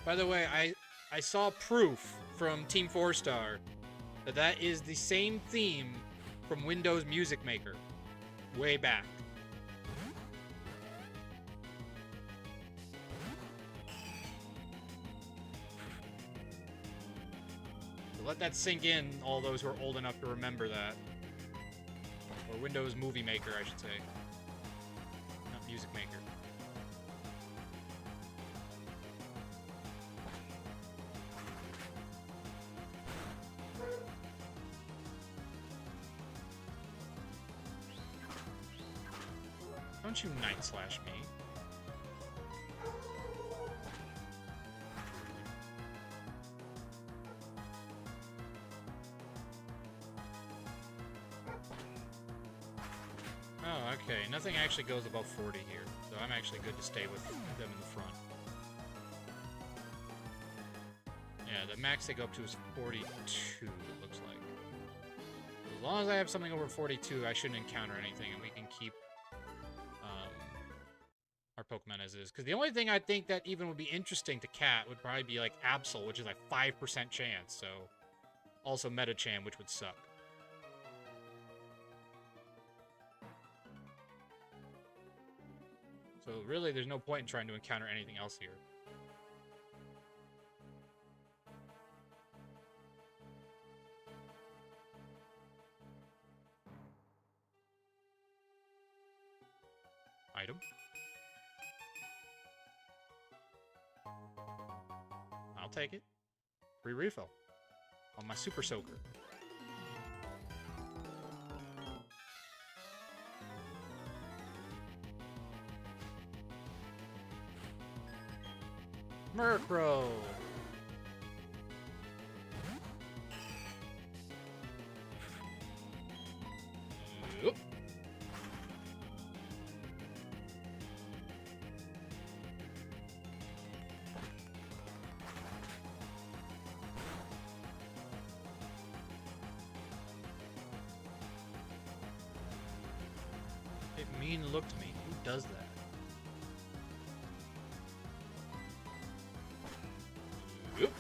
By the way, I saw proof from Team 4-Star that that is the same theme from Windows Music Maker way back. So let that sink in, all those who are old enough to remember that. Or Windows Movie Maker, I should say. Not Music Maker. Don't you Night Slash me. nothing actually goes above 40 here, so I'm actually good to stay with them in the front. Yeah, the max they go up to is 42, it looks like. As long as I have something over 42, I shouldn't encounter anything, and we can keep our Pokemon as is. Because the only thing I think that even would be interesting to Cat would probably be like Absol, which is like 5% chance, so... Also Metacham, which would suck. So really, there's no point in trying to encounter anything else here. Item. I'll take it. Free refill on my Super Soaker. Murkrow. Oop. It mean looked me. Who does that? Oop.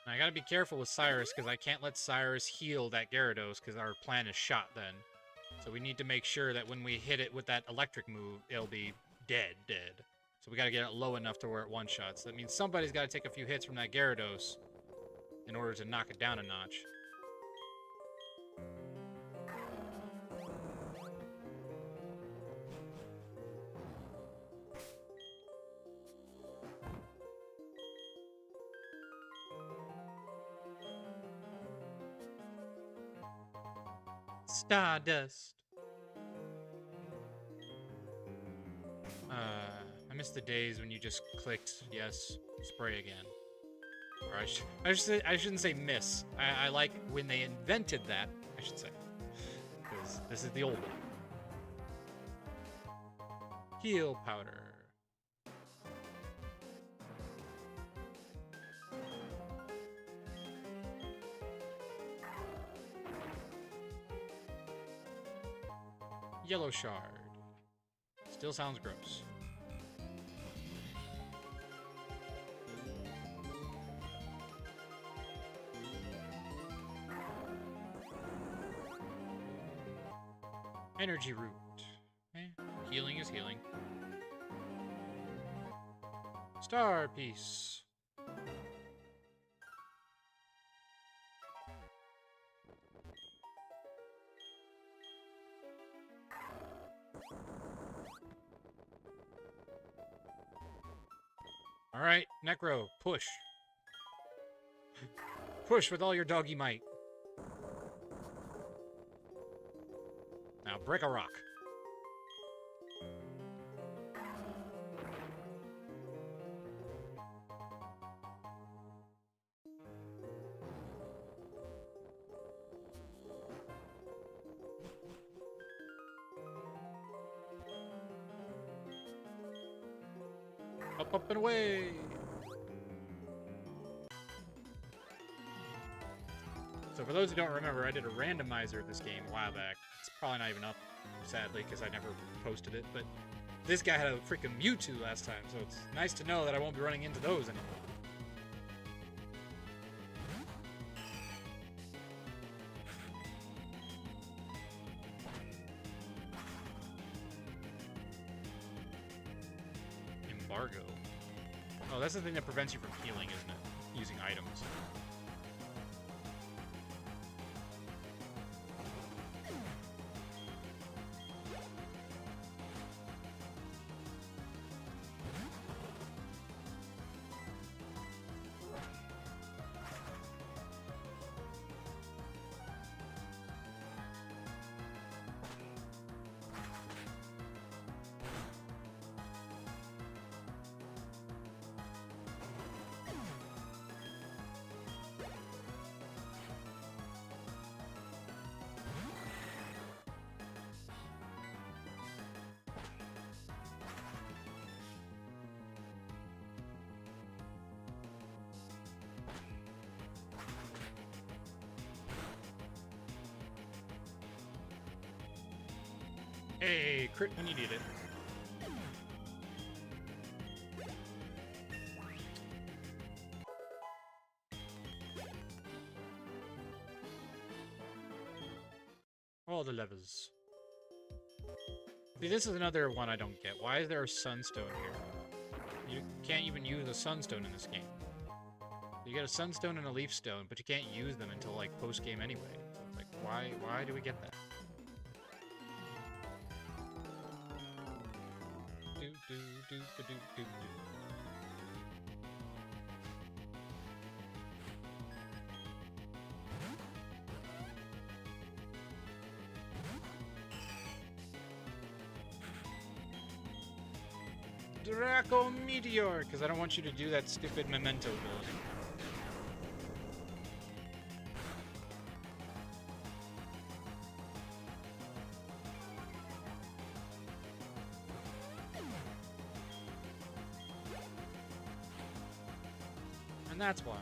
I gotta be careful with Cyrus, because I can't let Cyrus heal that Gyarados, because our plan is shot then. So we need to make sure that when we hit it with that electric move, it'll be dead. So we gotta get it low enough to where it one-shots. That means somebody's gotta take a few hits from that Gyarados in order to knock it down a notch. Stardust. I miss the days when you just clicked, yes, spray again. Or I shouldn't say miss. I like when they invented that, I should say. Because this is the old one. Heal powder. Yellow shard. Still sounds gross. Energy root. Healing is healing. Star piece. All right, Necro, push. Push with all your doggy might. Now break a rock. Up, up, and away! So for those who don't remember, I did a randomizer of this game a while back. It's probably not even up, sadly, because I never posted it, but this guy had a freaking Mewtwo last time, so it's nice to know that I won't be running into those anymore. Embargo. Oh, that's the thing that prevents you from healing, isn't it? Using items. Hey, crit when you need it. All the levels. See, this is another one I don't get. Why is there a sunstone here? You can't even use a sunstone in this game. You get a sunstone and a leaf stone, but you can't use them until like post game anyway. So it's like, why do we get that? Do do do do do do do. Draco Meteor, because I don't want you to do that stupid memento ability. And that's why.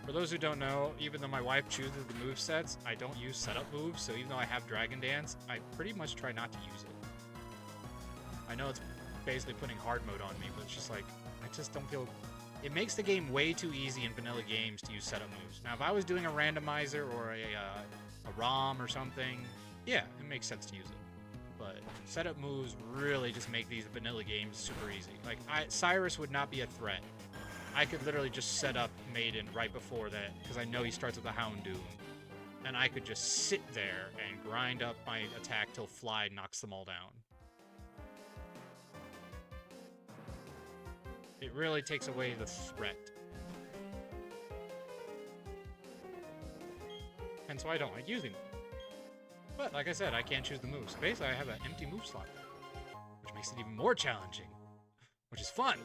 For those who don't know, even though my wife chooses the movesets, I don't use setup moves, so even though I have Dragon Dance, I pretty much try not to use it. I know it's basically putting hard mode on me, but it's just like, I just don't feel... It makes the game way too easy in vanilla games to use setup moves. Now, if I was doing a randomizer or a ROM or something, yeah, it makes sense to use it. But setup moves really just make these vanilla games super easy. Like, Cyrus would not be a threat. I could literally just set up Maiden right before that, because I know he starts with a Houndoom. And I could just sit there and grind up my attack till Fly knocks them all down. It really takes away the threat. Hence why I don't like using them. But, like I said, I can't choose the moves. So basically, I have an empty move slot, which makes it even more challenging, which is fun.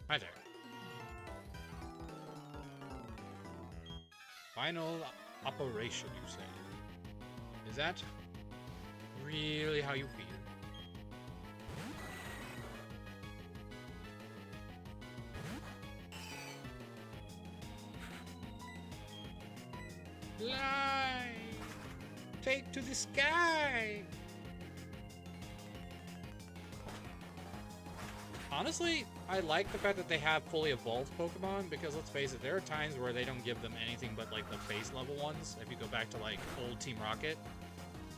Hi there. Final operation, you say? Is that really how you feel? Fly! Take to the sky! Honestly, I like the fact that they have fully evolved Pokemon, because let's face it, there are times where they don't give them anything but like the base level ones, if you go back to like old Team Rocket.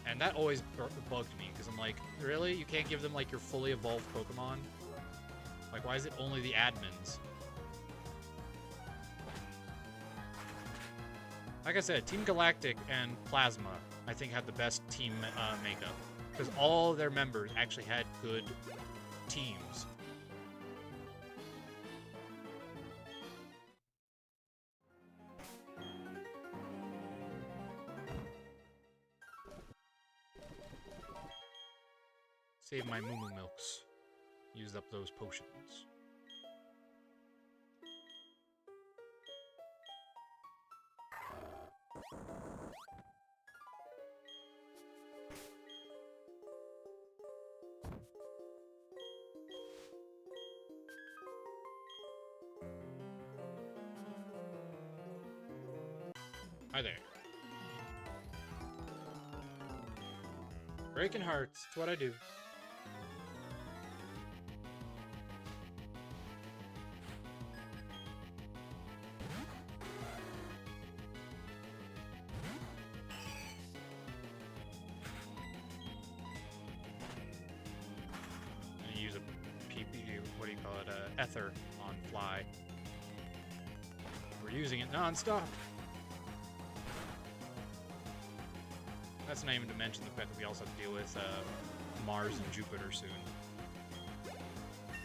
And that always bugged me, because I'm like, really? You can't give them like your fully evolved Pokemon? Like, why is it only the admins? Like I said, Team Galactic and Plasma, I think, had the best team makeup, because all their members actually had good teams. Save my Moo Moo Milks. Used up those potions. Hi there. Breaking hearts, it's what I do. Ether on Fly. We're using it non-stop. That's not even to mention the fact that we also have to deal with Mars and Jupiter soon.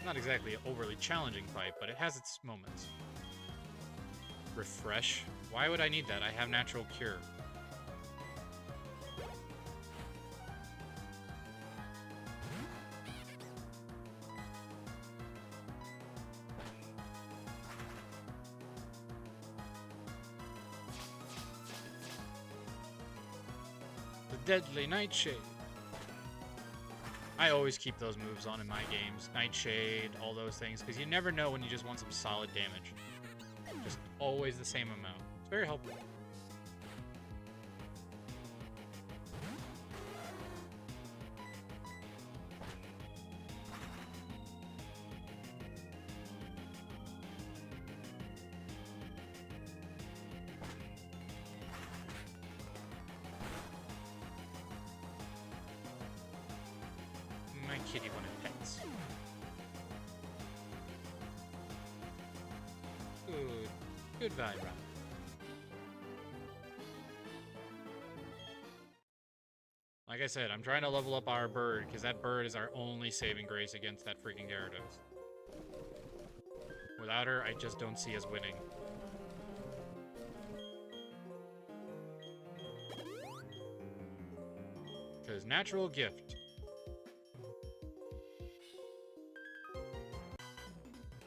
Not exactly an overly challenging fight, but it has its moments. Refresh? Why would I need that? I have Natural Cure. Deadly Nightshade. I always keep those moves on in my games. Nightshade, all those things, because you never know when you just want some solid damage. Just always the same amount. It's very helpful. My kitty wanted pets. Good. Good vibe, Rob. Like I said, I'm trying to level up our bird, because that bird is our only saving grace against that freaking Gyarados. Without her, I just don't see us winning. Because natural gift.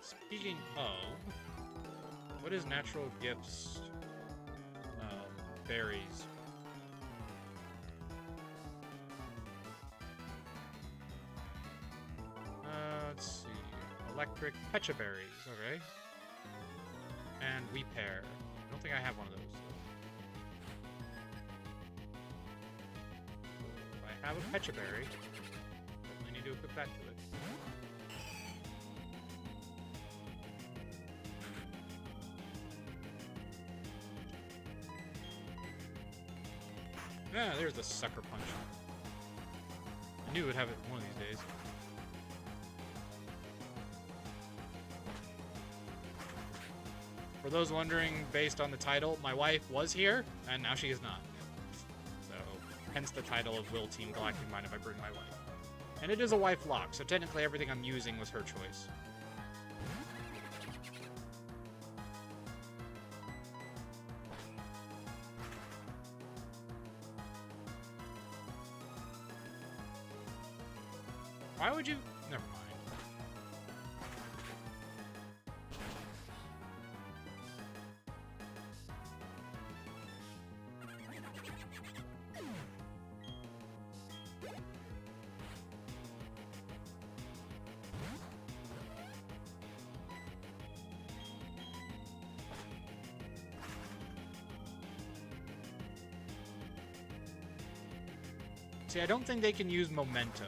Speaking of, what is natural gifts? Berries. Let's see. Electric Pecha berries, okay. And wheat pear. I don't think I have one of those. If I have a Pecha berry, definitely need to equip that to it. Ah, there's the sucker punch. I knew it would have it one of these days. For those wondering, based on the title, my wife was here, and now she is not. So, hence the title of Will Team Galactic Mind If I Bring My Wife. And it is a wife lock, so technically everything I'm using was her choice. Why would you? Never mind. See, I don't think they can use momentum.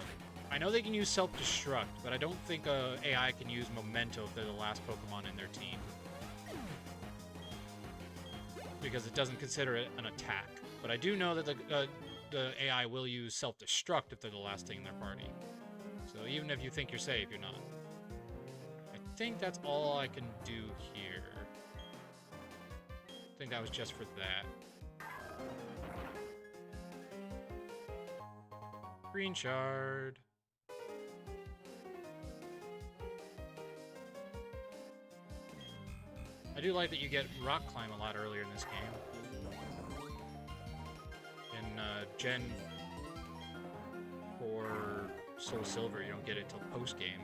I know they can use self-destruct, but I don't think AI can use memento if they're the last Pokemon in their team. Because it doesn't consider it an attack. But I do know that the AI will use self-destruct if they're the last thing in their party. So even if you think you're safe, you're not. I think that's all I can do here. I think that was just for that. Green shard. I do like that you get rock climb a lot earlier in this game. In Gen 4 Soul Silver, you don't get it till post-game.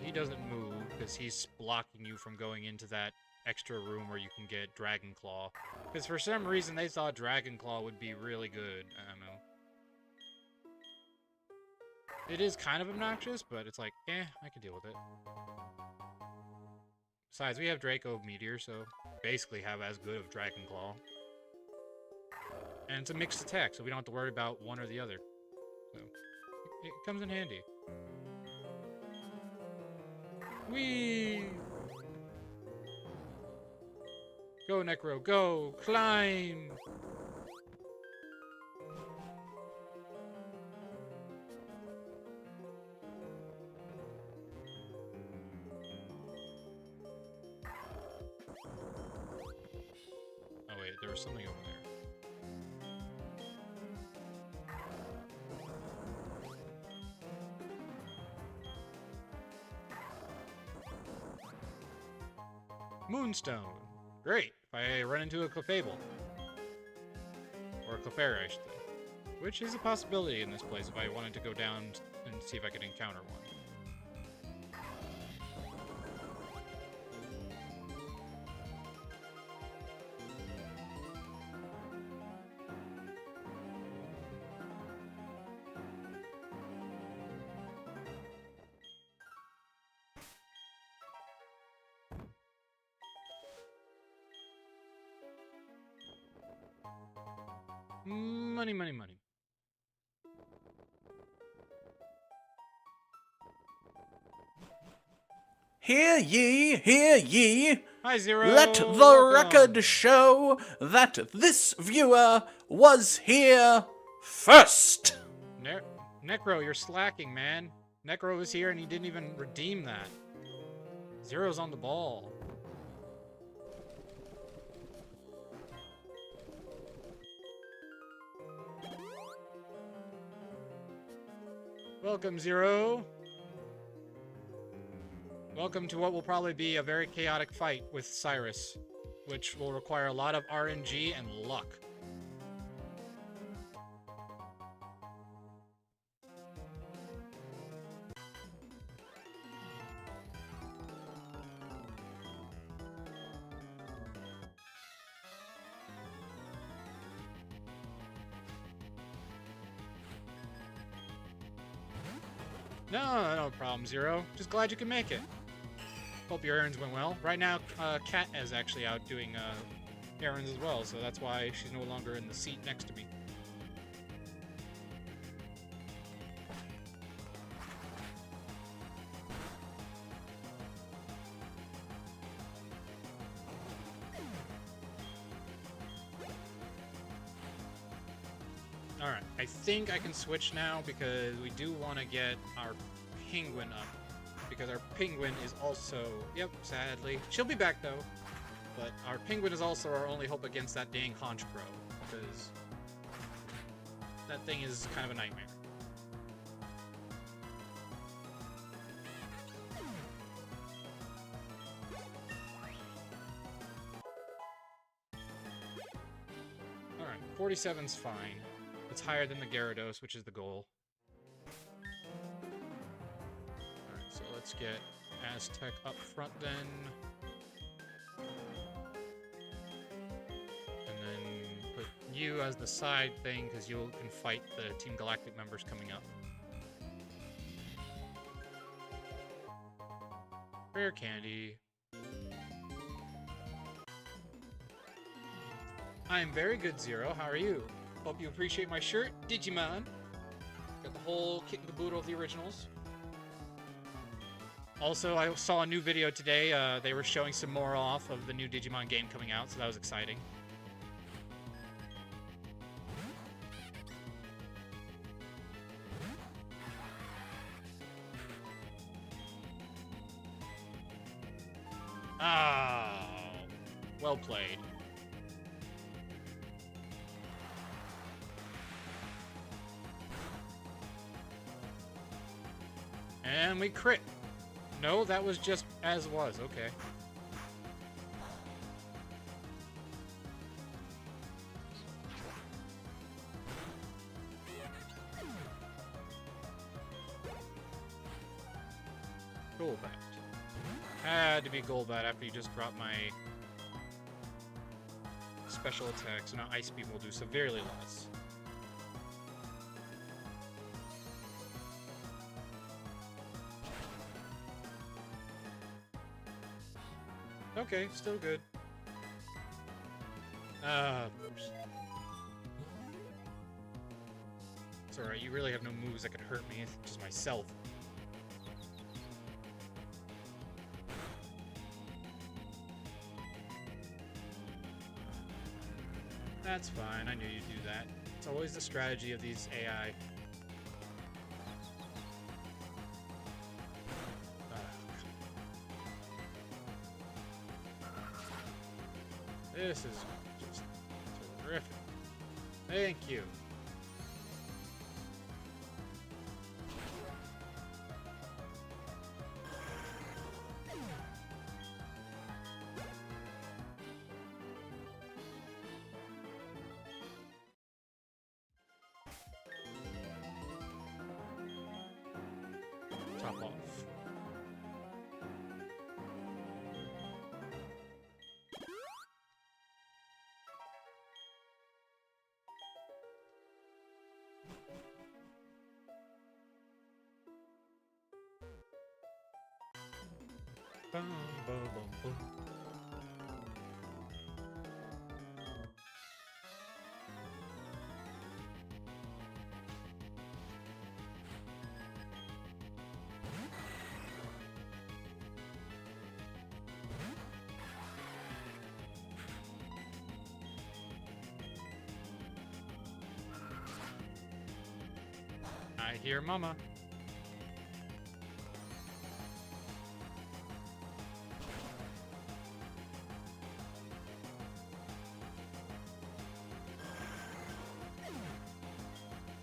He doesn't move because he's blocking you from going into that extra room where you can get Dragon Claw. Because for some reason they thought Dragon Claw would be really good. I don't know. It is kind of obnoxious, but it's like, I can deal with it. Besides, we have Draco Meteor, so basically have as good of Dragon Claw. And it's a mixed attack, so we don't have to worry about one or the other. So, it comes in handy. Whee! Go, Necro, go! Climb! Oh wait, there was something over there. Moonstone. Great. If I run into a Clefable. Or a Clefairy, I should say. Which is a possibility in this place if I wanted to go down and see if I could encounter one. Money, money, money. Hear ye, hear ye. Hi, Zero. Let the Welcome. record show that this viewer was here first. Necro, you're slacking, man. Necro was here and he didn't even redeem that. Zero's on the ball. Welcome, Zero. Welcome to what will probably be a very chaotic fight with Cyrus, which will require a lot of RNG and luck. No problem, Zero. Just glad you can make it. Hope your errands went well. Right now, Kat is actually out doing errands as well, so that's why she's no longer in the seat next to me. Alright, I think I can switch now because we do want to get our penguin up. Because our penguin is also... Yep, sadly. She'll be back, though. But our penguin is also our only hope against that dang Conch Crow. Because that thing is kind of a nightmare. Alright, 47's fine. It's higher than the Gyarados, which is the goal. Alright, so let's get Aztec up front then. And then put you as the side thing, because you can fight the Team Galactic members coming up. Rare candy. I'm very good, Zero. How are you? Hope you appreciate my shirt, Digimon. Got the whole kit and caboodle of the originals. Also, I saw a new video today. They were showing some more off of the new Digimon game coming out, so that was exciting. Ah, well played. And we crit. No, that was just as was. Okay. Golbat. Had to be Golbat after you just dropped my special attack. So now Ice Beam will do severely less. Okay, still good. Oops. It's alright, you really have no moves that could hurt me, it's just myself. That's fine, I knew you'd do that. It's always the strategy of these AI. This is just terrific. Thank you. Top off. Bum, bum, bum, bum. I hear Mama.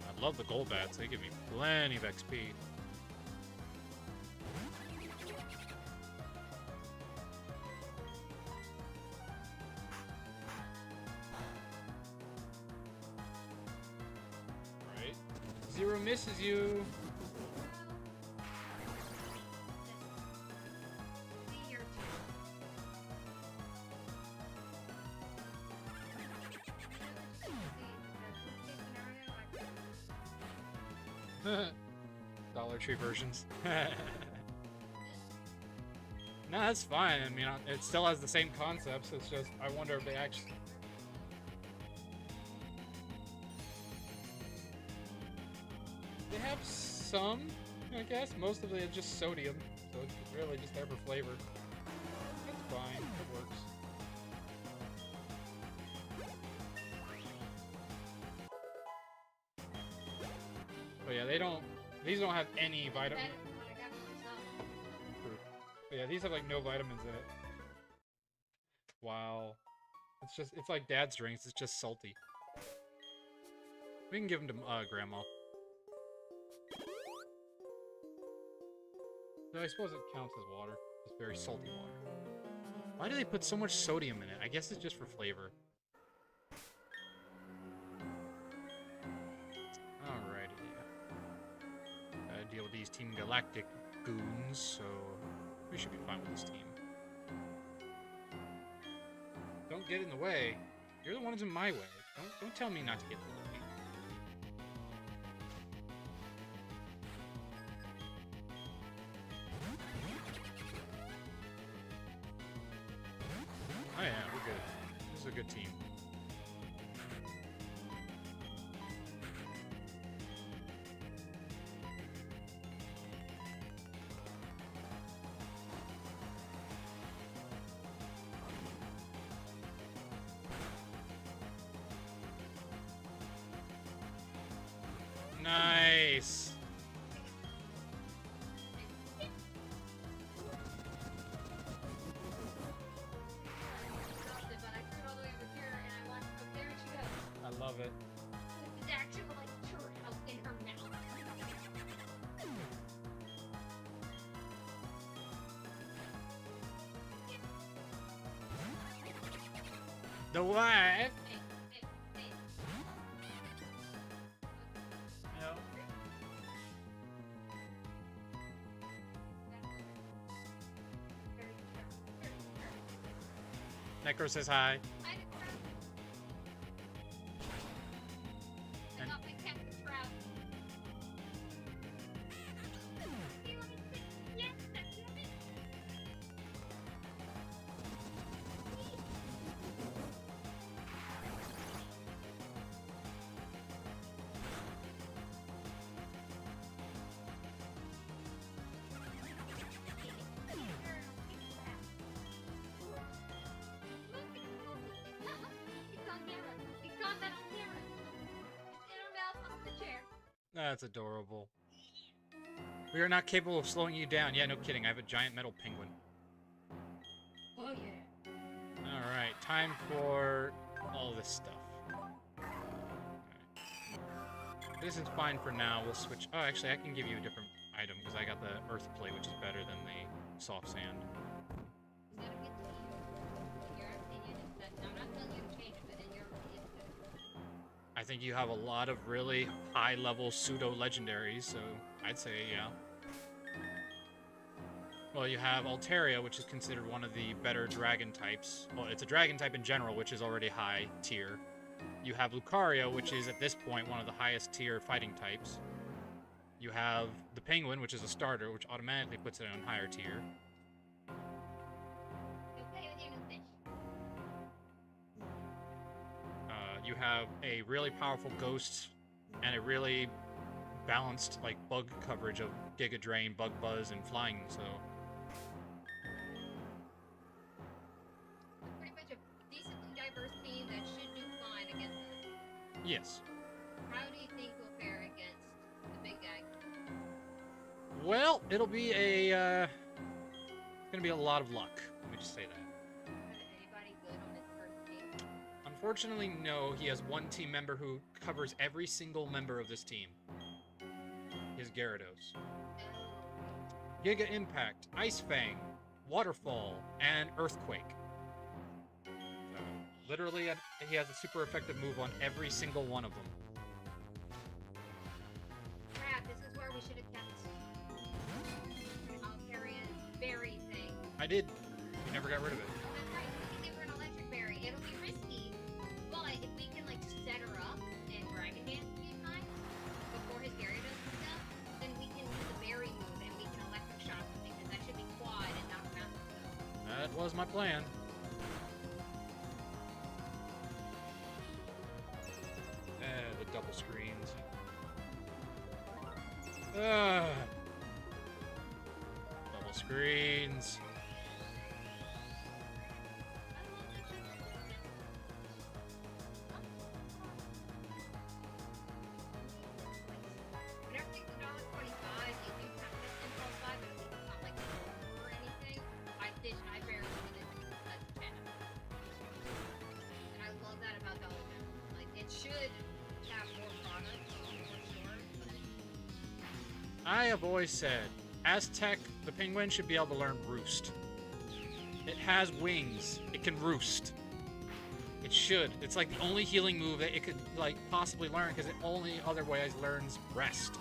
I love the gold bats. They give me plenty of XP. Right. Zero misses you. See your Dollar Tree versions. No, that's fine. I mean, it still has the same concepts. It's just, I wonder if they actually... They have some, I guess. Most of it is just sodium, so it's really just there for flavor. It's fine. It works. But yeah, these don't have any vitamin. That is what I got for myself. But yeah, these have like no vitamins in it. Wow. It's like Dad's drinks, it's just salty. We can give them to Grandma. No, I suppose it counts as water. It's very salty water. Why do they put so much sodium in it? I guess it's just for flavor. Alrighty. Gotta deal with these Team Galactic goons, so we should be fine with this team. Don't get in the way. You're the ones in my way. Don't tell me not to get in the way. Oh yeah, we're good. This is a good team. Nice. Dropped it, but I threw it all the way over here, and I watched it up there, and she goes, I love it. "This is actually like churros in her mouth." The wife. Hey, hey, hey. Yeah. Necro says hi. I didn't grab it. I And- got my cat the trap. Yes, that's it. That's adorable. We are not capable of slowing you down. Yeah, no kidding. I have a giant metal penguin. Oh yeah. Alright, time for all this stuff. Alright. This is fine for now. We'll switch. Oh, actually, I can give you a different item because I got the earth plate, which is better than the soft sand. It's gotta get to you. In your opinion, is that I'm not telling you to change it, but in your opinion, I think you have a lot of really high-level pseudo-legendaries, so I'd say, yeah. Well, you have Altaria, which is considered one of the better dragon types. Well, it's a dragon type in general, which is already high tier. You have Lucario, which is, at this point, one of the highest tier fighting types. You have the Penguin, which is a starter, which automatically puts it on higher tier. you play with your new fish. You have a really powerful Ghost and a really balanced, like, bug coverage of Giga Drain, Bug Buzz, and Flying, so... Pretty much a decently diverse team that should do fine against us. Yes. How do you think we'll fare against the big guy Well, it'll be a, gonna be a lot of luck. Let me just say that. Anybody good on this first team? Unfortunately, no. He has one team member who covers every single member of this team. His Gyarados. Giga Impact, Ice Fang, Waterfall, and Earthquake. Literally, he has a super effective move on every single one of them. Crap, this is where we should have kept Alparia's berry thing. I did. You never got rid of it. That's right, we can give her an electric berry. It'll be risky, but if we can, like, set her up and Dragon Dance a few times before his Gyarados comes up, then we can do the berry move and we can electric shock him because that should be quad and knock him out. That was my plan. The double screens. Double screens. Whenever you $6.25, you do kind of impulse buy, but it's not like or anything. I barely did it as 10. And I love that about Dollar General. Like, it should have more products, more stores, but I have always said, Aztec, the penguin, should be able to learn Roost. It has wings. It can roost. It should. It's like the only healing move that it could, like, possibly learn, because it only otherwise learns Rest.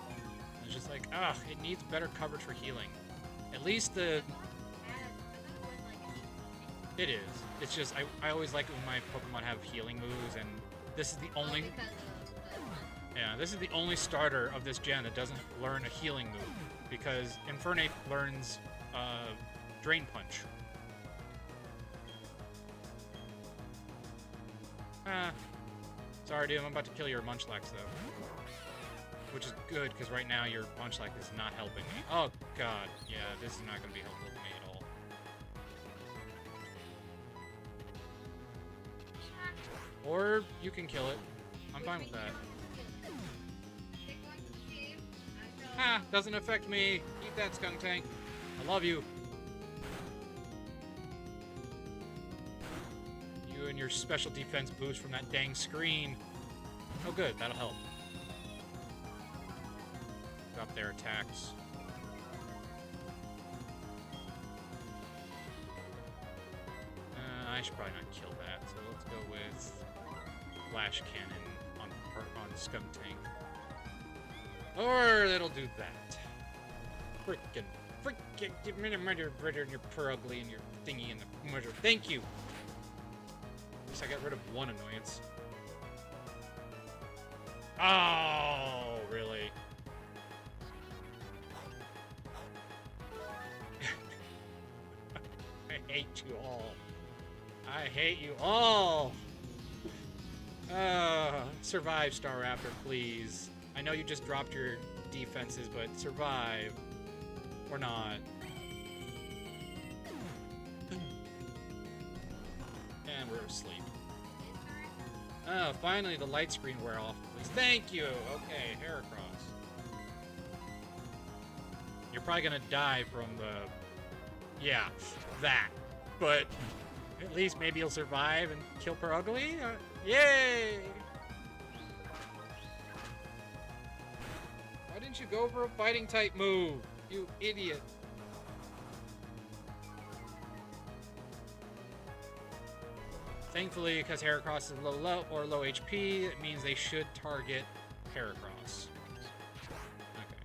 And it's just like, it needs better coverage for healing. At least the... as another one, like, It is. It's just, I always like it when my Pokemon have healing moves, and this is the only... because of the Yeah, this is the only starter of this gen that doesn't learn a healing move, because Infernape learns Drain Punch. Sorry, dude, I'm about to kill your Munchlax, though. Which is good, because right now your Munchlax is not helping me. Oh, God. Yeah, this is not going to be helpful to me at all. Or you can kill it. I'm fine with that. Ha! Doesn't affect me. Eat that, Skunk Tank. I love you. You and your special defense boost from that dang screen. Oh, good. That'll help. Drop their attacks. I should probably not kill that. So let's go with Flash Cannon on Skunk Tank. Or that'll do that. Frickin', give me the murder and your Purugly and your thingy and the murder. Thank you! At least I got rid of one annoyance. Oh, really? I hate you all. I hate you all! Survive, Star Raptor, please. I know you just dropped your defenses, but survive. Or not. And we're asleep. Oh, finally the light screen wear off, please. Thank you! Okay, Heracross. You're probably gonna die from the... Yeah, that. But at least maybe you'll survive and kill Purugly? Yay! Why didn't you go for a fighting type move? You idiot. Thankfully, because Heracross is low low HP, it means they should target Heracross. Okay.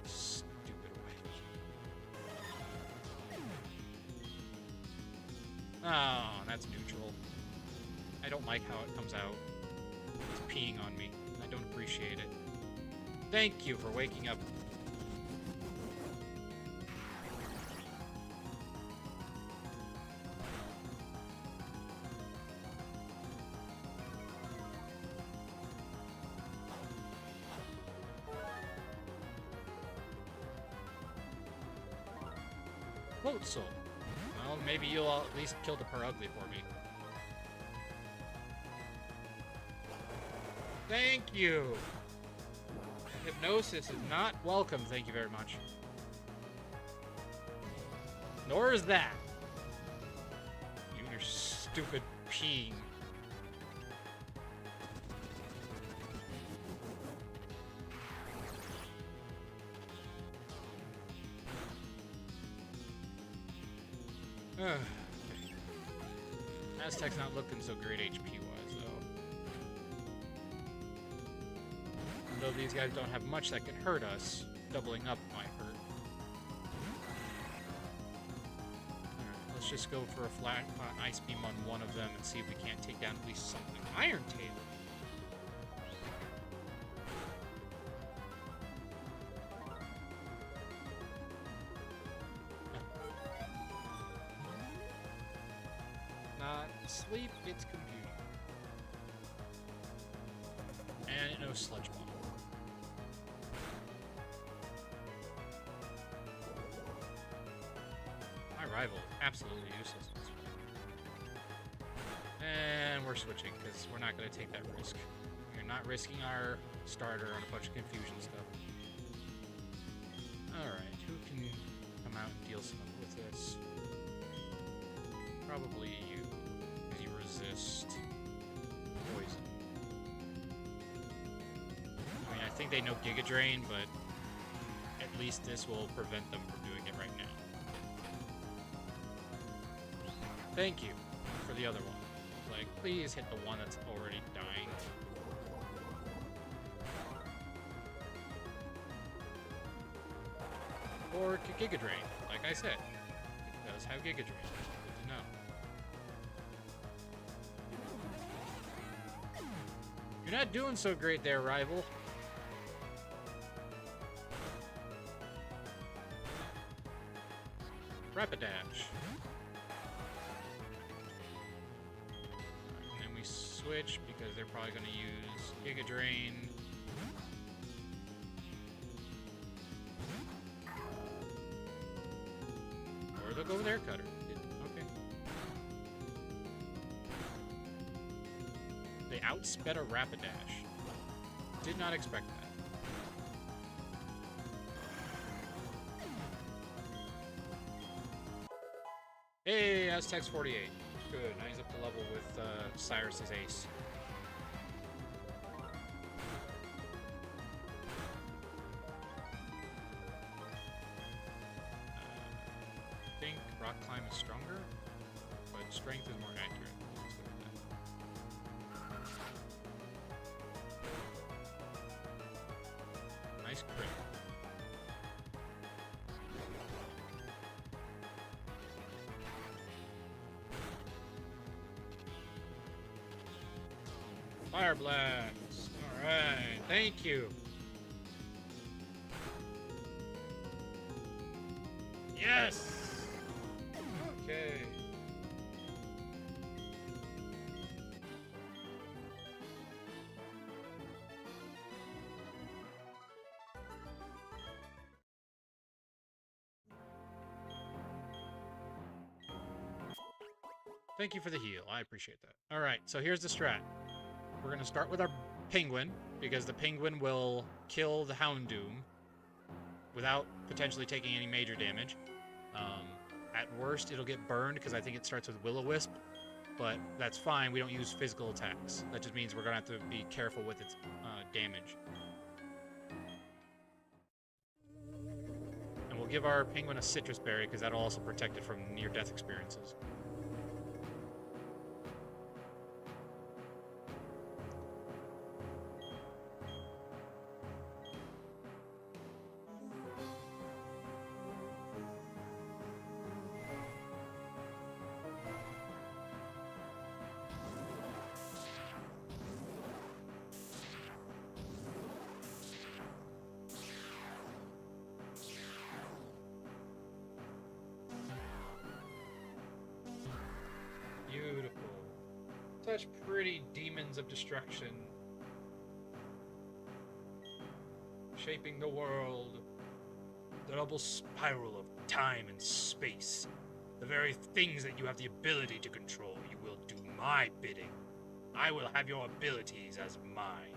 Stupid way. Oh, that's neutral. I don't like how it comes out. It's peeing on me. I don't appreciate it. Thank you for waking up. Floatzel. Well, maybe you'll at least kill the Purugly for me. Thank you! Hypnosis is not welcome, thank you very much. Nor is that. You and your stupid peeing. Aztec's not looking so great HP-wise, though. And though these guys don't have much that can hurt us, doubling up might hurt. Alright, let's just go for a flat ice beam on one of them and see if we can't take down at least something. Iron Tail! Not sleep, it's computing. And no sludge bomb. My rival, absolutely useless in this one. And we're switching, because we're not going to take that risk. We're not risking our starter on a bunch of confusion stuff. Alright, who can come out and deal some with this? Probably you, because you resist poison. I mean, I think they know Giga Drain, but at least this will prevent them from doing it right now. Thank you for the other one. Like, please hit the one that's already dying. Or Giga Drain, like I said. It does have Giga Drain. Good to know. You're not doing so great there, rival. Rapidash. And then we switch because they're probably going to use Giga Drain. Or they'll go with Air Cutter. Okay. They outsped a Rapidash. Did not expect that. Hey, Aztec's 48. Good, now he's up to level with Cyrus's ace. I think Rock Climb is stronger, but Strength is more accurate. Let's go with that. Nice crit. Fire Blast! Alright, thank you! Yes! Okay. Thank you for the heal. I appreciate that. Alright, so here's the strat. We're going to start with our Penguin, because the Penguin will kill the Houndoom without potentially taking any major damage. At worst, it'll get burned, because I think it starts with Will-O-Wisp, but that's fine. We don't use physical attacks. That just means we're going to have to be careful with its damage. And we'll give our Penguin a Citrus Berry, because that'll also protect it from near-death experiences. Beautiful. Such pretty demons of destruction. Shaping the world. The double spiral of time and space. The very things that you have the ability to control, you will do my bidding. I will have your abilities as mine.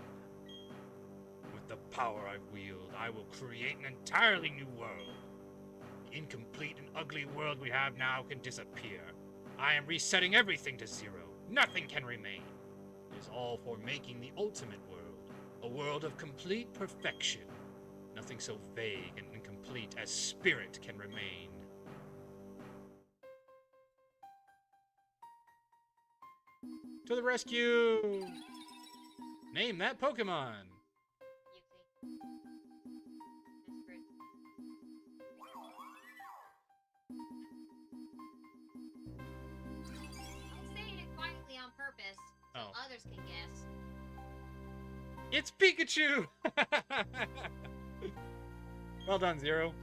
With With the power I wield, I will create an entirely new world. The incomplete and ugly world we have now can disappear. I am resetting everything to zero. Nothing can remain. It is all for making the ultimate world, a world of complete perfection. Nothing so vague and incomplete as spirit can remain. To the rescue! Name that Pokemon! Yuki. Desperate. I'm saying it quietly on purpose, so Oh. others can guess. It's Pikachu! Well done, Zero.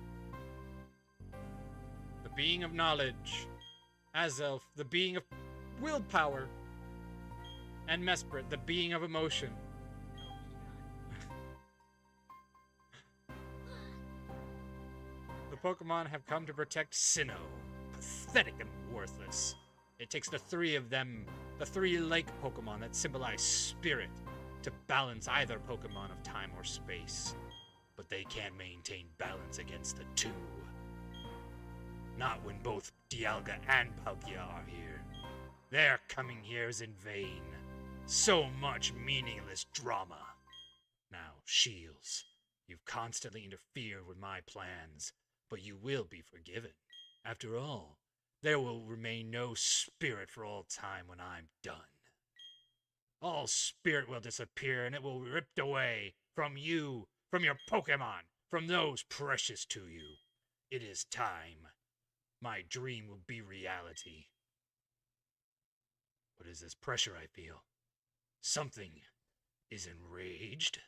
The being of knowledge. Azelf, the being of willpower. And Mesprit, the being of emotion. The Pokemon have come to protect Sinnoh. Pathetic and worthless. It takes the three of them, the three lake Pokemon that symbolize spirit, to balance either Pokemon of time or space. But they can't maintain balance against the two. Not when both Dialga and Palkia are here. Their coming here is in vain. So much meaningless drama. Now, Shields, you've constantly interfered with my plans, but you will be forgiven. After all, there will remain no spirit for all time when I'm done. All spirit will disappear and it will be ripped away from you, from your Pokemon, from those precious to you. It is time. My dream will be reality. What is this pressure I feel? Something is enraged.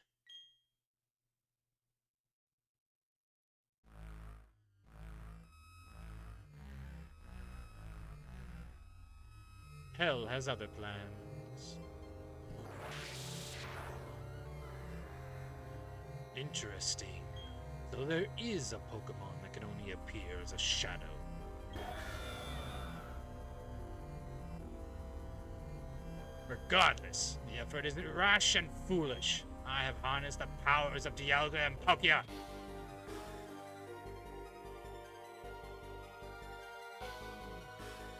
Hell has other plans. Interesting. So there is a Pokemon that can only appear as a shadow. Regardless, the effort is rash and foolish. I have harnessed the powers of Dialga and Palkia.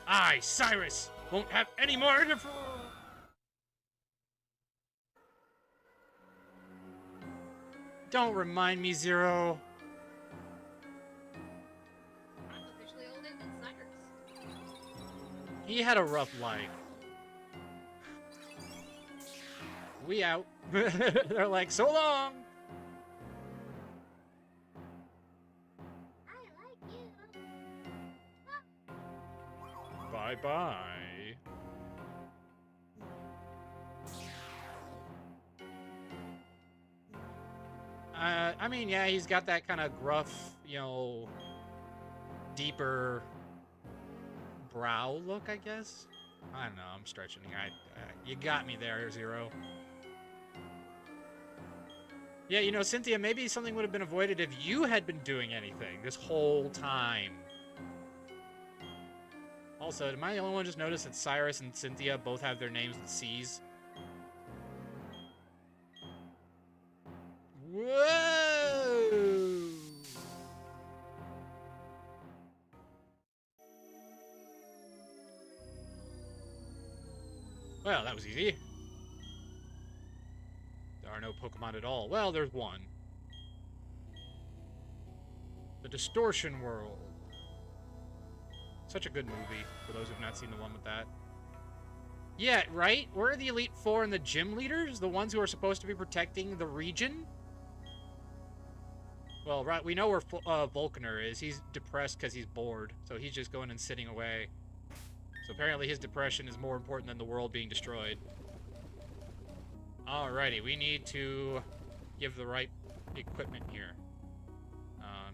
I, Cyrus, won't have any more interference. Don't remind me, Zero. I'm officially older than Cyrus. He had a rough life. We out. They're like, so long. I like you. Bye-bye. I mean, yeah, he's got that kind of gruff, you know, deeper brow look, I guess. I don't know, I'm stretching. You got me there, Zero. Yeah, you know, Cynthia, maybe something would have been avoided if you had been doing anything this whole time. Also, am I the only one just noticed that Cyrus and Cynthia both have their names with C's? Whoa! Well, that was easy. There are no Pokemon at all. Well, there's one. The Distortion World. Such a good movie, for those who've not seen the one with that. Yeah, right? Where are the Elite Four and the gym leaders? The ones who are supposed to be protecting the region? Well, right, we know where Volcaner is. He's depressed because he's bored, so he's just going and sitting away. So apparently his depression is more important than the world being destroyed. Alrighty, we need to give the right equipment here.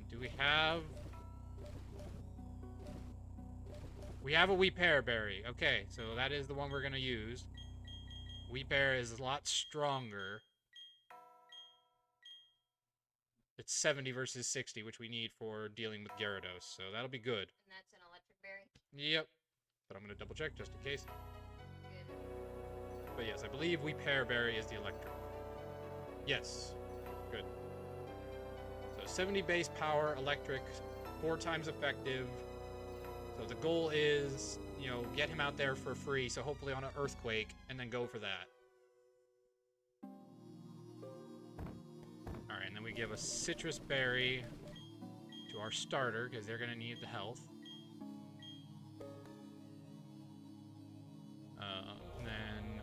Do we have... We have a Weeper Berry. Okay, so that is the one we're going to use. Weeper is a lot stronger. It's 70 versus 60, which we need for dealing with Gyarados, so that'll be good. And that's an electric berry. Yep. But I'm going to double check just in case. Good. But yes, I believe Weeper Berry is the electric. Yes. Good. 70 base power, electric, 4 times effective. So the goal is, you know, get him out there for free, so hopefully on an earthquake, and then go for that. Alright, and then we give a citrus berry to our starter, because they're going to need the health. And then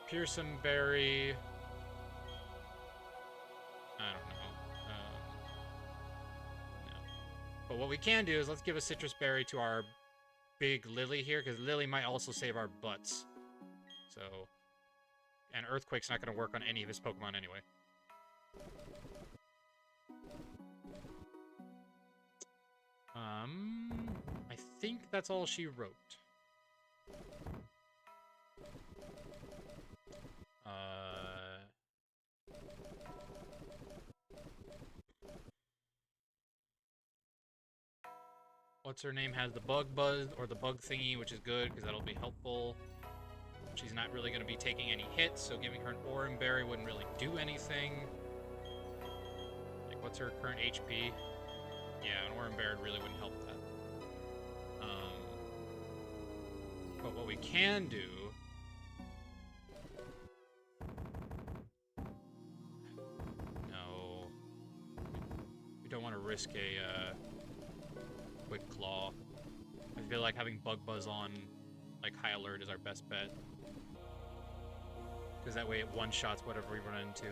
Pearson berry. I don't know. No. But what we can do is let's give a citrus berry to our big Lily here, because Lily might also save our butts. So, and Earthquake's not going to work on any of his Pokemon anyway. I think that's all she wrote. What's her name has the bug buzz, or the bug thingy, which is good, because that'll be helpful. She's not really going to be taking any hits, so giving her an Oran Berry wouldn't really do anything. Like, what's her current HP? Yeah, an Oran Berry really wouldn't help that. But what we can do... No. We don't want to risk a, Quick Claw. I feel like having Bug Buzz on, like, High Alert is our best bet. Because that way it one-shots whatever we run into.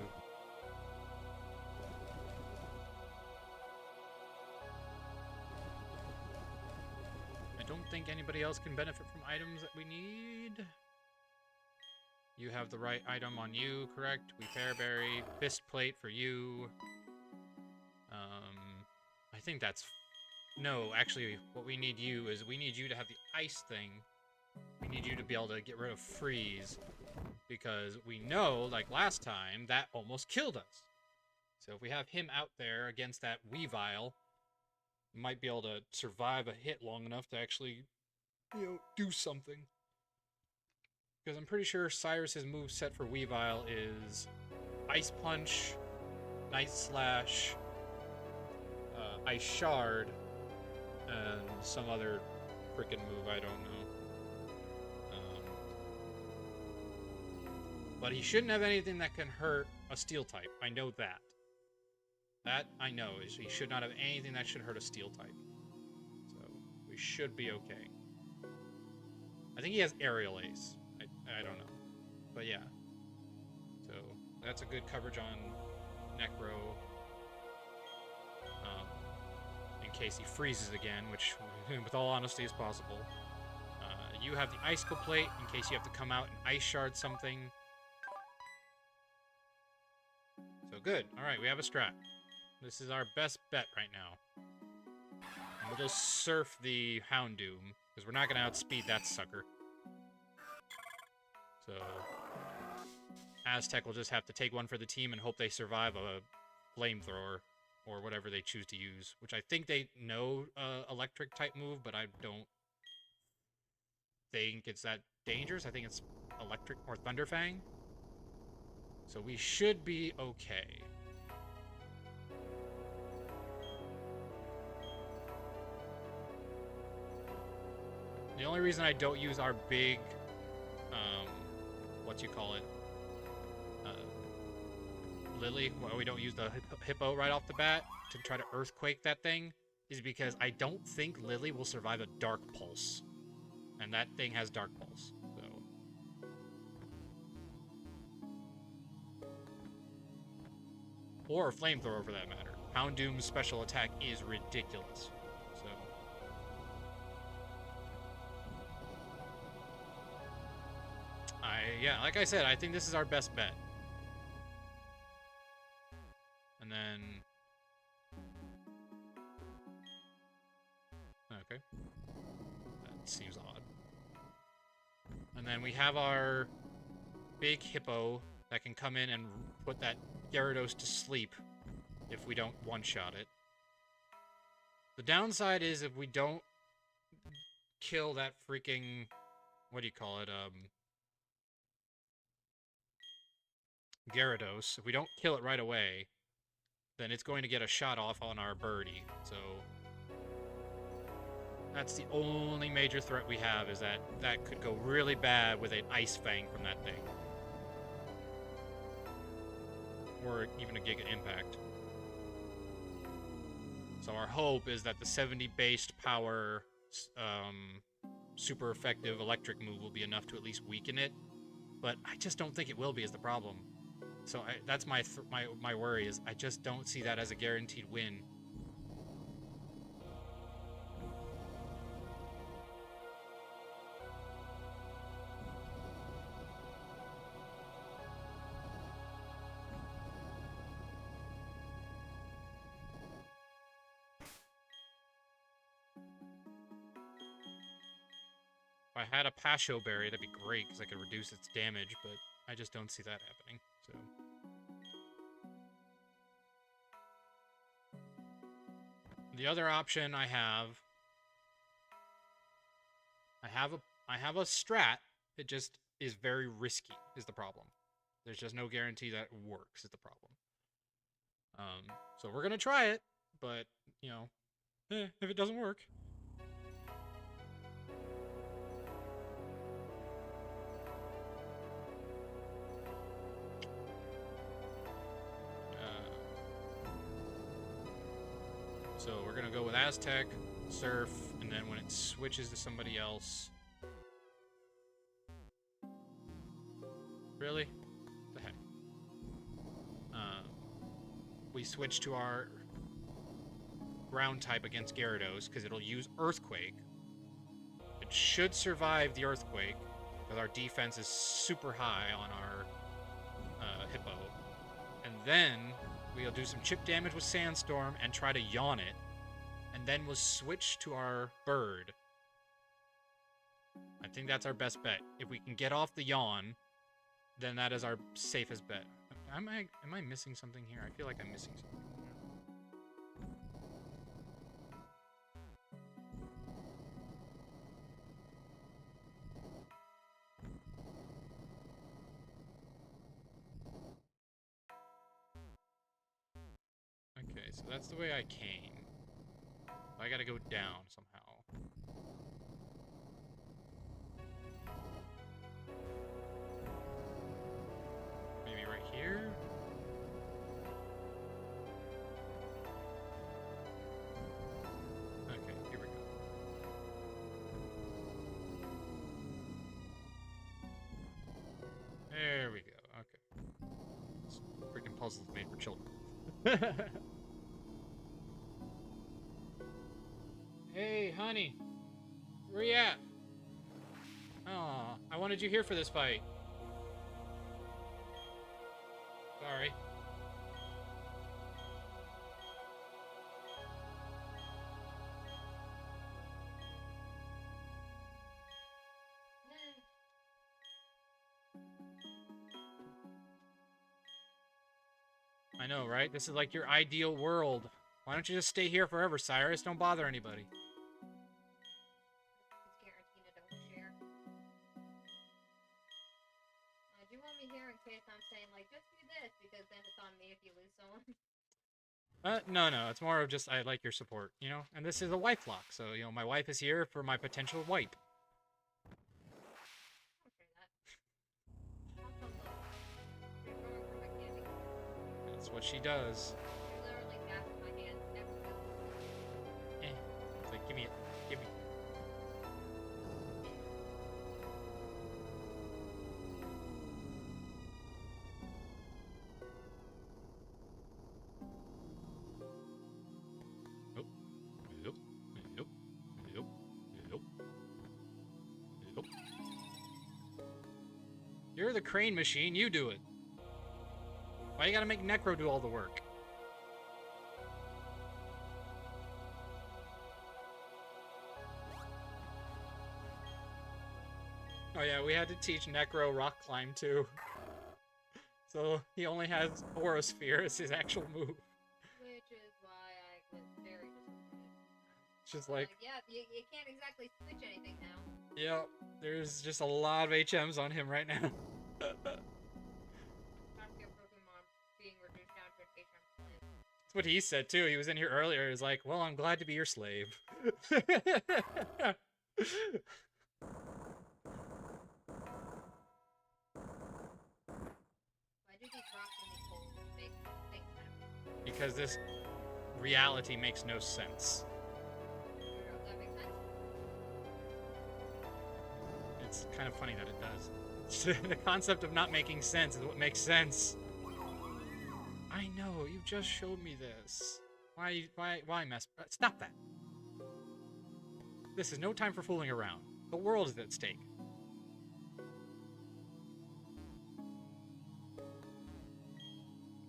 I don't think anybody else can benefit from items that we need. You have the right item on you, correct? We Fairberry. Fist Plate for you. I think that's... No, actually, what we need you is we need you to have the ice thing. We need you to be able to get rid of freeze. Because we know, like last time, that almost killed us. So if we have him out there against that Weavile, we might be able to survive a hit long enough to actually, you know, do something. Because I'm pretty sure Cyrus's move set for Weavile is Ice Punch, Night Slash, Ice Shard, and some other frickin' move, I don't know. But he shouldn't have anything that can hurt a Steel type. I know that. That I know, is he should not have anything that should hurt a Steel type. So, we should be okay. I think he has Aerial Ace. I don't know. But yeah. So, that's a good coverage on Necro. In case he freezes again, which, with all honesty, is possible. You have the Icicle Plate, in case you have to come out and Ice Shard something. So good. Alright, we have a strat. This is our best bet right now. And we'll just surf the Houndoom, because we're not going to outspeed that sucker. So, Aztec will just have to take one for the team and hope they survive a flamethrower, or whatever they choose to use. Which I think they know electric type move, but I don't think it's that dangerous. I think it's electric or Thunderfang. So we should be okay. The only reason I don't use our big, Lily, why we don't use the Hippo right off the bat to try to Earthquake that thing, is because I don't think Lily will survive a Dark Pulse. And that thing has Dark Pulse, so... Or a Flamethrower, for that matter. Houndoom's special attack is ridiculous. So... yeah, like I said, I think this is our best bet. And then... Okay. That seems odd. And then we have our big Hippo that can come in and put that Gyarados to sleep if we don't one-shot it. The downside is if we don't kill that freaking... What do you call it? Gyarados, if we don't kill it right away, then it's going to get a shot off on our birdie. So that's the only major threat we have, is that that could go really bad with an Ice Fang from that thing. Or even a Giga Impact. So our hope is that the 70 based power super effective electric move will be enough to at least weaken it. But I just don't think it will be, is the problem. So that's my worry, is I just don't see that as a guaranteed win. If I had a Pasho Berry, that'd be great, because I could reduce its damage, but I just don't see that happening, so... The other option I have a strat. It just is very risky, is the problem. There's just no guarantee that it works, is the problem. So we're gonna try it, but, you know, if it doesn't work... So we're gonna go with Aztec, Surf, and then when it switches to somebody else... Really? What the heck? We switch to our ground type against Gyarados, because it'll use Earthquake. It should survive the Earthquake, because our defense is super high on our Hippo. And then we'll do some chip damage with Sandstorm and try to yawn it. And then we'll switch to our bird. I think that's our best bet. If we can get off the yawn, then that is our safest bet. Am I missing something here? I feel like I'm missing something. Okay, so that's the way I came. I gotta go down somehow. Maybe right here? Okay, here we go. There we go, okay. This freaking puzzle's made for children. Hey, honey. Where you at? Aw, I wanted you here for this fight. Sorry. I know, right? This is like your ideal world. Why don't you just stay here forever, Cyrus? Don't bother anybody. It's guaranteed I don't share. Do you want me here in case I'm saying, like, just do this, because then it's on me if you lose someone? No, it's more of just, I like your support, you know? And this is a wife lock, so, you know, my wife is here for my potential wipe. Don't say that. Also, look. You're going for my candy. That's what she does. You're literally tapping my hand every time. It's like, give me it. Give me. Nope. Nope. Nope. Nope. Nope. Nope. You're the crane machine, you do it. Why you gotta make Necro do all the work? Oh yeah, we had to teach Necro rock climb too. So he only has Aura Sphere as his actual move. Which is why I was very disappointed. It's just like, yeah, you can't exactly switch anything now. yeah, there's just a lot of HMs on him right now. I don't care for That's what he said too. He was in here earlier. He was like, "Well, I'm glad to be your slave." Why do these rocks in these holes make things happen? Because this reality makes no sense. I don't know if that makes sense. It's kind of funny that it does. The concept of not making sense is what makes sense. I know, you just showed me this. Why mess? Stop that. This is no time for fooling around. The world is at stake.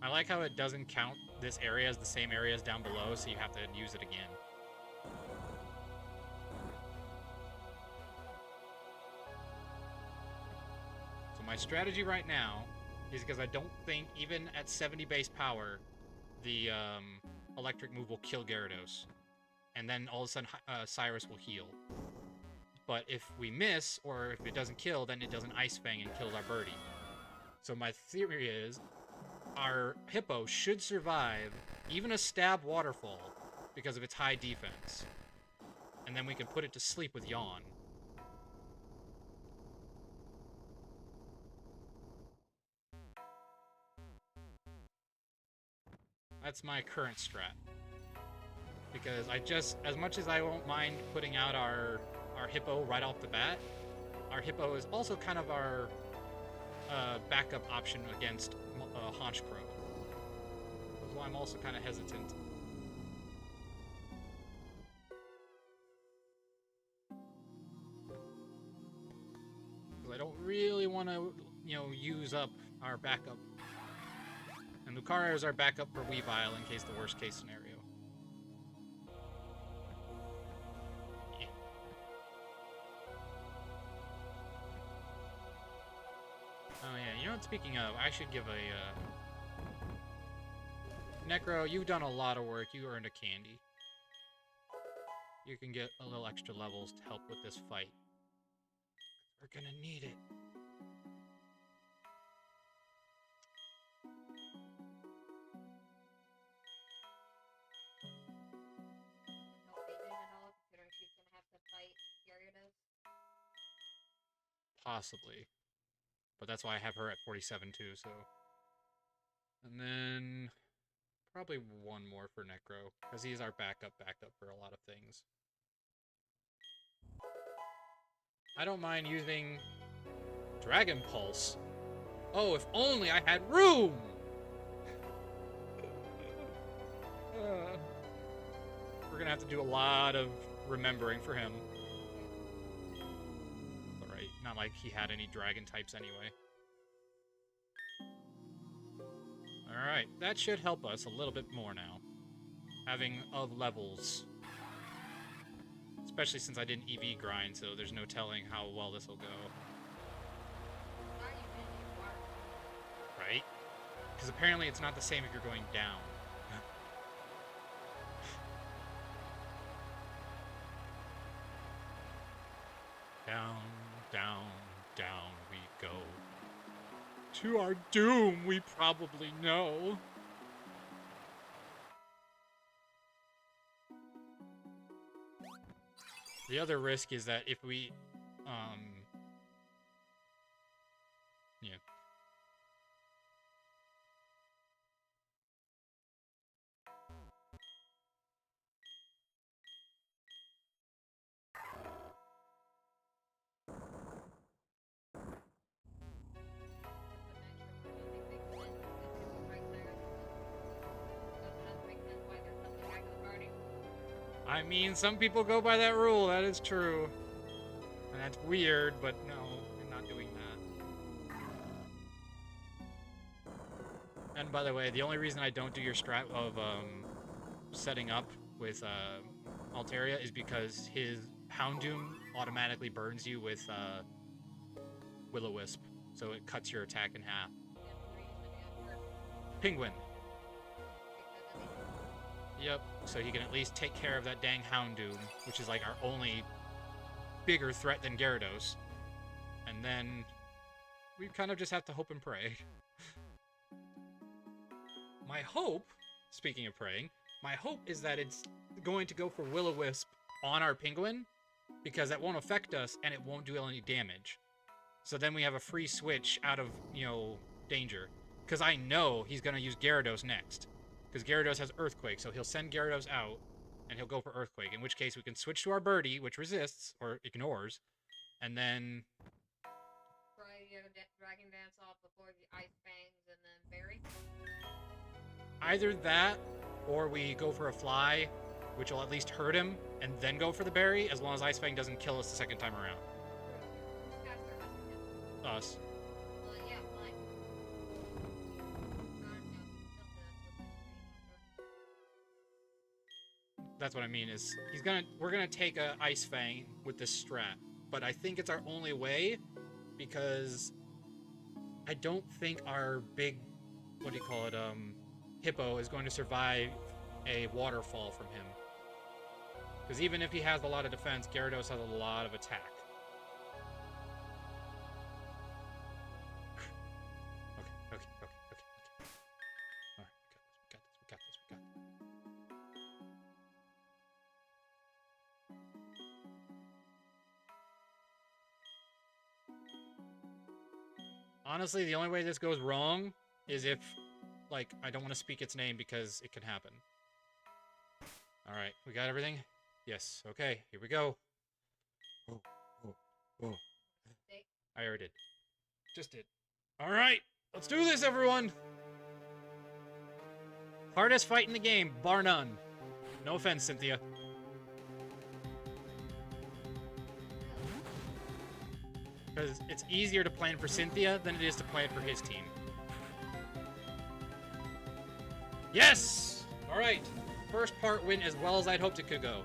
I like how it doesn't count this area as the same area as down below, so you have to use it again. So my strategy right now is, because I don't think, even at 70 base power, the electric move will kill Gyarados. And then all of a sudden Cyrus will heal. But if we miss, or if it doesn't kill, then it does an Ice Fang and kills our birdie. So my theory is, our Hippo should survive even a stab waterfall because of its high defense. And then we can put it to sleep with Yawn. That's my current strat. Because I just, as much as I won't mind putting out our Hippo right off the bat, our Hippo is also kind of our backup option against Honchkrow. That's why I'm also kind of hesitant. Because I don't really want to, use up our backup. And Lucario is our backup for Weavile in case the worst case scenario. Yeah. Oh yeah, speaking of, I should give a, Necro, you've done a lot of work. You earned a candy. You can get a little extra levels to help with this fight. We're gonna need it. No Aiden at all, considering she's gonna have to fight Gyarados. Possibly. But that's why I have her at 47 too, so. And then probably one more for Necro, because he's our backup for a lot of things. I don't mind using Dragon Pulse. Oh, if only I had room! We're gonna have to do a lot of remembering for him. Alright, not like he had any dragon types anyway. Alright, that should help us a little bit more now. Having of levels. Especially since I didn't EV grind, so there's no telling how well this will go. Not even if you are. Right? Because apparently it's not the same if you're going down. Down, down, down we go. To our doom, we probably know. The other risk is that if we, yeah. I mean, some people go by that rule, that is true. And that's weird, but no, I'm not doing that. And by the way, the only reason I don't do your strat of setting up with Altaria is because his Houndoom automatically burns you with Will-O-Wisp, so it cuts your attack in half. Penguin. Yep, so he can at least take care of that dang Houndoom, which is like our only bigger threat than Gyarados. And then we kind of just have to hope and pray. My hope, speaking of praying, my hope is that it's going to go for Will-O-Wisp on our penguin, because that won't affect us and it won't do any damage. So then we have a free switch out of, you know, danger. Because I know he's going to use Gyarados next. Because Gyarados has Earthquake, so he'll send Gyarados out, and he'll go for Earthquake, in which case we can switch to our Birdie, which resists, or ignores, and then... Try to get a Dragon Dance off before the Ice Fangs and then Berry. Either that, or we go for a Fly, which will at least hurt him, and then go for the Berry, as long as Ice Fang doesn't kill us the second time around. Who's faster, us or him? Us. Well, yeah, fine. That's what I mean, is we're gonna take a Ice Fang with this strat, but I think it's our only way, because I don't think our big, what do you call it, Hippo is going to survive a waterfall from him. Because even if he has a lot of defense, Gyarados has a lot of attack. Okay. Alright, we got this. Honestly, the only way this goes wrong is if, like, I don't want to speak its name because it can happen. Alright, we got everything? Yes, okay, here we go. Oh. I already did. Just did. Alright, let's do this, everyone! Hardest fight in the game, bar none. No offense, Cynthia. Because it's easier to plan for Cynthia than it is to plan for his team. Yes! Alright. First part went as well as I'd hoped it could go.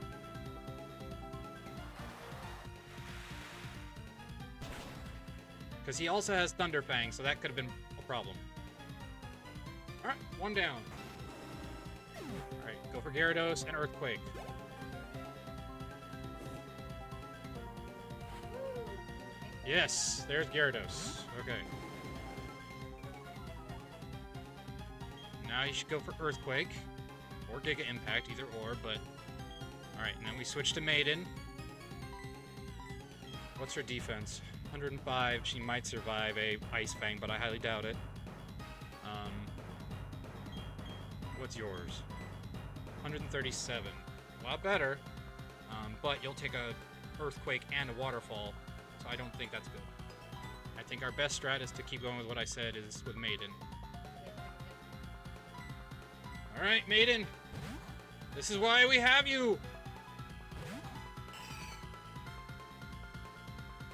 Because he also has Thunder Fang, so that could have been a problem. Alright, one down. Alright, go for Gyarados and Earthquake. Yes, there's Gyarados. Okay. Now you should go for Earthquake. Or Giga Impact, either or, but... Alright, and then we switch to Maiden. What's her defense? 105. She might survive a Ice Fang, but I highly doubt it. What's yours? 137. A lot better. But you'll take a Earthquake and a Waterfall, so I don't think that's good. I think our best strat is to keep going with what I said, is with Maiden. Alright, Maiden. This is why we have you!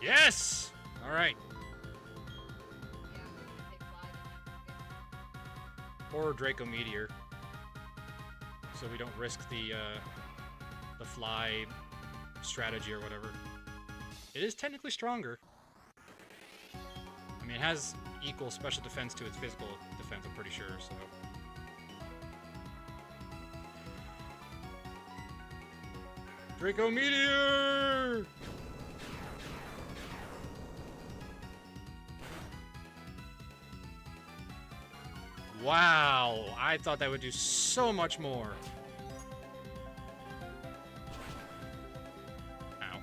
Yes! Alright. Or Draco Meteor. So we don't risk the fly strategy or whatever. It is technically stronger. I mean, it has equal special defense to its physical defense, I'm pretty sure, so... Draco Meteor! Wow, I thought that would do so much more.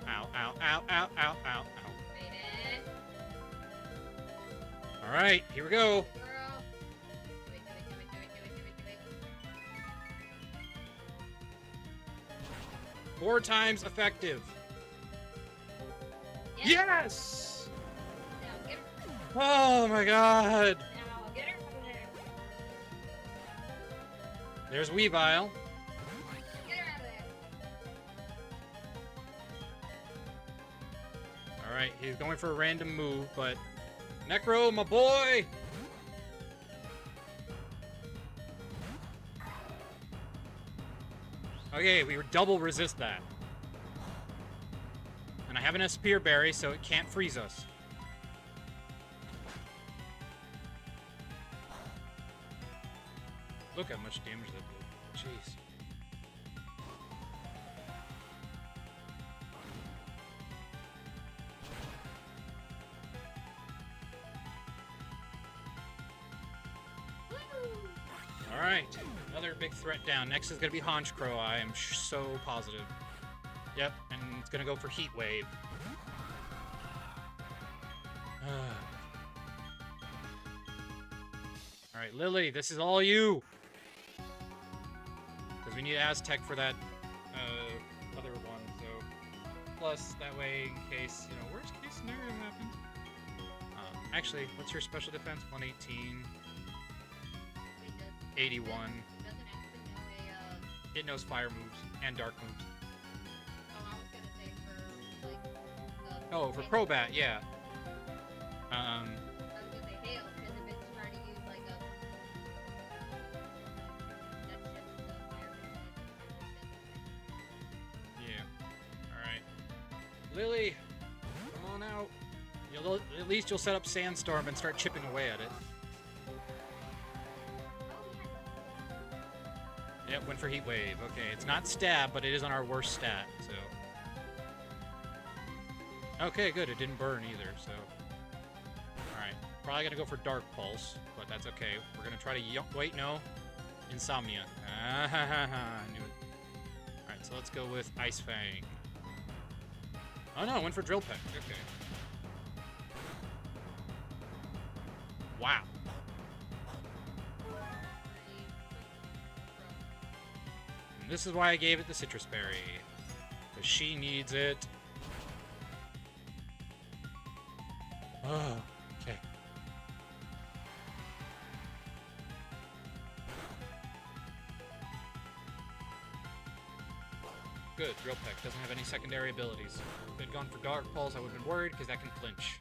Ow. Alright, here we go. Four times effective. Yes! Now get her. Oh my god. Now get her from there. There's Weavile. Get her out of there. Alright, he's going for a random move, but... Necro, my boy! Okay, we double resist that. And I have an Spear Berry, so it can't freeze us. Look how much damage that did. Jeez. Alright, Another big threat down. Next is gonna be Honchkrow. I am so positive. Yep, and it's gonna go for Heat Wave. Alright, Lily, this is all you! Because we need Aztec for that other one, so... Plus, that way, in case, you know, worst case scenario happens. Actually, what's your special defense? 118. 81. Doesn't actually know a, It knows fire moves and dark moves. oh, I was gonna say for, like, the... Oh, for Crobat, yeah. I was gonna say hail, because if it's trying to use, like, a... That's just the fire move. Yeah. Alright. Lily! Come on out. At least you'll set up Sandstorm and start chipping away at it. Yep, went for Heat Wave. Okay, it's not stab, but it is on our worst stat, so... Okay, good. It didn't burn either, so... Alright. Probably gonna go for Dark Pulse, but that's okay. We're gonna try to... Wait, no. Insomnia. Ah, ha, ha, ha. I knew it. Alright, so let's go with Ice Fang. Oh no, went for Drill Peck. Okay. Wow. And this is why I gave it the Citrus Berry. Because she needs it. Oh, okay. Good, Drill Peck doesn't have any secondary abilities. If it had gone for Dark Pulse, I would have been worried because that can flinch.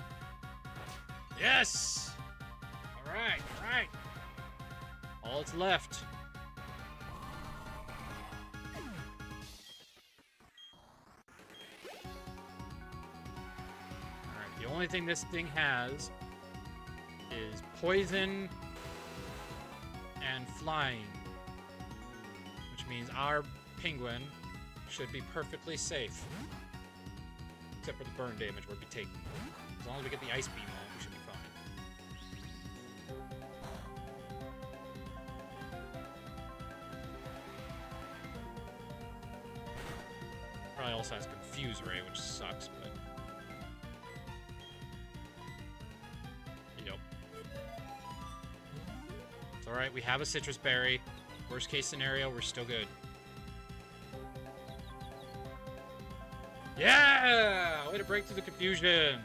Yes! Alright, alright. All that's left. Alright, the only thing this thing has is poison and flying. Which means our penguin should be perfectly safe. Except for the burn damage we'll be taking. As long as we get the Ice Beam on, we should be fine. Probably also has Confuse Ray, which sucks, but... Yep. It's alright, we have a Citrus Berry. Worst case scenario, we're still good. Yeah! Way to break through the confusion!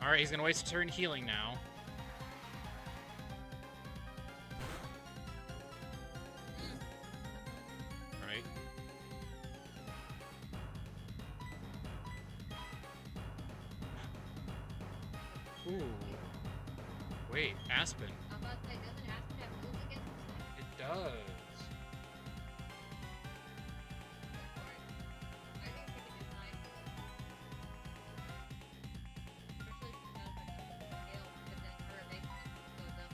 Alright, he's gonna waste a turn healing now. Right. Ooh. Wait, Aspen. I'm about to say, doesn't Aspen have moves against this thing? It does. I think we can just nice. Especially if it has like a scale, but then her evasiveness goes up.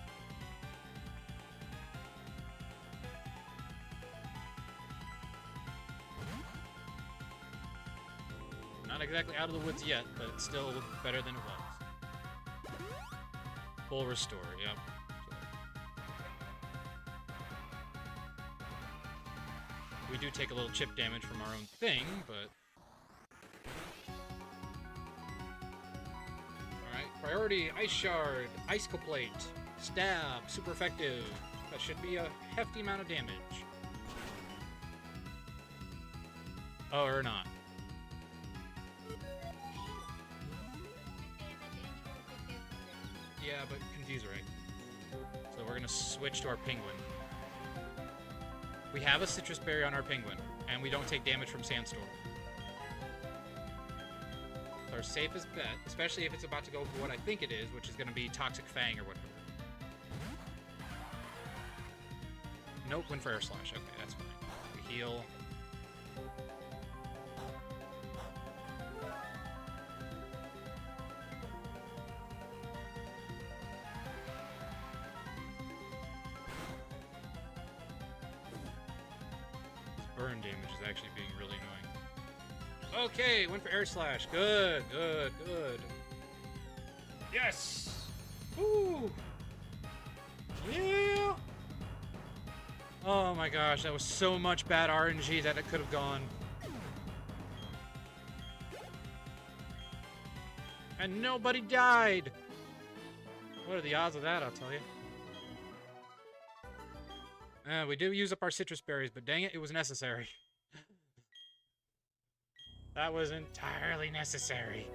Not exactly out of the woods yet, but it's still better than it was. Full restore, yep. We do take a little chip damage from our own thing, but... Alright, priority, Ice Shard, Icicle Plate, Stab, super effective. That should be a hefty amount of damage. Oh, or not. Yeah, but Confuse Ray. So we're gonna switch to our Penguin. We have a Citrus Berry on our Penguin, and we don't take damage from Sandstorm. It's our safest bet, especially if it's about to go for what I think it is, which is gonna be Toxic Fang or whatever. Nope, went for Air Slash. Okay, that's fine. We heal. Burn damage is actually being really annoying. Okay, went for Air Slash. Good, good, good. Yes! Ooh! Yeah! Oh my gosh, that was so much bad RNG that it could have gone. And nobody died! What are the odds of that, I'll tell you. We did use up our citrus berries, but dang it, it was necessary. That was entirely necessary.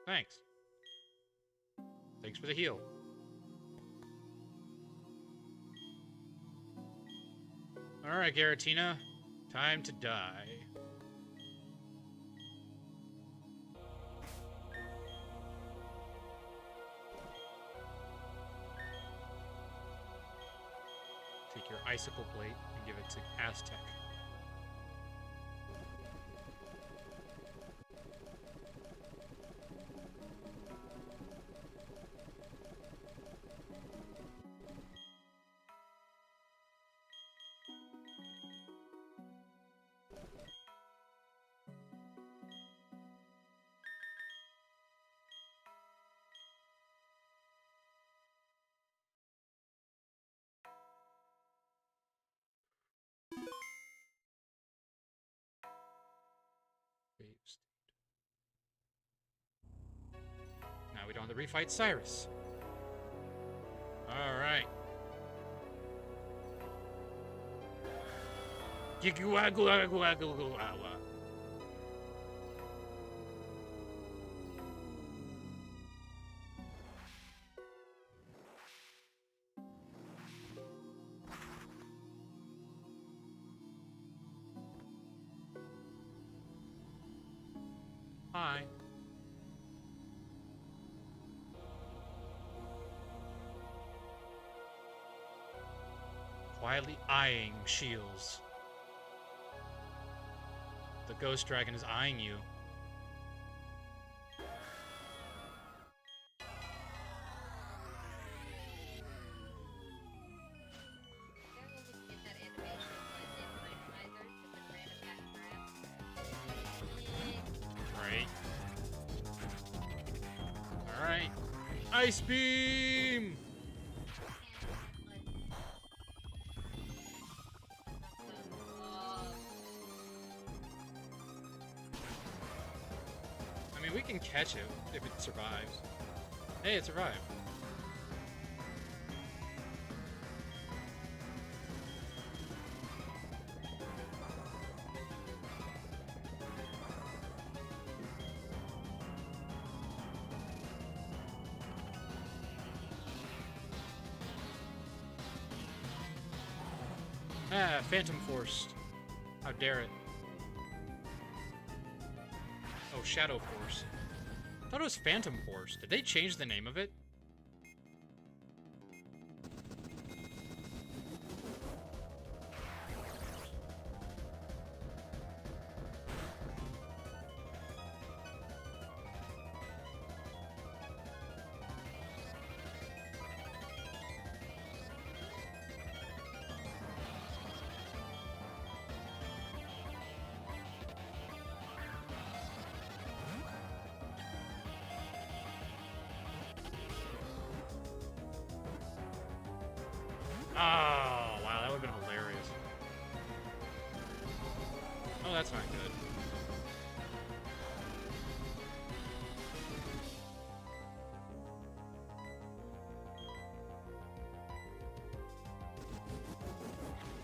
Thanks. Thanks for the heal. Alright, Garatina. Time to die. Take your icicle plate and give it to Aztec. Now we don't have to refight Cyrus. Alright. Hi. Quietly eyeing Shields. The ghost dragon is eyeing you. Right. Alright. Ice beam! I mean, we can catch it if it survives. Hey, it survived. Ah, Phantom Force. How dare it. Oh, Shadow Force. I thought it was Phantom Force. Did they change the name of it? Oh, wow, that would have been hilarious. Oh, that's not good.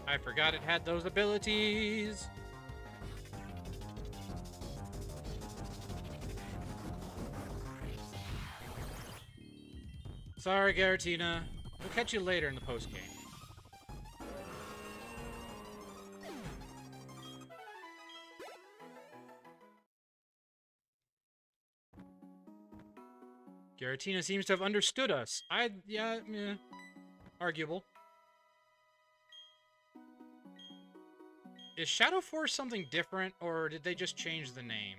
I forgot it had those abilities. Sorry, Garatina. We'll catch you later in the post-game. Garatina seems to have understood us. Yeah, arguable. Is Shadow Force something different, or did they just change the name?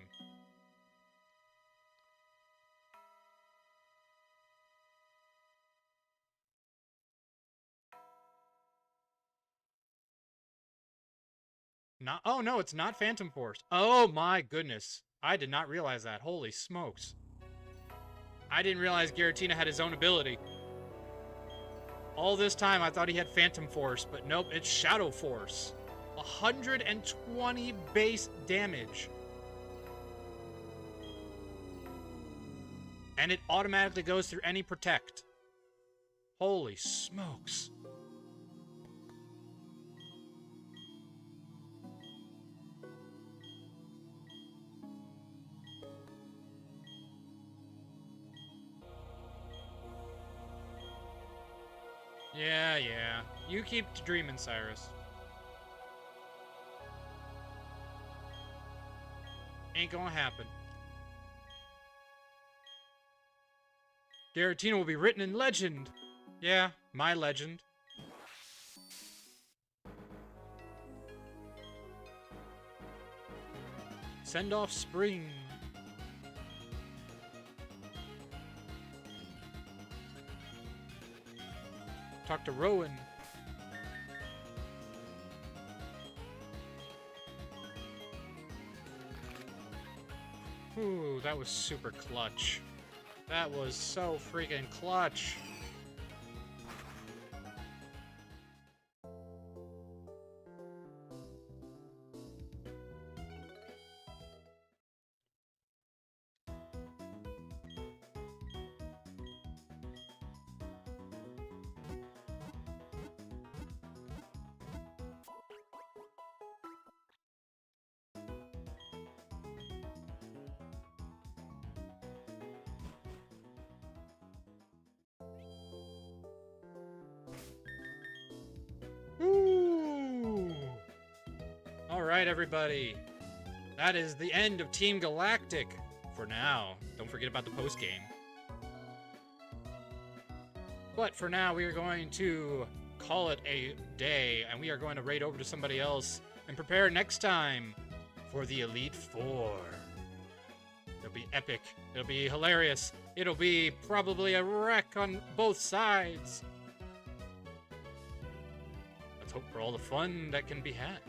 not. Oh no, it's not Phantom Force. Oh my goodness, I did not realize that. Holy smokes! I didn't realize Giratina had his own ability. All this time I thought he had Phantom Force, but nope, it's Shadow Force. 120 base damage. And it automatically goes through any protect. Holy smokes. Yeah. You keep dreaming, Cyrus. Ain't gonna happen. Giratina will be written in legend. Yeah, my legend. Send off spring. Talk to Rowan. Ooh, that was super clutch. That was so freaking clutch. Ooh. All right, everybody. That is the end of Team Galactic for now. Don't forget about the post game. But for now, we are going to call it a day, and we are going to raid over to somebody else and prepare next time for the Elite Four. It'll be epic. It'll be hilarious. It'll be probably a wreck on both sides. Let's hope for all the fun that can be had.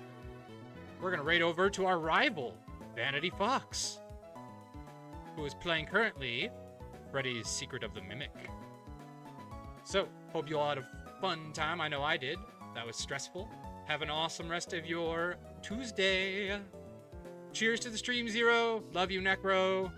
We're going to raid over to our rival, Vanity Fox, who is playing currently Freddy's Secret of the Mimic. So, hope you all had a fun time. I know I did. That was stressful. Have an awesome rest of your Tuesday. Cheers to the stream, Zero. Love you, Necro.